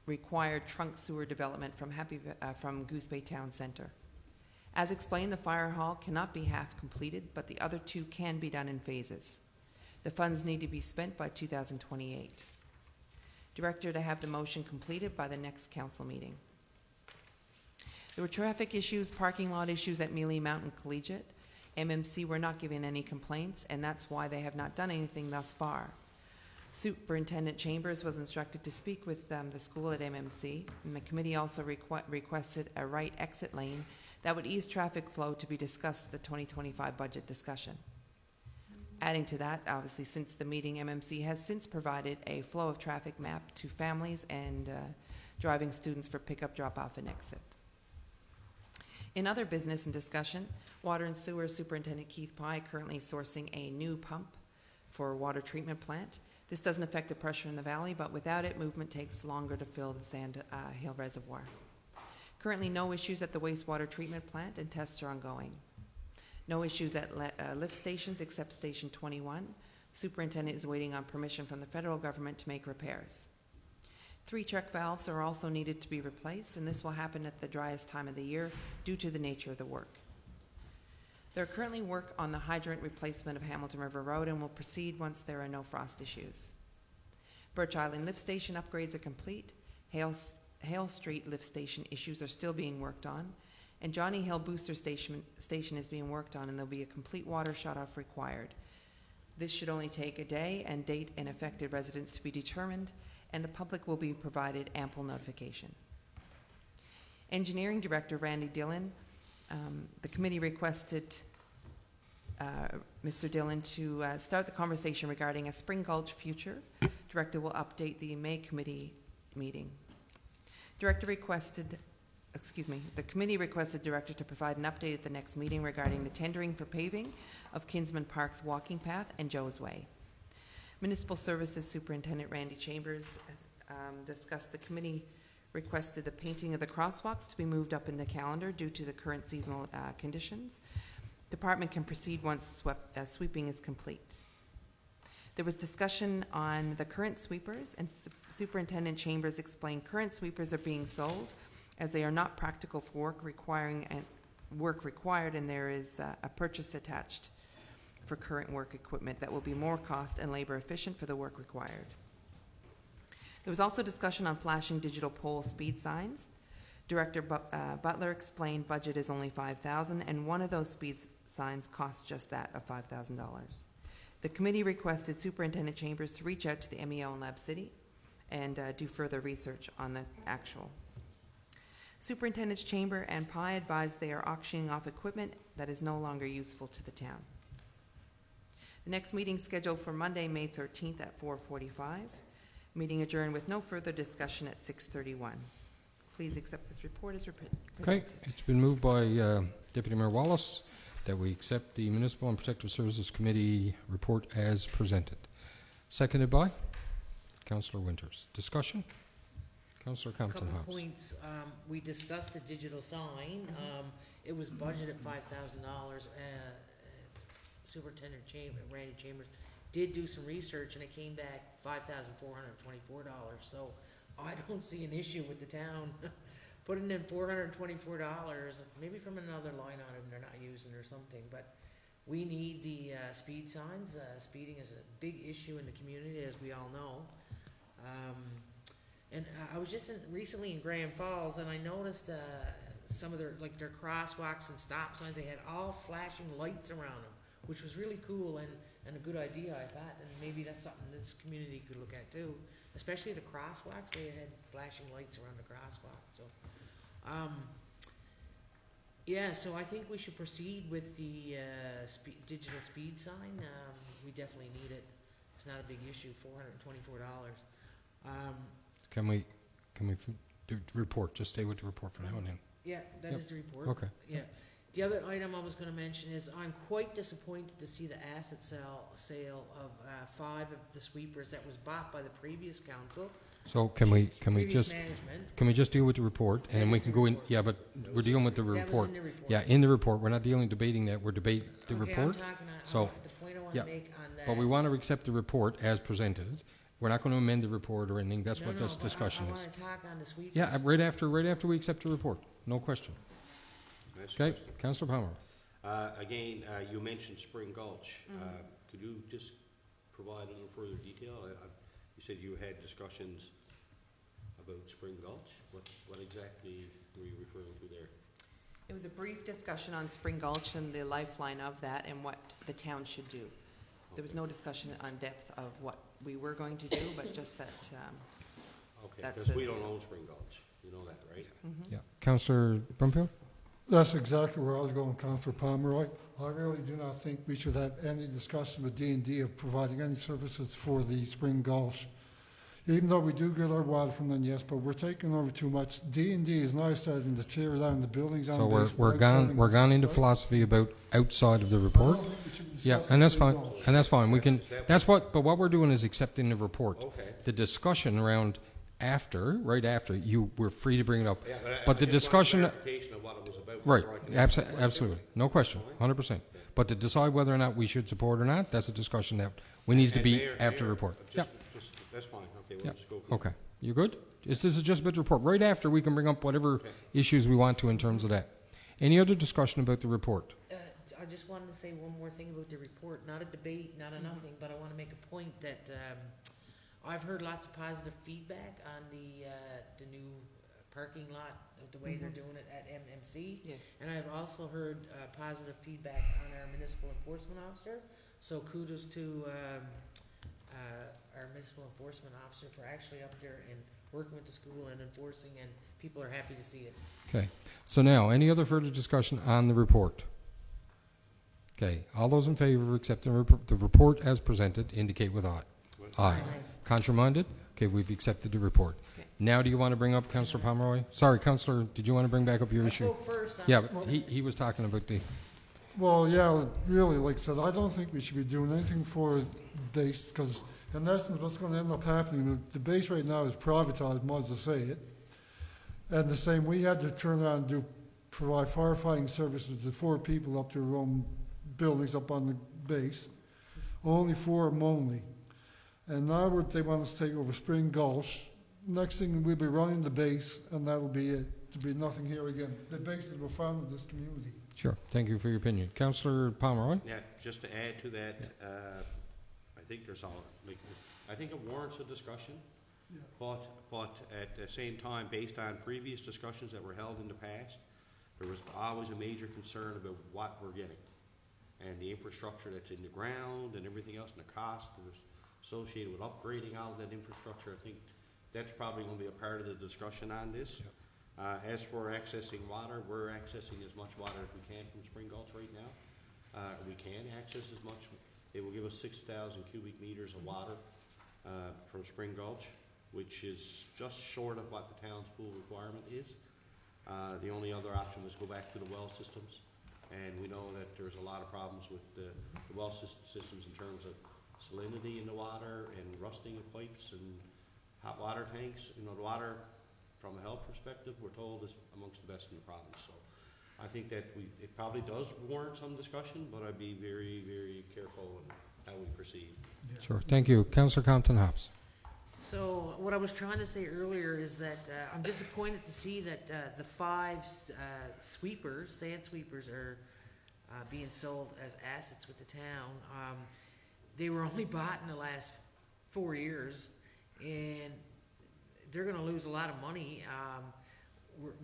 required trunk sewer development from Goose Bay Town Centre. As explained, the fire hall cannot be half completed, but the other 2 can be done in phases. The funds need to be spent by 2028. Director to have the motion completed by the next council meeting. There were traffic issues, parking lot issues at Mealy Mountain Collegiate. MMC were not given any complaints, and that's why they have not done anything thus far. Superintendent Chambers was instructed to speak with the school at MMC, and the committee also requested a right exit lane that would ease traffic flow to be discussed at the 2025 budget discussion. Adding to that, obviously, since the meeting, MMC has since provided a flow of traffic map to families and driving students for pickup, drop-off, and exit. In other business and discussion, Water and Sewer Superintendent Keith Pye currently sourcing a new pump for a water treatment plant. This doesn't affect the pressure in the valley, but without it, movement takes longer to fill the Sand Hill Reservoir. Currently, no issues at the wastewater treatment plant, and tests are ongoing. No issues at lift stations except Station 21. Superintendent is waiting on permission from the federal government to make repairs. 3 check valves are also needed to be replaced, and this will happen at the driest time of the year due to the nature of the work. There are currently work on the hydrant replacement of Hamilton River Road and will proceed once there are no frost issues. Birch Island Lift Station upgrades are complete. Hale Street Lift Station issues are still being worked on. And Johnny Hill Booster Station is being worked on, and there'll be a complete water shutoff required. This should only take a day, and date and affected residents to be determined, and the public will be provided ample notification. Engineering Director Randy Dillon, the committee requested Mr. Dillon to start the conversation regarding a Spring Gulch future. Director will update the May committee meeting. The committee requested Director to provide an update at the next meeting regarding the tendering for paving of Kinsman Park's walking path and Joe's Way. Municipal Services Superintendent Randy Chambers has discussed the committee requested the painting of the crosswalks to be moved up in the calendar due to the current seasonal conditions. Department can proceed once sweeping is complete. There was discussion on the current sweepers, and Superintendent Chambers explained current sweepers are being sold as they are not practical for work required, and there is a purchase attached for current work equipment that will be more cost and labor efficient for the work required. There was also discussion on flashing digital pole speed signs. Director Butler explained budget is only $5,000, and one of those speed signs costs just that of $5,000. The committee requested Superintendent Chambers to reach out to the MEO in Lab City and do further research on the actual. Superintendent's Chamber and PI advised they are auctioning off equipment that is no longer useful to the town. The next meeting scheduled for Monday, May 13th at 4:45. Meeting adjourned with no further discussion at 6:31. Please accept this report as presented. Okay, it's been moved by Deputy Mayor Wallace that we accept the Municipal and Protective Services Committee report as presented. Seconded by Councillor Winters. Discussion? Councillor Compton Hobbs. Couple points. We discussed a digital sign. It was budgeted at $5,000. Superintendent Randy Chambers did do some research, and it came back $5,424. So I don't see an issue with the town putting in $424, maybe from another line item they're not using or something. But we need the speed signs. Speeding is a big issue in the community, as we all know. And I was just recently in Grand Falls, and I noticed some of their crosswalks and stop signs. They had all flashing lights around them, which was really cool and a good idea, I thought. And maybe that's something this community could look at too, especially the crosswalks. They had flashing lights around the crosswalk. So, yeah. So I think we should proceed with the digital speed sign. We definitely need it. It's not a big issue. $424. Can we do report? Just stay with the report for now and then. Yeah, that is the report. Okay. Yeah. The other item I was going to mention is I'm quite disappointed to see the asset sale of 5 of the sweepers that was bought by the previous council. So can we Previous management. just deal with the report and then we can go in? Yeah, but we're dealing with the That was report. in the report. Yeah, in the report. We're not debating that. We're debating the Okay, report. I'm talking So, the point I want yeah, to make on that. But we want to accept the report as presented. We're not going to amend the report or anything. That's what this discussion I is. want to talk on the sweepers. Yeah, right after we accept the report. No question. Next Okay, question. Councillor Palmer. Again, you mentioned Spring Gulch. Could you just provide a little further detail? You said you had discussions about Spring Gulch. What exactly were you referring to there? It was a brief discussion on Spring Gulch and the lifeline of that and what the town should do. There was no discussion on depth of what we were going to do, but just that. Okay, that's because we it. don't own Spring Gulch. You know that, right? Yeah, Councillor Brumfield. That's exactly where I was going, Councillor Pomeroy. I really do not think we should have any discussion with D&D of providing any services for the Spring Gulch. Even though we do get our water from them, yes, but we're taking over too much. D&D is now starting to tear down the buildings. So we're gone into philosophy about outside of the report. Yeah, and that's fine. And that's fine. We can. That's what. But what we're doing is accepting the report. Okay. The discussion around after, right after, you were free to bring it up. Yeah, But the discussion, clarification of what it was about. right, before I can- absolutely, no question, 100%. But to decide whether or not we should support or not, that's a discussion that we needs to And be Mayor- after the Mayor, report. just- That's fine, okay, we'll Yep. just go. Okay, you good? This is just about the report. Right after, we can bring up whatever issues we want to in terms of that. Any other discussion about the report? I just wanted to say one more thing about the report, not a debate, not a nothing, but I want to make a point that I've heard lots of positive feedback on the new parking lot, of the way they're doing it at MMC. Yes. And I've also heard positive feedback on our municipal enforcement officer. So kudos to our municipal enforcement officer for actually up there and working with the school and enforcing, and people are happy to see it. Okay, so now, any other further discussion on the report? Okay, all those in favor of accepting the report as presented indicate with aye. Aye. Contraminded? Okay, we've accepted the report. Okay. Now, do you want to bring up Councillor Pomeroy? Sorry, Councillor, did you want to bring back up your I issue? spoke first on Yeah, but he was talking about the, Well, yeah, really, like I said, I don't think we should be doing anything for base, because in essence, what's going to end up happening, the base right now is privatized, might as well say it. And the same, we had to turn around and provide firefighting services to 4 people up to their own buildings up on the base. Only 4 of them only. And now they want us to take over Spring Gulch. Next thing, we'll be running the base, and that'll be it. There'll be nothing here again. The bases were found in this community. sure, thank you for your opinion. Councillor Pomeroy? Yeah, just to add to that, I think there's all, I think it warrants a discussion. Yeah. But at the same time, based on previous discussions that were held in the past, there was always a major concern about what we're getting. And the infrastructure that's in the ground and everything else, and the cost associated with upgrading all of that infrastructure. I think that's probably gonna be a part of the discussion on this. As for accessing water, we're accessing as much water as we can from Spring Gulch right now. We can access as much. It will give us 6,000 cubic meters of water from Spring Gulch, which is just short of what the town's pool requirement is. The only other option is go back to the well systems, and we know that there's a lot of problems with the well systems in terms of salinity in the water and rusting of pipes and hot water tanks. You know, the water, from a health perspective, we're told is amongst the best in the province. So I think that it probably does warrant some discussion, but I'd be very, very careful in how we proceed. Sure, thank you. Councillor Compton-Hobbs? So what I was trying to say earlier is that I'm disappointed to see that the 5 sweepers, sand sweepers, are being sold as assets with the town. They were only bought in the last 4 years, and they're going to lose a lot of money.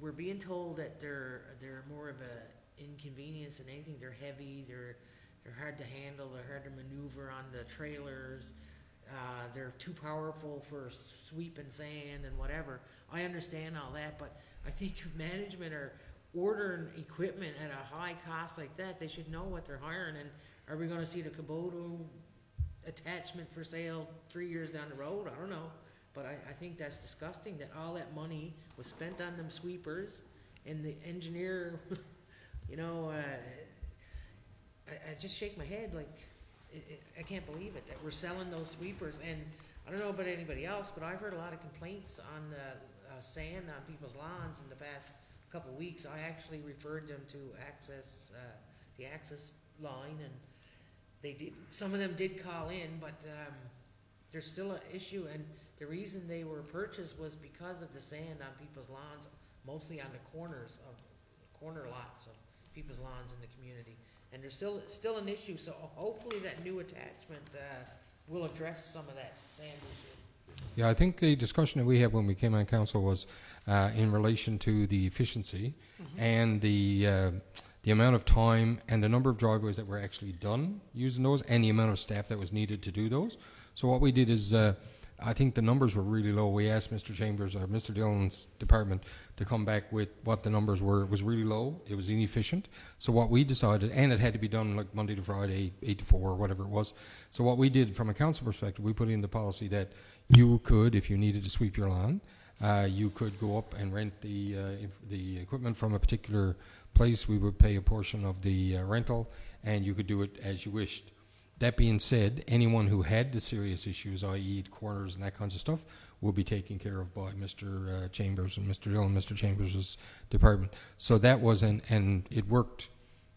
We're being told that they're more of a inconvenience than anything. They're heavy. They're hard to handle. They're hard to maneuver on the trailers. They're too powerful for sweeping sand and whatever. I understand all that, but I think if management are ordering equipment at a high cost like that, they should know what they're hiring. And are we going to see the Kubota attachment for sale 3 years down the road? I don't know. But I think that's disgusting that all that money was spent on them sweepers, and the engineer, you know, I just shake my head like, I can't believe it, that we're selling those sweepers. And I don't know about anybody else, but I've heard a lot of complaints on sand on people's lawns in the past couple of weeks. I actually referred them to the access line, and they did. Some of them did call in, but there's still an issue. And the reason they were purchased was because of the sand on people's lawns, mostly on the corners of corner lots of people's lawns in the community. And there's still an issue, so hopefully that new attachment will address some of that sand issue. Yeah, I think the discussion that we had when we came on council was in relation to the efficiency and the amount of time and the number of driveways that were actually done using those, and the amount of staff that was needed to do those. So what we did is, I think the numbers were really low. We asked Mr. Chambers or Mr. Dillon's department to come back with what the numbers were. It was really low. It was inefficient. So what we decided, and it had to be done like Monday to Friday, 8 to 4, or whatever it was. So what we did from a council perspective, we put in the policy that you could, if you needed to sweep your lawn, you could go up and rent the equipment from a particular place. We would pay a portion of the rental, and you could do it as you wished. That being said, anyone who had the serious issues, i.e. corners and that kinds of stuff, will be taken care of by Mr. Chambers and Mr. Dillon, Mr. Chambers' department. So that was, and it worked.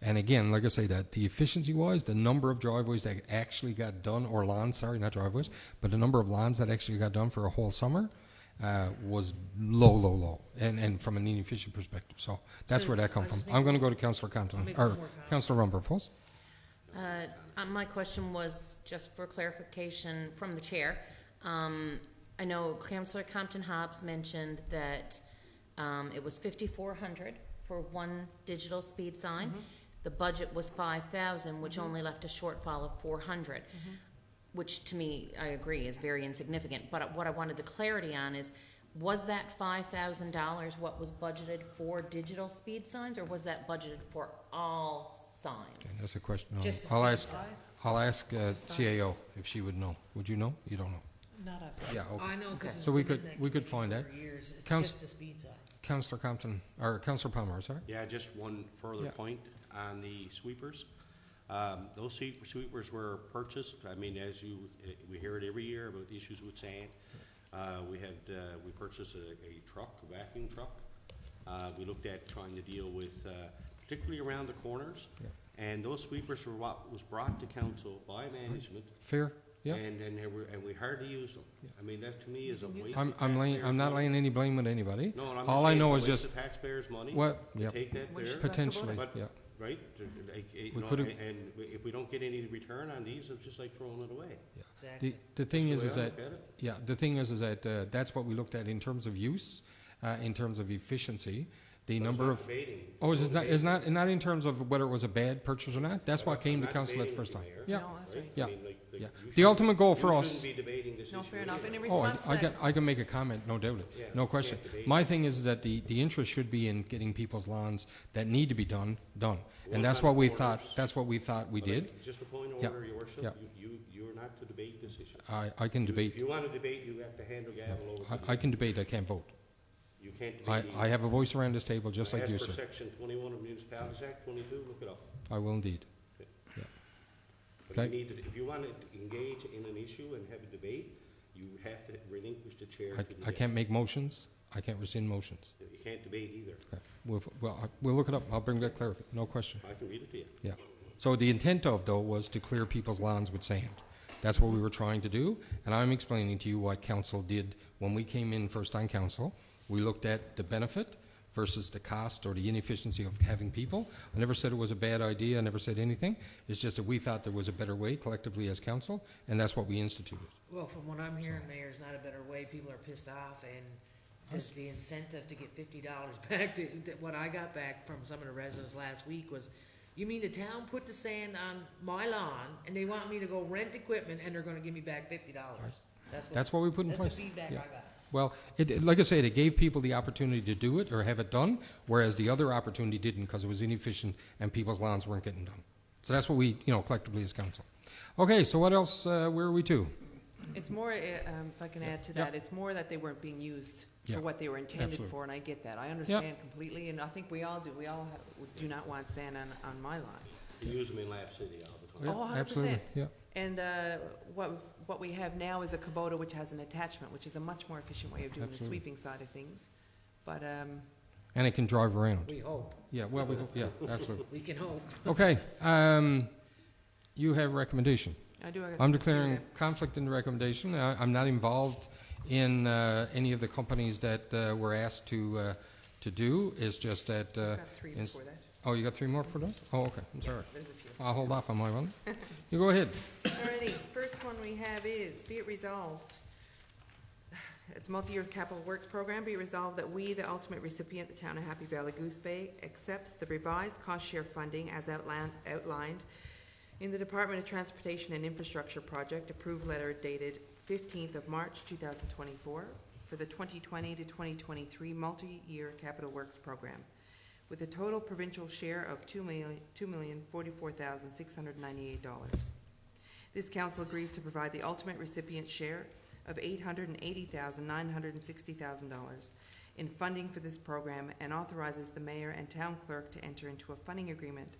And again, like I say, that the efficiency-wise, the number of driveways that actually got done, or lawns, sorry, not driveways, but the number of lawns that actually got done for a whole summer was low. And from an inefficient perspective. So that's So, where that comes I'll from. just make I'm going to one- go to Councillor Compton, make or one more comment. Councillor Rumber first. My question was just for clarification from the chair. I know Councillor Compton Hobbs mentioned that it was 5,400 for one digital speed sign. The budget was 5,000, which only left a shortfall of 400, which to me, I agree, is very insignificant. But what I wanted the clarity on is, was that $5,000 what was budgeted for digital speed signs, or was that budgeted for all Okay, signs? that's a question. Just the I'll speed ask signs? CAO if she would know. Would you know? You don't know. Not up. Yeah, okay. I know, because it's So we been in could- that we could committee find for that. years. It's Couns- just a speed sign. Councillor Compton, or Councillor Palmer, sorry. Yeah, just one further Yeah. point on the sweepers. Those sweepers were purchased, I mean, we hear it every year about issues with sand. We purchased a truck, a vacuum truck. We looked at trying to deal with, particularly around the corners. Yeah. And those sweepers were what was brought to council by management, Fair? Yeah. and we hardly used them. I mean, that to me is a waste of I'm taxpayers' not money. laying any blame with anybody. No, and I'm All just I saying know it's is a waste just, of taxpayers' money. well, To yeah, take that Which there. is- potentially, But- yeah. Right? You We know, could've- and if we don't get any return on these, it's just like throwing it away. Exactly. The thing That's is the way I that, look at it. yeah, the thing is that that's what we looked at in terms of use, in terms of efficiency, the But it's number not of. debating. Oh, It's is not in terms of whether it was a bad purchase or not? That's what came to I'm not council at the debating first with time. you, Mayor. Yeah, No, that's right. Yeah. I mean, like, yeah. you The shouldn't- ultimate goal for You us. shouldn't be debating this No, issue fair enough. anyway. In Oh, response to that, I can make a comment, no doubt. Yeah, No you question. can't debate My it. thing is that the interest should be in getting people's lawns that need to be done. Well, And that's it's what on we the thought, corners. that's what we thought we But did. Just a point of Yeah. order, your worship, Yeah. you're not to debate this issue. I can If debate, you want to debate, you have to hand the gavel over to the. I can debate, I can't vote. You can't I debate. have a voice around this table just like you, As per sir. section 21 of Municipalities Act 22, look it up. I will indeed. But Okay. you need to, if you want to engage in an issue and have a debate, you have to relinquish the chair to the I can't make motions, I can't rescind motions. You can't debate either. Okay. We'll look it up, I'll bring that clarification, no question. I can read it to you. Yeah. So the intent of, though, was to clear people's lawns with sand. That's what we were trying to do, and I'm explaining to you what council did when we came in first on council. We looked at the benefit versus the cost or the inefficiency of having people. I never said it was a bad idea, I never said anything. It's just that we thought there was a better way collectively as council, and that's what we instituted. Well, from what I'm hearing, Mayor, it's not a better way. People are pissed off, and the incentive to get $50 back, what I got back from some of the residents last week was, you mean the town put the sand on my lawn, and they want me to go rent equipment, and they're gonna give me back $50? That's what we put in That's place. the feedback Yeah. I got. Well, like I said, it gave people the opportunity to do it or have it done, whereas the other opportunity didn't because it was inefficient and people's lawns weren't getting done. So that's what we, collectively as council. Okay, so what else, where are we to? it's more, if I can add to that, it's more that they weren't being used Yeah, for what they were intended absolutely. for, and I get that. I understand completely, and I think we all do. We all do not want sand on my line. You use them in Lab City all the time. Oh, 100%. Absolutely, yeah. And what we have now is a Kubota which has an attachment, which is a much more efficient way of doing the Absolutely. sweeping side of things. But And it can drive around. We hope. Yeah, well, absolutely. We can hope. Okay, you have recommendation. I do. I'm declaring conflict in the recommendation. I'm not involved in any of the companies that were asked to do. It's just that. I've got three ins- before that. Oh, you got three more for those? Oh, okay. I'm sorry. There's a few. I'll hold off on my one. You go ahead. Alrighty, first one we have is, be it resolved, it's multi-year capital works program, be it resolved that we, the ultimate recipient, the town of Happy Valley Goose Bay, accepts the revised cost share funding as outlined in the Department of Transportation and Infrastructure Project approved letter dated 15th of March 2024 for the 2020 to 2023 multi-year capital works program, with a total provincial share of $2,044,698. This council agrees to provide the ultimate recipient share of $880,960,000 in funding for this program and authorizes the mayor and town clerk to enter into a funding agreement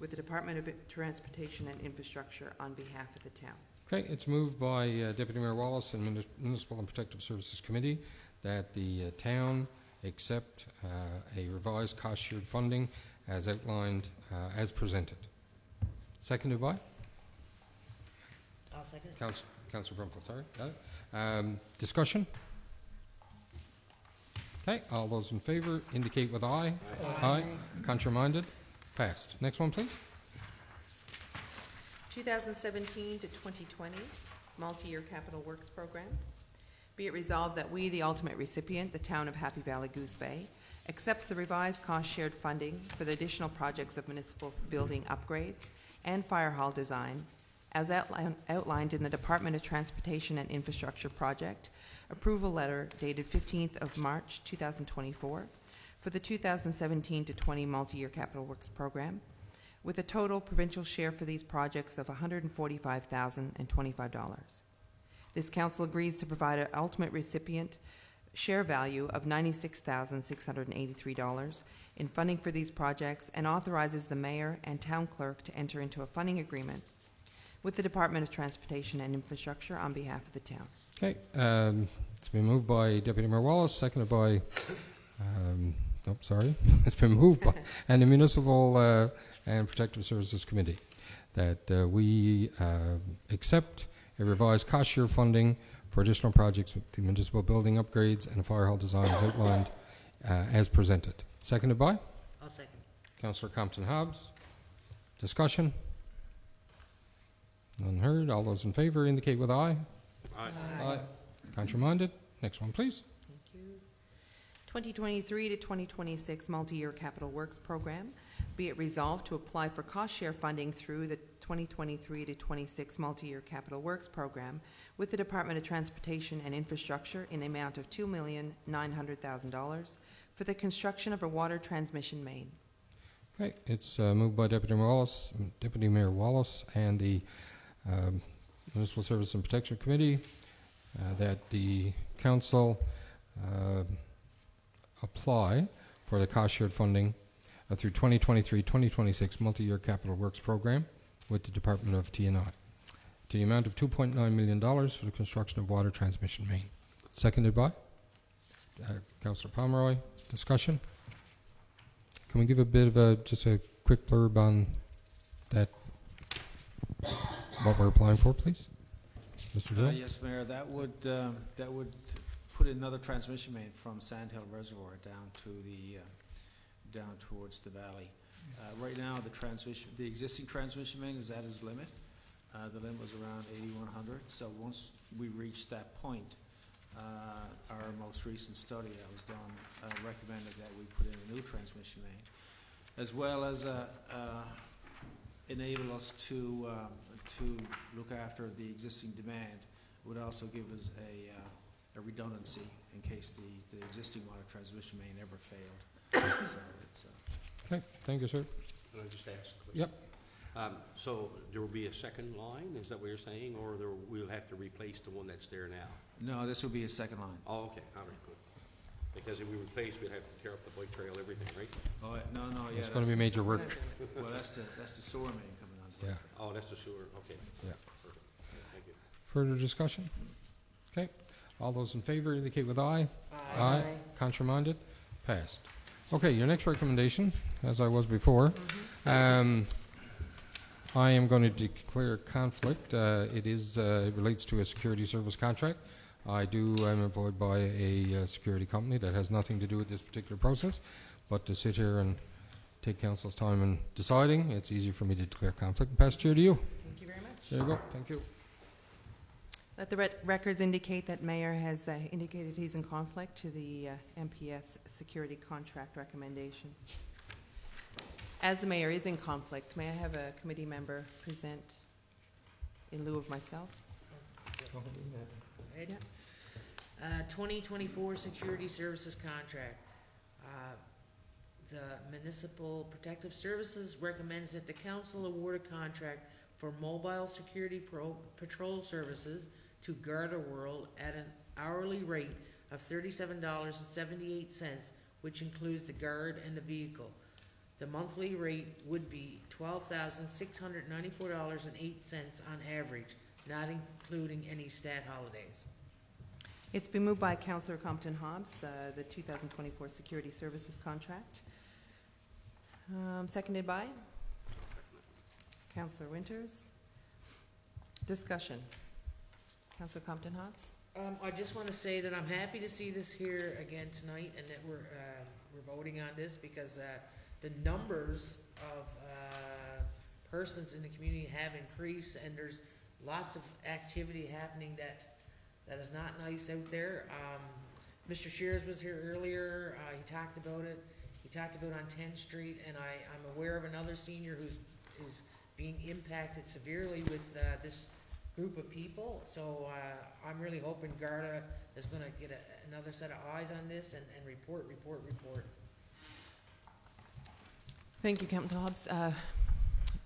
with the Department of Transportation and Infrastructure on behalf of the town. Okay, it's moved by Deputy Mayor Wallace and Municipal and Protective Services Committee that the town accept a revised cost-shared funding as outlined, as presented. Seconded by? I'll second it. Councillor Brumfield, sorry. Got it. Discussion? Okay, all those in favour indicate with aye. Aye. Contrary-minded? Passed. Next one, please. 2017 to 2020 Multi-Year Capital Works Program. Be it resolved that we, the ultimate recipient, the town of Happy Valley Goose Bay, accepts the revised cost-shared funding for the additional projects of municipal building upgrades and fire hall design as outlined in the Department of Transportation and Infrastructure project approval letter dated 15th of March 2024 for the 2017 to 20 Multi-Year Capital Works Program, with a total provincial share for these projects of $145,025. This council agrees to provide an ultimate recipient share value of $96,683 in funding for these projects and authorizes the mayor and town clerk to enter into a funding agreement with the Department of Transportation and Infrastructure on behalf of the town. Okay, it's been moved by Deputy Mayor Wallace, seconded by, it's been moved by, and the Municipal and Protective Services Committee, that we accept a revised cost-share funding for additional projects with the municipal building upgrades and fire hall designs outlined as presented. Seconded by? I'll second. Councillor Compton Hobbs. Discussion? None heard. All those in favour indicate with aye. Aye. Aye. Contrary-minded? Next one, please. Thank you. 2023 to 2026 Multi-Year Capital Works Program. Be it resolved to apply for cost-share funding through the 2023 to 26 Multi-Year Capital Works Program with the Department of Transportation and Infrastructure in the amount of $2,900,000 for the construction of a water transmission main. Okay, it's moved by Deputy Mayor Wallace and the Municipal Service and Protection Committee that the council apply for the cost-shared funding through 2023-2026 Multi-Year Capital Works Program with the Department of T&I to the amount of $2.9 million for the construction of water transmission main. Seconded by Councillor Pomeroy. Discussion? Can we give a bit of just a quick blurb on that, what we're applying for, please? Mr. Gill? Yes, Mayor, that would put another transmission main from Sandhill Reservoir down to the down towards the valley. Right now, the existing transmission main is at its limit. The limit was around 8,100. So once we reach that point, our most recent study that was done recommended that we put in a new transmission main, as well as enable us to look after the existing demand. Would also give us a redundancy in case the existing water transmission main ever failed. So it's, Okay, thank you, sir. Can I just ask a question? Yep. So there will be a second line, is that what you're saying, or we'll have to replace the one that's there now? no, this will be a second line. Oh, okay, all right, good. Because if we replace, we'd have to tear up the bike trail, everything, right? Oh, no, yeah. It's going to be major work. Well, that's the sewer main coming on. Yeah. Oh, that's the sewer, okay. Yeah. Perfect. Thank you. Further discussion? Okay. All those in favor indicate with aye. Aye. Contrary-minded? Passed. Okay, your next recommendation, as I was before, I am going to declare conflict. It relates to a security service contract. I'm employed by a security company that has nothing to do with this particular process, but to sit here and take council's time in deciding, it's easy for me to declare conflict and pass the chair to you. Thank you very much. There you go. Thank you. Let the records indicate that Mayor has indicated he's in conflict to the MPS security contract recommendation. As the Mayor is in conflict, may I have a committee member present in lieu of myself? Right. 2024 Security Services Contract. The Municipal Protective Services recommends that the council award a contract for mobile security patrol services to Garda World at an hourly rate of $37.78, which includes the guard and the vehicle. The monthly rate would be $12,694.08 on average, not including any stat holidays. It's been moved by Councillor Compton Hobbs, the 2024 Security Services contract. Seconded by Councillor Winters. Discussion. Councillor Compton Hobbs. I just want to say that I'm happy to see this here again tonight, and that we're voting on this, because the numbers of persons in the community have increased, and there's lots of activity happening that is not nice out there. Mr. Shears was here earlier. He talked about it. He talked about on 10th Street, and I'm aware of another senior who's being impacted severely with this group of people. So I'm really hoping Garda is going to get another set of eyes on this and report. Thank you, Councillor Hobbs.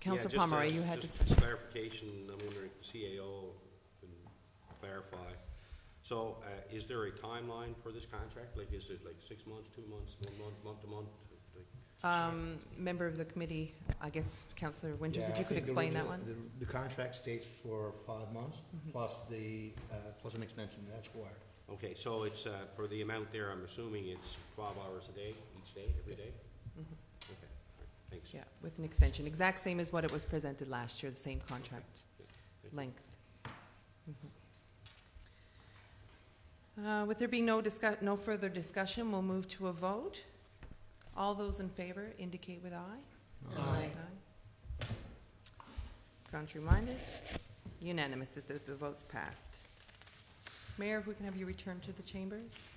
Councillor Yeah, Pomeroy, you had just discussion. clarification. I'm wondering if the CAO can clarify. So, is there a timeline for this contract? Like, is it like 6 months, 2 months, 1 month, month to month? Member of the committee, I guess, Councillor Winters, Yeah, if I you could think the explain that original- one. The contract states for 5 months, plus plus an extension, that's why. Okay, so it's, for the amount there, I'm assuming it's 12 hours a day, each day, every day? Mhm. Okay, all right, thanks. Yeah, with an extension, exact same as what it was presented last year, the same contract Thank you. length. With there being no further discussion, we'll move to a vote. All those in favor indicate with aye. Aye. Contrary minded? Unanimous that the vote's passed. Mayor, if we can have you return to the chambers.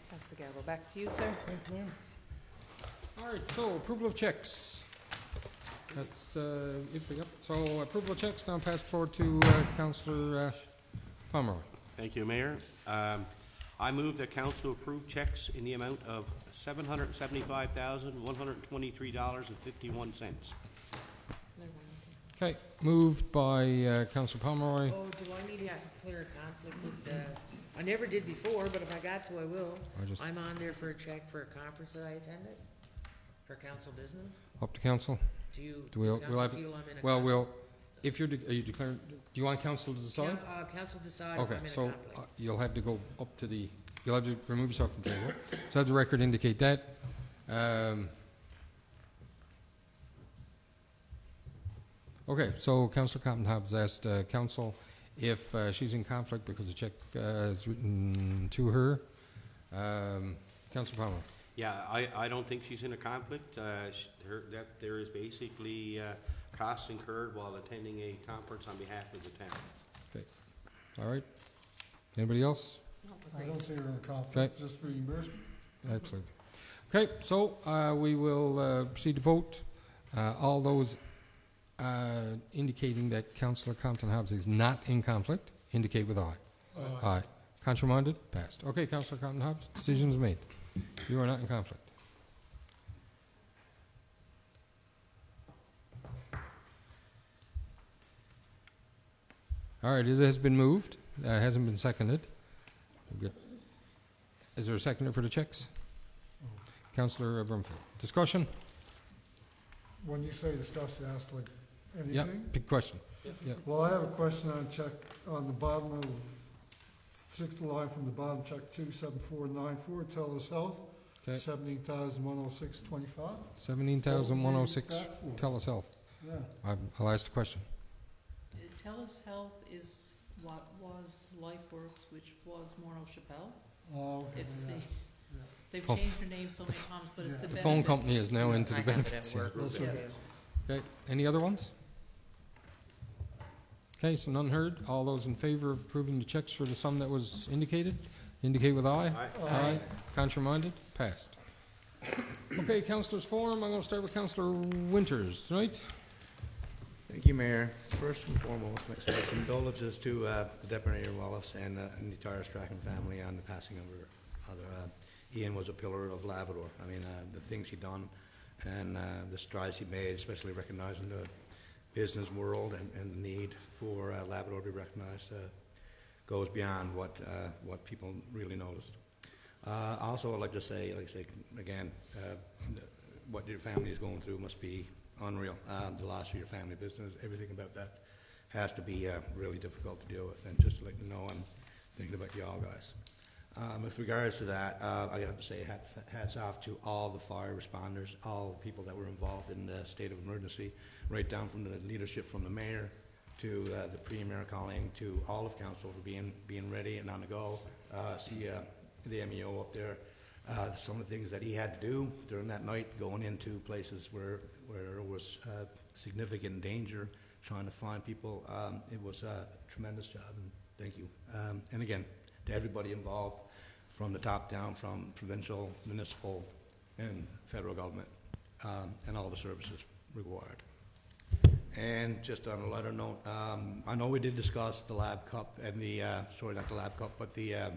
Pass the gavel back to you, sir. Thank you, ma'am. All right, so approval of checks. That's it. Yep. So approval of checks. Now pass the floor to Councillor Pomeroy. Thank you, Mayor. I move that council approve checks in the amount of $775,123.51. Okay, moved by Councillor Pomeroy. Oh, do I need to clear a conflict with, I never did before, but if I got to, I will. I'm on there for a check for a conference that I attended, for council business. Up to council. Do you, We'll council have, feel I'm in a well, conflict? if you're, are you declaring, do you want council to decide? Council decide if Okay, I'm in a so conflict. you'll have to go up to the, you'll have to remove yourself from the table. So have the record indicate that. Okay, so Councillor Compton Hobbs asked council if she's in conflict because the check is written to her. Councillor Pomeroy. Yeah, I don't think she's in a conflict. That there is basically costs incurred while attending a conference on behalf of the town. Okay, all right. Anybody else? I don't see her in a conflict, just reimbursement. Absolutely. Okay, so we will proceed to vote. All those indicating that Councillor Compton Hobbs is not in conflict indicate with aye. Aye. Contrary minded? Passed. Okay, Councillor Compton Hobbs, decision is made. You are not in conflict. All right, it has been moved. Hasn't been seconded. Good. Is there a seconder for the checks? Councillor Brumfield. Discussion? When you say discuss, you ask like Yeah, anything? big question. Yeah. Well, I have a question on check, on the bottom of, sixth line from the bottom, check 27494, TELUS Health, Okay. 17,106.25. 17,106, What was that for? TELUS Health. Yeah, I'll ask the question. TELUS Health is what was LifeWorks, which was Morneau Chappelle. oh, okay, It's yeah. the, yeah. they've Phone- changed their name so many times, but it's Yeah. the The benefits. phone company is now into I the have it at benefits. work. That's Yeah. okay. Okay, any other ones? Okay, so none heard. All those in favor of approving the checks for the sum that was indicated, indicate with aye. Aye. Contrary minded? Passed. Okay, Councillors Forum, I'm going to start with Councillor Winters tonight. Thank you, Mayor. First and foremost, my condolences to the Deputy Mayor Wallace and the entire Strachan family on the passing of her other. Ian was a pillar of Labrador. I mean, the things he done and the strides he made, especially recognizing the business world and the need for Labrador to be recognized. goes beyond what people really noticed. Also, I'd like to say again, what your family is going through must be unreal. The loss of your family business, everything about that has to be really difficult to deal with. And just to let you know, I'm thinking about you all guys. With regards to that, I have to say hats off to all the fire responders, all the people that were involved in the state of emergency, right down from the leadership from the mayor to the premier calling, to all of council for being ready and on the go. See the MEO up there, some of the things that he had to do during that night, going into places where there was significant danger, trying to find people. It was a tremendous job, and thank you. And again, to everybody involved, from the top down, from provincial, municipal, and federal government, and all the services required. And just on a lighter note, I know we did discuss the Lab Cup and the, sorry, not the Lab Cup, but the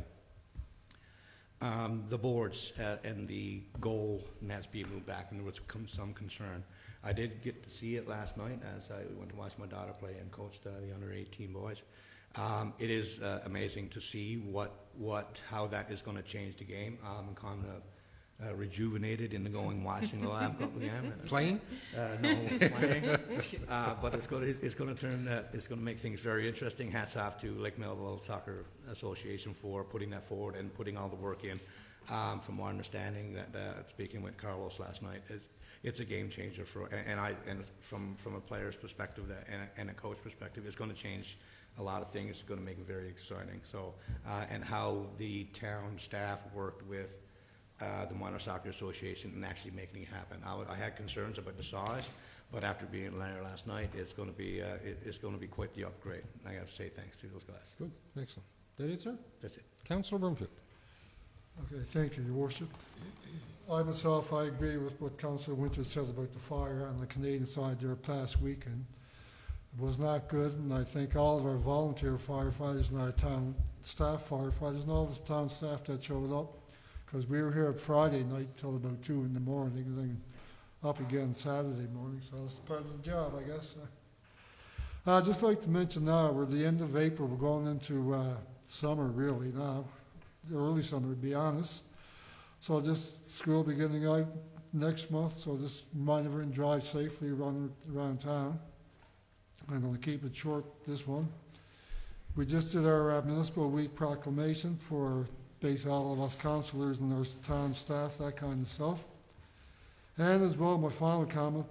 boards and the goal, and that's being moved back, and there was some concern. I did get to see it last night as I went to watch my daughter play and coached the under 18 boys. It is amazing to see how that is going to change the game. I'm kind of rejuvenated into going watching the Lab Cup again. Playing? No, playing. But it's going to make things very interesting. Hats off to Lake Melville Soccer Association for putting that forward and putting all the work in. From our understanding, that speaking with Carlos last night, it's a game changer and from a player's perspective and a coach perspective, it's going to change a lot of things. It's going to make it very exciting. So, and how the town staff worked with the Minor Soccer Association and actually making it happen. I had concerns about the size, but after being there last night, it's going to be quite the upgrade. And I have to say thanks to those guys. Good, excellent. That it, sir? That's it. Councillor Broomfield. Okay, thank you, Your Worship. I myself, I agree with what Councillor Winter said about the fire on the Canadian side there past weekend. It was not good, and I thank all of our volunteer firefighters and our town staff firefighters and all the town staff that showed up, because we were here at Friday night till about 2 in the morning, and then up again Saturday morning, so it's part of the job, I guess. I'd just like to mention now, we're the end of April, we're going into summer really now, the early summer to be honest. So just school beginning out next month, so just remind everyone drive safely around town. I'm going to keep it short, this one. We just did our Municipal Week proclamation for basically all of us councillors and our town staff, that kind of stuff. And as well, my final comment,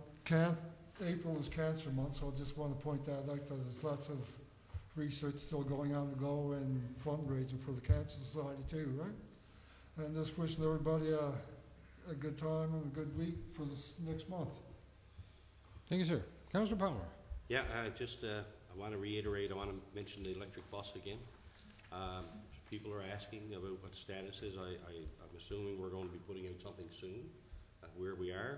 April is Cancer Month, so I just want to point that out that there's lots of research still going on to go and fundraising for the Cancer Society too, right? And just wishing everybody a good time and a good week for this next month. Thank you, sir. Councillor Palmer. Yeah, I want to reiterate, I want to mention the electric bus again. People are asking about what the status is. I'm assuming we're going to be putting out something soon, where we are.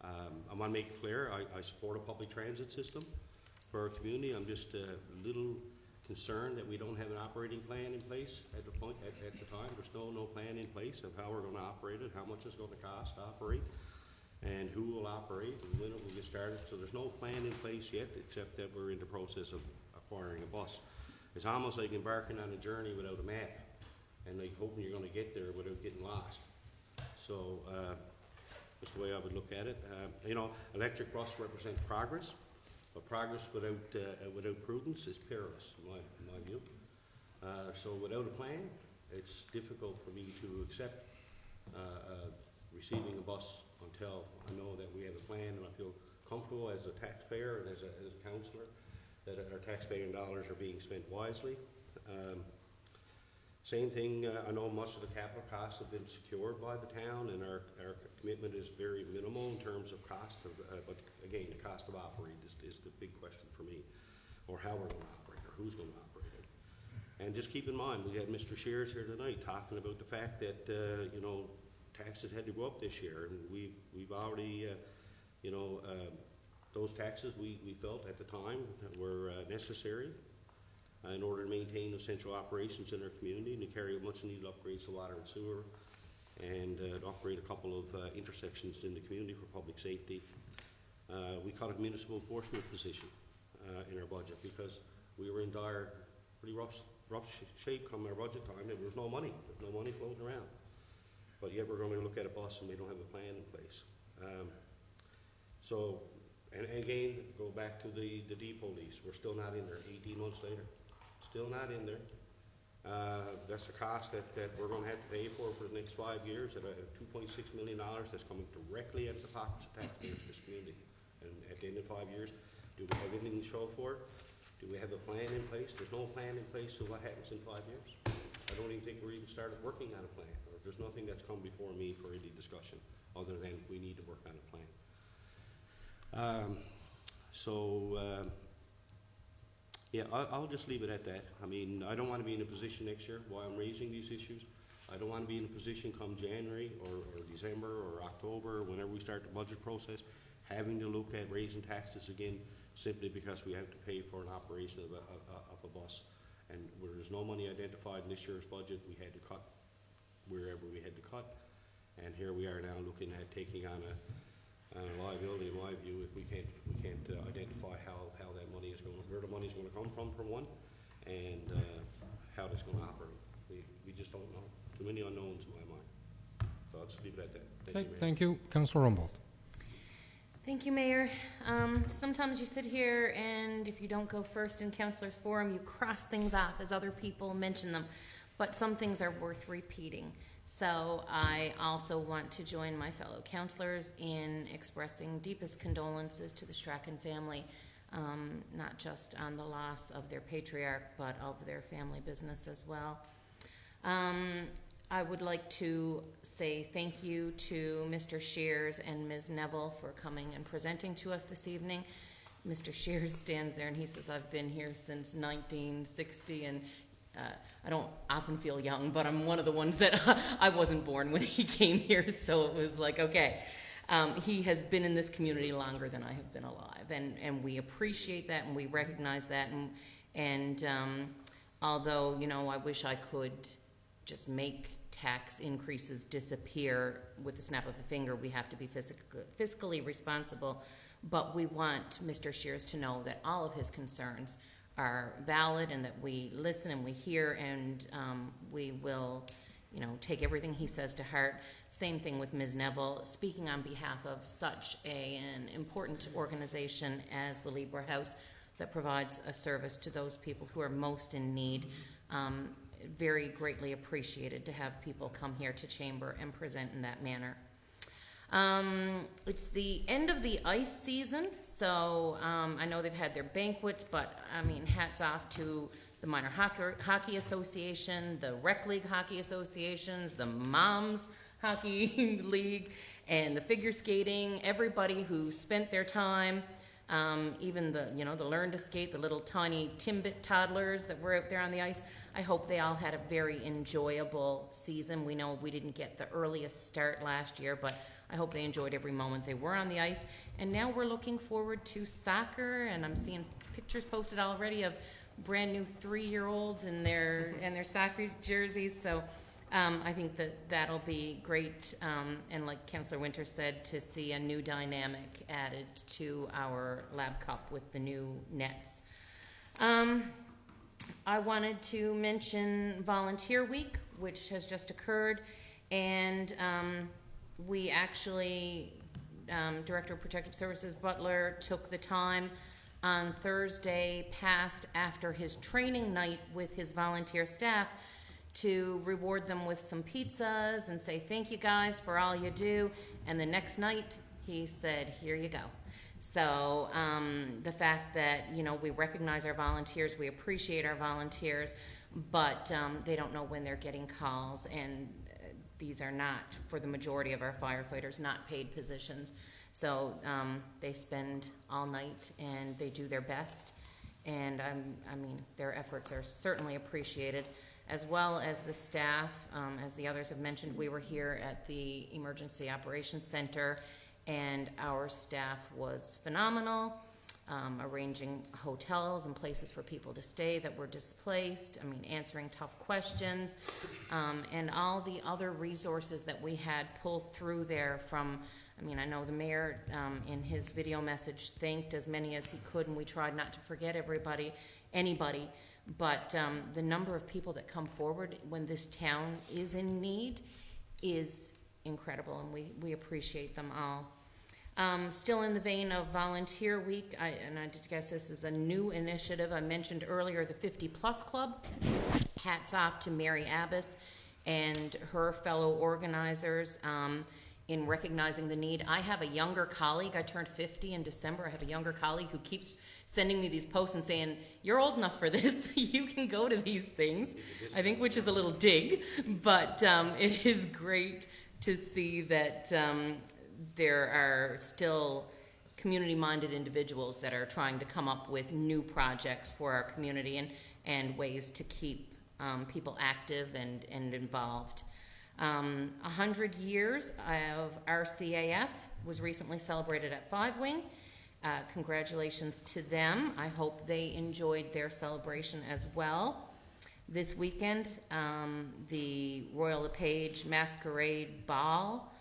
I want to make it clear, I support a public transit system for our community. I'm just a little concerned that we don't have an operating plan in place at the time. There's no plan in place of how we're going to operate it, how much it's going to cost to operate, and who will operate and when it will get started. So there's no plan in place yet, except that we're in the process of acquiring a bus. It's almost like embarking on a journey without a map and like hoping you're going to get there without getting lost. So that's the way I would look at it. Electric bus represents progress, but progress without prudence is perilous, in my view. So without a plan, it's difficult for me to accept receiving a bus until I know that we have a plan and I feel comfortable as a taxpayer and as a councillor that our taxpaying dollars are being spent wisely. Same thing, I know most of the capital costs have been secured by the town and our commitment is very minimal in terms of cost, but again, the cost of operating is the big question for me, or how we're going to operate or who's going to operate it. And just keep in mind, we had Mr. Shears here tonight talking about the fact that, taxes had to go up this year, and we've already, those taxes we felt at the time were necessary in order to maintain essential operations in our community and to carry out much needed upgrades to water and sewer and to upgrade a couple of intersections in the community for public safety. We cut a municipal enforcement position in our budget because we were in dire pretty rough shape come our budget time. There was no money. There's no money floating around. But yet we're going to look at a bus and we don't have a plan in place. And again, go back to the depot lease. We're still not in there 18 months later. Still not in there. That's a cost that we're going to have to pay for the next 5 years at $2.6 million that's coming directly out of the pockets of taxpayers of this community. And at the end of 5 years, do we have anything to show for it? Do we have a plan in place? There's no plan in place, so what happens in 5 years? I don't even think we're even started working on a plan. Or there's nothing that's come before me for any discussion other than we need to work on a plan. Yeah, I'll just leave it at that. I mean, I don't want to be in a position next year while I'm raising these issues. I don't want to be in a position come January or December or October, whenever we start the budget process, having to look at raising taxes again simply because we have to pay for an operation of a bus. And where there's no money identified in this year's budget, we had to cut wherever we had to cut. And here we are now looking at taking on a liability, in my view, if we can't identify how that money is going, where the money is going to come from, for one, and how it's going to operate. We just don't know. Too many unknowns in my mind. So I'll just leave it at that. Thank you, Mayor. Thank you, Councillor Rumbold. Thank you, Mayor. Sometimes you sit here and if you don't go first in Councilors Forum, you cross things off as other people mention them, but some things are worth repeating. So I also want to join my fellow councillors in expressing deepest condolences to the Strachan family, not just on the loss of their patriarch, but of their family business as well. I would like to say thank you to Mr. Shears and Ms. Neville for coming and presenting to us this evening. Mr. Shears stands there and he says, I've been here since 1960, and I don't often feel young, but I'm one of the ones that I wasn't born when he came here, so it was like, okay. He has been in this community longer than I have been alive, and we appreciate that and we recognize that, and although, you know, I wish I could just make tax increases disappear with the snap of a finger, we have to be fiscally responsible, but we want Mr. Shears to know that all of his concerns are valid and that we listen and we hear, and we will, you know, take everything he says to heart. Same thing with Ms. Neville, speaking on behalf of such an important organization as the Libra House that provides a service to those people who are most in need. Very greatly appreciated to have people come here to Chamber and present in that manner. It's the end of the ice season, so I know they've had their banquets, but I mean, hats off to the Minor Hockey Association, the Rec League Hockey Associations, the Moms Hockey League, and the figure skating, everybody who spent their time, even the Learn to Skate, the little tiny Timbit toddlers that were out there on the ice. I hope they all had a very enjoyable season. We know we didn't get the earliest start last year, but I hope they enjoyed every moment they were on the ice. And now we're looking forward to soccer, and I'm seeing pictures posted already of brand new 3-year-olds in their soccer jerseys. So I think that'll be great. And like Councillor Winter said, to see a new dynamic added to our Lab Cup with the new nets. I wanted to mention Volunteer Week, which has just occurred, and we actually, Director of Protective Services Butler took the time on Thursday past after his training night with his volunteer staff to reward them with some pizzas and say thank you guys for all you do, and the next night he said, here you go. So the fact that, you know, we recognize our volunteers, we appreciate our volunteers, but they don't know when they're getting calls, and these are not, for the majority of our firefighters, not paid positions. So they spend all night and they do their best, and I mean, their efforts are certainly appreciated, as well as the staff. As the others have mentioned, we were here at the Emergency Operations Center, and our staff was phenomenal, arranging hotels and places for people to stay that were displaced, I mean, answering tough questions, and all the other resources that we had pulled through there from, I mean, I know the mayor in his video message thanked as many as he could, and we tried not to forget anybody, but the number of people that come forward when this town is in need is incredible, and we appreciate them all. Still in the vein of Volunteer Week, I guess this is a new initiative. I mentioned earlier the 50 Plus Club. Hats off to Mary Abbas and her fellow organizers in recognizing the need. I have a younger colleague. I turned 50 in December. I have a younger colleague who keeps sending me these posts and saying, "You're old enough for this. You can go to these things." I think, which is a little dig, but it is great to see that there are still community-minded individuals that are trying to come up with new projects for our community and ways to keep people active and involved. 100 years of RCAF was recently celebrated at Five Wing. Congratulations to them. I hope they enjoyed their celebration as well. This weekend, the Royal LePage Masquerade Ball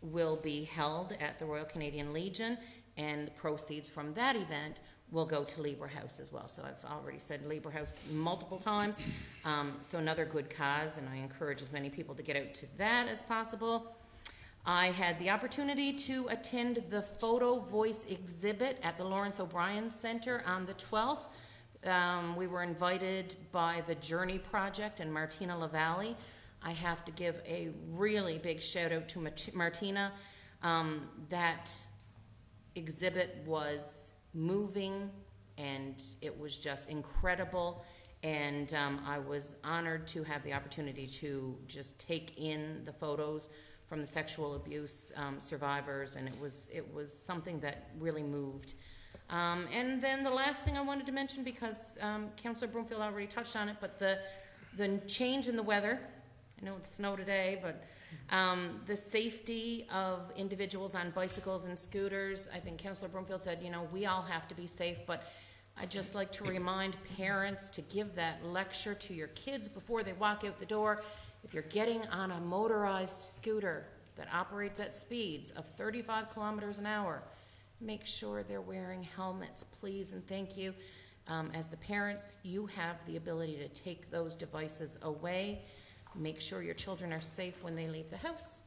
will be held at the Royal Canadian Legion, and the proceeds from that event will go to Lieber House as well. So I've already said Lieber House multiple times. So another good cause, and I encourage as many people to get out to that as possible. I had the opportunity to attend the Photo Voice exhibit at the Lawrence O'Brien Center on the 12th. We were invited by the Journey Project and Martina LaValle. I have to give a really big shout out to Martina. That exhibit was moving, and it was just incredible, and I was honored to have the opportunity to just take in the photos from the sexual abuse survivors, and it was something that really moved. And then the last thing I wanted to mention, because Councillor Broomfield already touched on it, but the change in the weather. I know it's snow today, but the safety of individuals on bicycles and scooters, I think Councillor Broomfield said, we all have to be safe, but I'd just like to remind parents to give that lecture to your kids before they walk out the door. If you're getting on a motorized scooter that operates at speeds of 35 kilometers an hour, make sure they're wearing helmets, please, and thank you. As the parents, you have the ability to take those devices away. Make sure your children are safe when they leave the house.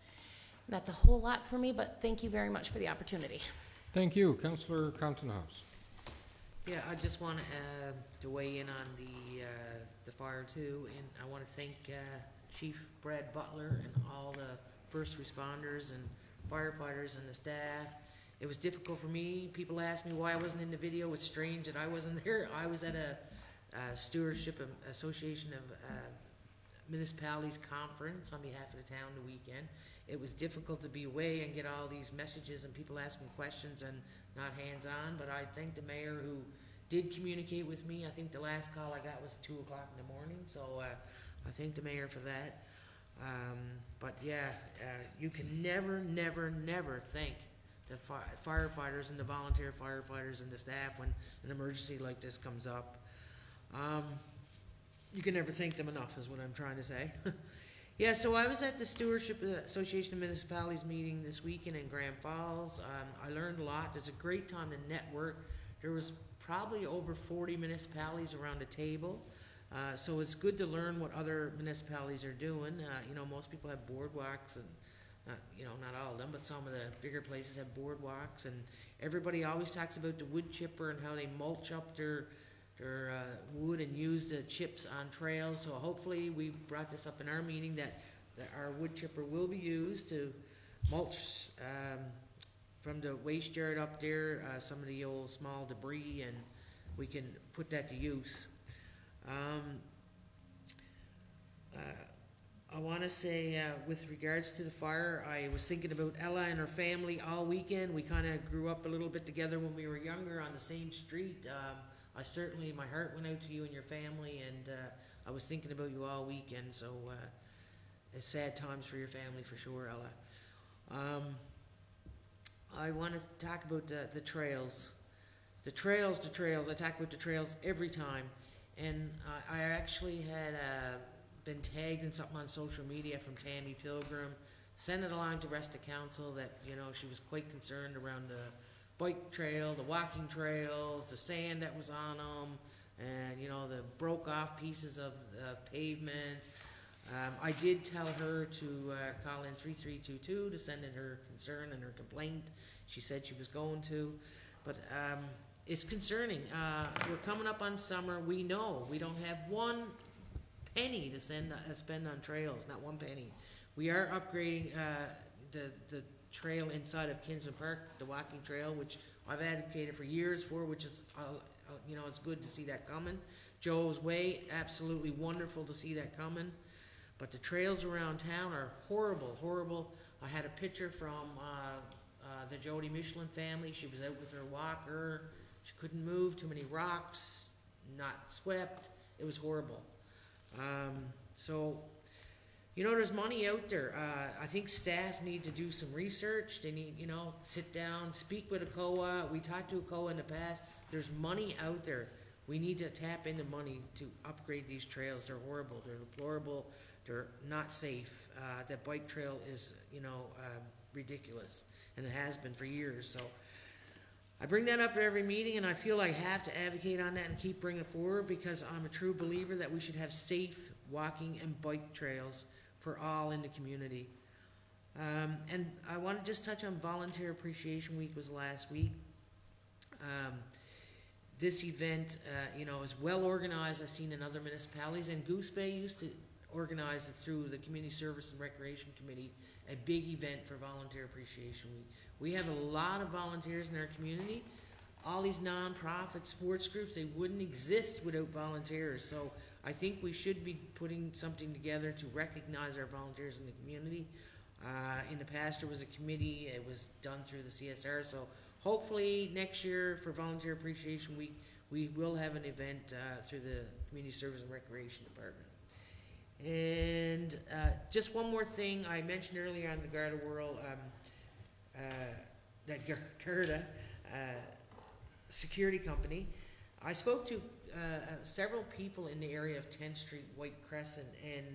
That's a whole lot for me, but thank you very much for the opportunity. Thank you. Councillor Compton House. Yeah, I just want to weigh in on the fire too, and I want to thank Chief Brad Butler and all the first responders and firefighters and the staff. It was difficult for me. People asked me why I wasn't in the video. It's strange that I wasn't there. I was at a Stewardship Association of Municipalities conference on behalf of the town the weekend. It was difficult to be away and get all these messages and people asking questions and not hands-on, but I thank the mayor who did communicate with me. I think the last call I got was 2 o'clock in the morning, so I thank the mayor for that. But yeah, you can never thank the firefighters and the volunteer firefighters and the staff when an emergency like this comes up. You can never thank them enough is what I'm trying to say. Yeah, so I was at the Stewardship Association of Municipalities meeting this weekend in Grand Falls. I learned a lot. It's a great time to network. There was probably over 40 municipalities around the table. So it's good to learn what other municipalities are doing. Most people have boardwalks and not all of them, but some of the bigger places have boardwalks, and everybody always talks about the wood chipper and how they mulch up their wood and use the chips on trails. So hopefully we brought this up in our meeting that our wood chipper will be used to mulch from the waste yard up there, some of the old small debris, and we can put that to use. I want to say, with regards to the fire, I was thinking about Ella and her family all weekend. We kind of grew up a little bit together when we were younger on the same street. My heart went out to you and your family, and I was thinking about you all weekend, so it's sad times for your family for sure, Ella. I want to talk about the trails. The trails. I talk about the trails every time, and I actually had been tagged in something on social media from Tammy Pilgrim, sent it along to the rest of council that, she was quite concerned around the bike trail, the walking trails, the sand that was on them, and, you know, the broke off pieces of pavement. I did tell her to call in 3322 to send in her concern and her complaint. She said she was going to, but it's concerning. We're coming up on summer. We know we don't have one penny to spend on trails, not one penny. We are upgrading the trail inside of Kinsman Park, the walking trail, which I've advocated for years for, which is, you know, it's good to see that coming. Joe's Way, absolutely wonderful to see that coming. But the trails around town are horrible, horrible. I had a picture from the Jody Michelin family. She was out with her walker. She couldn't move, too many rocks, not swept. It was horrible. So, you know, there's money out there. I think staff need to do some research. They need, you know, sit down, speak with ACOA. We talked to ACOA in the past. There's money out there. We need to tap into money to upgrade these trails. They're horrible. They're deplorable. They're not safe. That bike trail is, you know, ridiculous, and it has been for years. So I bring that up at every meeting, and I feel I have to advocate on that and keep bringing it forward, because I'm a true believer that we should have safe walking and bike trails for all in the community. And I want to just touch on Volunteer Appreciation Week was last week. This event, you know, is well organized. I've seen in other municipalities, and Goose Bay used to organize it through the Community Service and Recreation Committee, a big event for Volunteer Appreciation Week. We have a lot of volunteers in our community. All these non-profit sports groups, they wouldn't exist without volunteers. So I think we should be putting something together to recognize our volunteers in the community. In the past, there was a committee. It was done through the CSR. So hopefully next year for Volunteer Appreciation Week, we will have an event through the Community Service and Recreation Department. And just one more thing. I mentioned earlier on the Garda World, that Garda security company. I spoke to several people in the area of 10th Street, White Crescent, and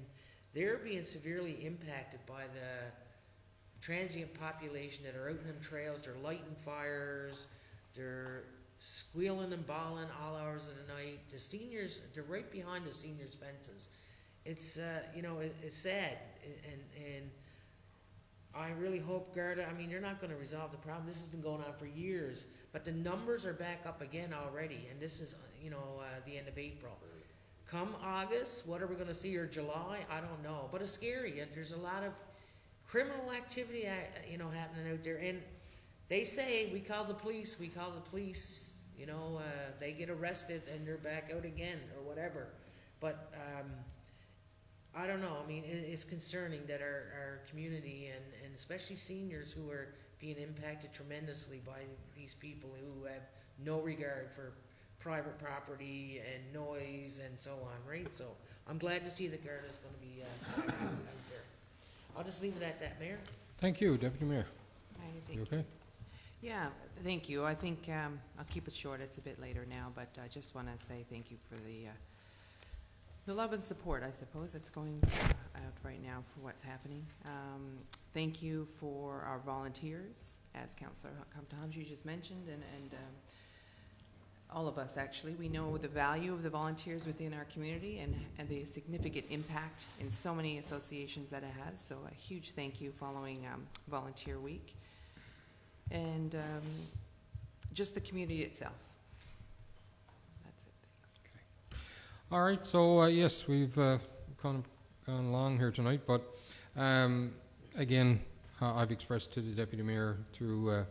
they're being severely impacted by the transient population that are out in them trails. They're lighting fires, they're squealing and bawling all hours of the night. The seniors, they're right behind the seniors' fences. It's, you know, it's sad, and I really hope Garda, I mean, they're not going to resolve the problem. This has been going on for years, but the numbers are back up again already, and this is, you know, the end of April. Come August, what are we going to see, or July? I don't know, but it's scary. There's a lot of criminal activity, you know, happening out there, and they say, we call the police, you know, they get arrested and they're back out again, or whatever. But I don't know. I mean, it's concerning that our community, and especially seniors who are being impacted tremendously by these people who have no regard for private property and noise and so on, right? So I'm glad to see that Garda's going to be out there. I'll just leave it at that, Mayor. Thank you, Deputy Mayor. Thank You okay? Yeah, thank you. I think I'll keep it short. It's a bit later now, but I just want to say thank you for the love and support, I suppose, that's going out right now for what's happening. Thank you for our volunteers, as Councillor Kamtahamji just mentioned, and all of us, actually. We know the value of the volunteers within our community and the significant impact in so many associations that it has. So a huge thank you following Volunteer Week. And just the community itself. That's it. Thanks. All right, so yes, we've kind of gone along here tonight, but again, I've expressed to the Deputy Mayor through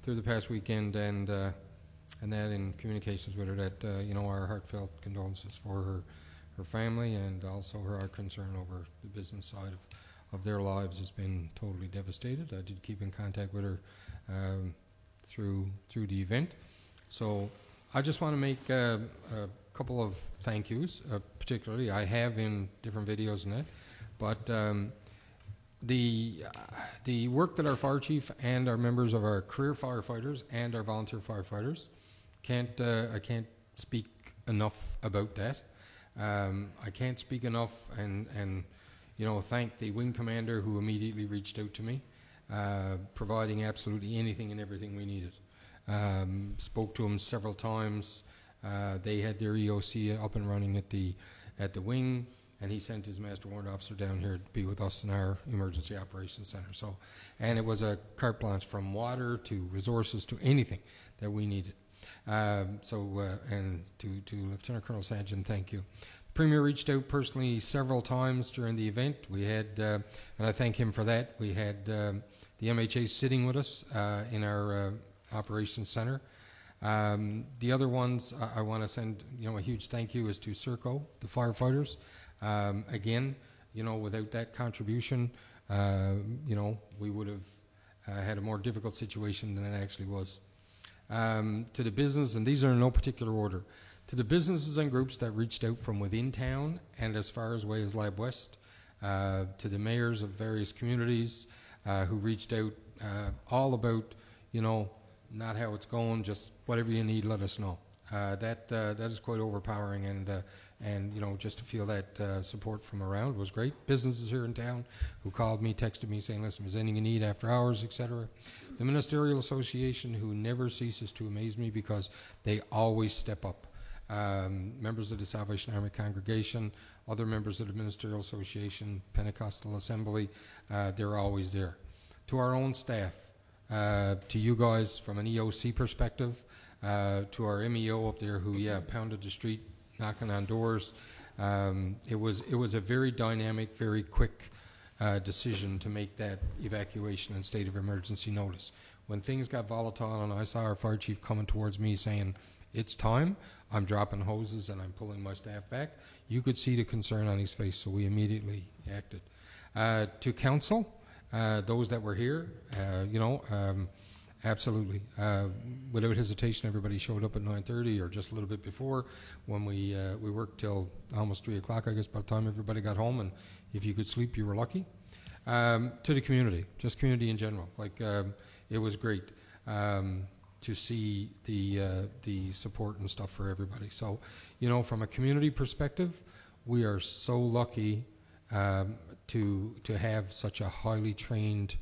the past weekend and that in communications with her that you know, our heartfelt condolences for her family, and also our concern over the business side of their lives has been totally devastated. I did keep in contact with her through the event. So I just want to make a couple of thank yous, particularly I have in different videos and that, but the work that our fire chief and our members of our career firefighters and our volunteer firefighters, I can't speak enough about that. I can't speak enough and you know, thank the wing commander who immediately reached out to me, providing absolutely anything and everything we needed. Spoke to him several times, They had their EOC up and running at the wing, and he sent his master warrant officer down here to be with us in our emergency operations center. So, and it was a carte blanche from water to resources to anything that we needed. And to Lieutenant Colonel Sajan, thank you. The Premier reached out personally several times during the event. We had, and I thank him for that, we had the MHA sitting with us in our operations center. The other ones I want to send, a huge thank you is to Serco, the firefighters. Again, without that contribution, we would have had a more difficult situation than it actually was. To the business, and these are in no particular order, to the businesses and groups that reached out from within town and as far away as Lab West, to the mayors of various communities who reached out, all about, not how it's going, just whatever you need, let us know. That is quite overpowering, and just to feel that support from around was great. Businesses here in town who called me, texted me, saying, listen, is anything you need after hours, etc. The Ministerial Association, who never ceases to amaze me because they always step up. Members of the Salvation Army congregation, other members of the Ministerial Association, Pentecostal Assembly, they're always there. To our own staff, to you guys from an EOC perspective, to our MEO up there who, pounded the street, knocking on doors. It was a very dynamic, very quick decision to make that evacuation and state of emergency notice. When things got volatile and I saw our fire chief coming towards me saying, it's time, I'm dropping hoses and I'm pulling my staff back, you could see the concern on his face, so we immediately acted. To council, those that were here, absolutely. Without hesitation, everybody showed up at 9:30 or just a little bit before when we worked till almost 3 o'clock, I guess, by the time everybody got home, and if you could sleep, you were lucky. To the community, just community in general, it was great to see the support and stuff for everybody. So, from a community perspective, we are so lucky to have such a highly trained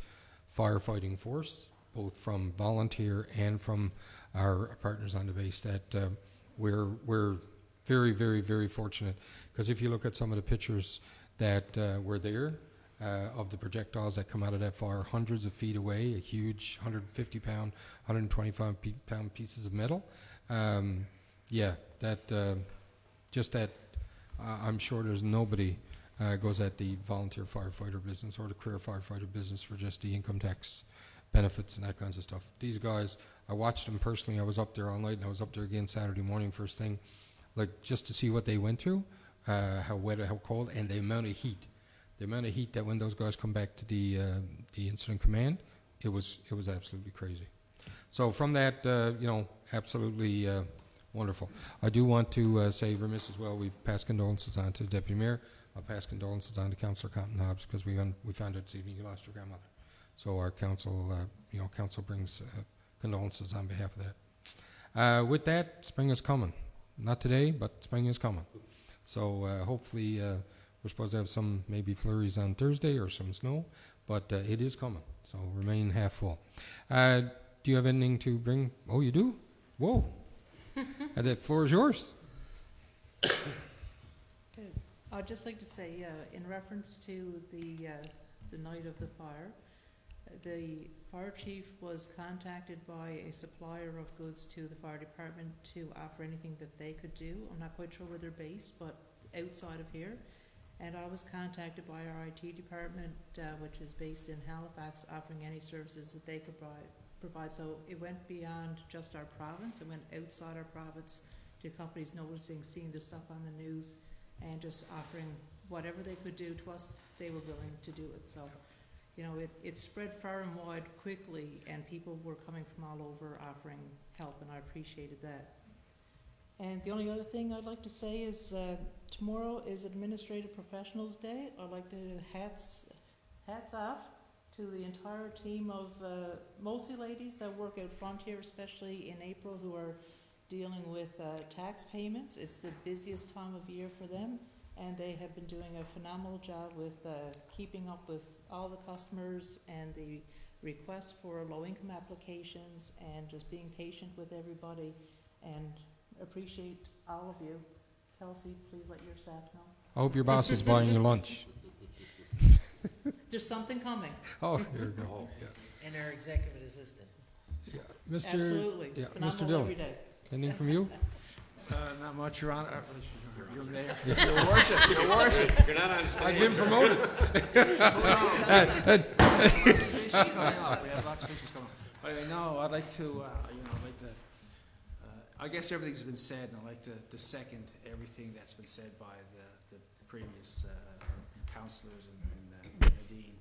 firefighting force, both from volunteer and from our partners on the base, that we're very, very, very fortunate. Because if you look at some of the pictures that were there of the projectiles that come out of that fire, hundreds of feet away, a huge 150-pound, 125-pound pieces of metal. I'm sure there's nobody goes at the volunteer firefighter business or the career firefighter business for just the income tax benefits and that kinds of stuff. These guys, I watched them personally. I was up there all night, and I was up there again Saturday morning first thing, just to see what they went through, how wet, how cold, and the amount of heat. The amount of heat that when those guys come back to the incident command, it was absolutely crazy. So from that, absolutely wonderful. I do want to say remiss as well. We've passed condolences on to the Deputy Mayor. I'll pass condolences on to Councillor Compton Hobbs because we found out this evening you lost your grandmother. So our council, council brings condolences on behalf of that. With that, spring is coming. Not today, but spring is coming. So hopefully we're supposed to have some maybe flurries on Thursday or some snow, but it is coming. So remain half full. Do you have anything to bring? Oh, you do? Whoa. The floor is yours. I'd just like to say, in reference to the night of the fire, the fire chief was contacted by a supplier of goods to the fire department to offer anything that they could do. I'm not quite sure where they're based, but outside of here. And I was contacted by our IT department, which is based in Halifax, offering any services that they could provide. So it went beyond just our province. It went outside our province to companies noticing, seeing this stuff on the news, and just offering whatever they could do to us. They were willing to do it. So, it spread far and wide quickly, and people were coming from all over offering help, and I appreciated that. And the only other thing I'd like to say is tomorrow is Administrative Professionals Day. I'd like to hats off to the entire team of mostly ladies that work out front here, especially in April, who are dealing with tax payments. It's the busiest time of year for them, and they have been doing a phenomenal job with keeping up with all the customers and the requests for low-income applications, and just being patient with everybody. And appreciate all of you. Kelsey, please let your staff know. I hope your boss is buying you lunch. There's something coming. Oh, here we go. Yeah. And our executive assistant. Yeah. Mr. Absolutely. Yeah, Mr. Phenomenal Dillon, every day. anything from you? Not much, Your Honor. Your mayor. Your worship, your worship. You're not on stage. I've been promoted. Lots of issues coming up. We have lots of issues coming up. But no, I'd like to, I guess everything's been said, and I'd like to second everything that's been said by the previous councillors and Nadine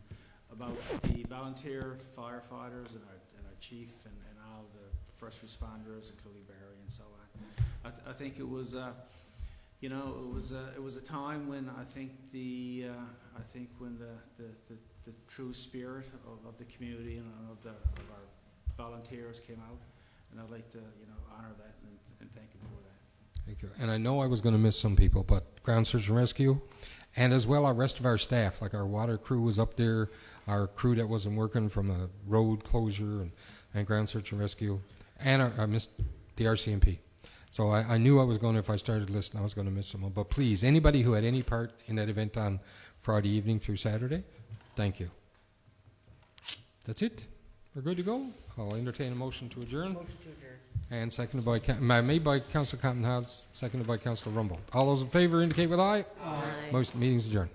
about the volunteer firefighters and our chief and all the first responders, including Barry and so on. I think it was, it was a time when I think when the true spirit of the community and of our volunteers came out, and I'd like to honor that and thank him for that. Thank you. And I know I was going to miss some people, but Ground Search and Rescue, and as well our rest of our staff, like our water crew was up there, our crew that wasn't working from a road closure and Ground Search and Rescue, and I missed the RCMP. So I knew I was going to, if I started listening, I was going to miss someone. But please, anybody who had any part in that event on Friday evening through Saturday, thank you. That's it. We're good to go. I'll entertain a motion to adjourn. Motion to adjourn. And seconded by, made by Councillor Compton House, seconded by Councillor Rumble. All those in favor indicate with aye. Aye. Most meetings adjourned.